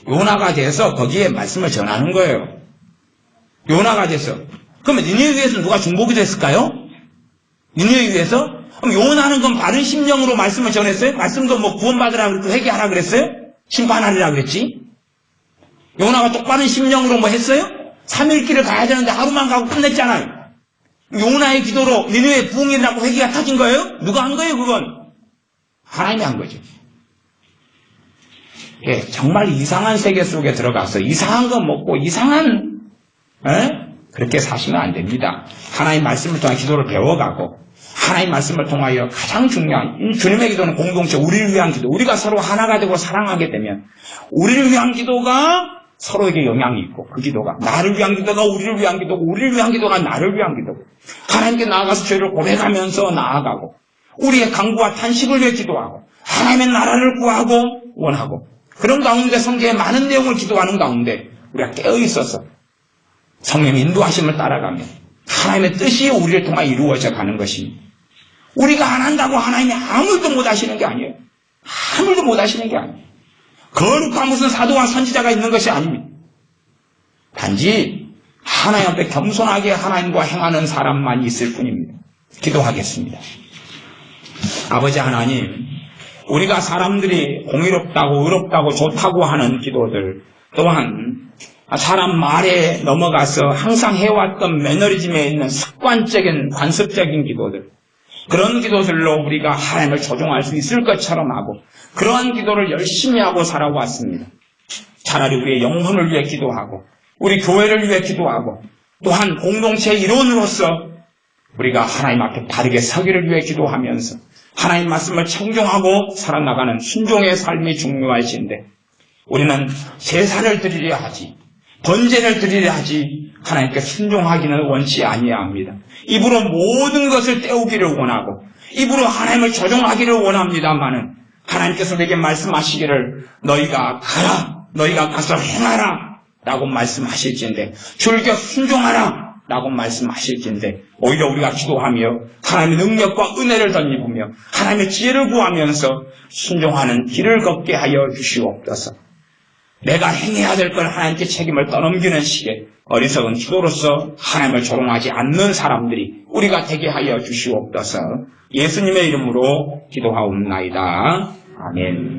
요나가 돼서 거기에 말씀을 전하는 거예요. 요나가 돼서. 그러면 니느웨 위해서 누가 중보기도 했을까요? 니느웨 위해서? 그럼 요나는 그럼 바른 심령으로 말씀을 전했어요? 말씀도 뭐 구원받으라 그랬고 회개하라 그랬어요? 심판하리라 그랬지? 요나가 똑바른 심령으로 뭐 했어요? 3일 길을 가야 되는데 하루만 가고 끝냈잖아요. 요나의 기도로 니느웨 부흥이라고 회개가 터진 거예요? 누가 한 거예요 그건? 하나님이 한 거죠. 예, 정말 이상한 세계 속에 들어가서 이상한 거 먹고 이상한 그렇게 사시면 안 됩니다. 하나님 말씀을 통해 기도를 배워가고 하나님 말씀을 통하여 가장 중요한 주님의 기도는 공동체, 우리를 위한 기도. 우리가 서로 하나가 되고 사랑하게 되면 우리를 위한 기도가 서로에게 영향이 있고 그 기도가 나를 위한 기도가 우리를 위한 기도고 우리를 위한 기도가 나를 위한 기도고 하나님께 나아가서 죄를 고백하면서 나아가고 우리의 간구와 탄식을 위해 기도하고 하나님의 나라를 구하고 원하고 그런 가운데 성경에 많은 내용을 기도하는 가운데 우리가 깨어있어서 성령의 인도하심을 따라가며 하나님의 뜻이 우리를 통해 이루어져 가는 것입니다. 우리가 안 한다고 하나님이 아무것도 못 하시는 게 아니에요. 아무것도 못 하시는 게 아니에요. 거룩한 무슨 사도와 선지자가 있는 것이 아닙니다. 단지 하나님 앞에 겸손하게 하나님과 행하는 사람만 있을 뿐입니다. 기도하겠습니다. 아버지 하나님, 우리가 사람들이 공의롭다고 의롭다고 좋다고 하는 기도들 또한 사람 말에 넘어가서 항상 해왔던 매너리즘에 있는 습관적인 관습적인 기도들 그런 기도들로 우리가 하나님을 조종할 수 있을 것처럼 하고 그러한 기도를 열심히 하고 살아왔습니다. 차라리 우리의 영혼을 위해 기도하고 우리 교회를 위해 기도하고 또한 공동체의 일원으로서 우리가 하나님 앞에 바르게 서기를 위해 기도하면서 하나님 말씀을 청종하고 살아나가는 순종의 삶이 중요하신데 우리는 제사를 드리려 하지 번제를 드리려 하지 하나님께 순종하기는 원치 아니합니다. 입으로 모든 것을 때우기를 원하고 입으로 하나님을 조종하기를 원합니다마는 하나님께서 내게 말씀하시기를 너희가 가라 너희가 가서 행하라 라고 말씀하실진데 출격 순종하라 라고 말씀하실진데 오히려 우리가 기도하며 하나님의 능력과 은혜를 덧입으며 하나님의 지혜를 구하면서 순종하는 길을 걷게 하여 주시옵소서. 내가 행해야 될 걸 하나님께 책임을 떠넘기는 시기에 어리석은 기도로서 하나님을 조롱하지 않는 사람들이 우리가 되게 하여 주시옵소서. 예수님의 이름으로 기도하옵나이다. 아멘.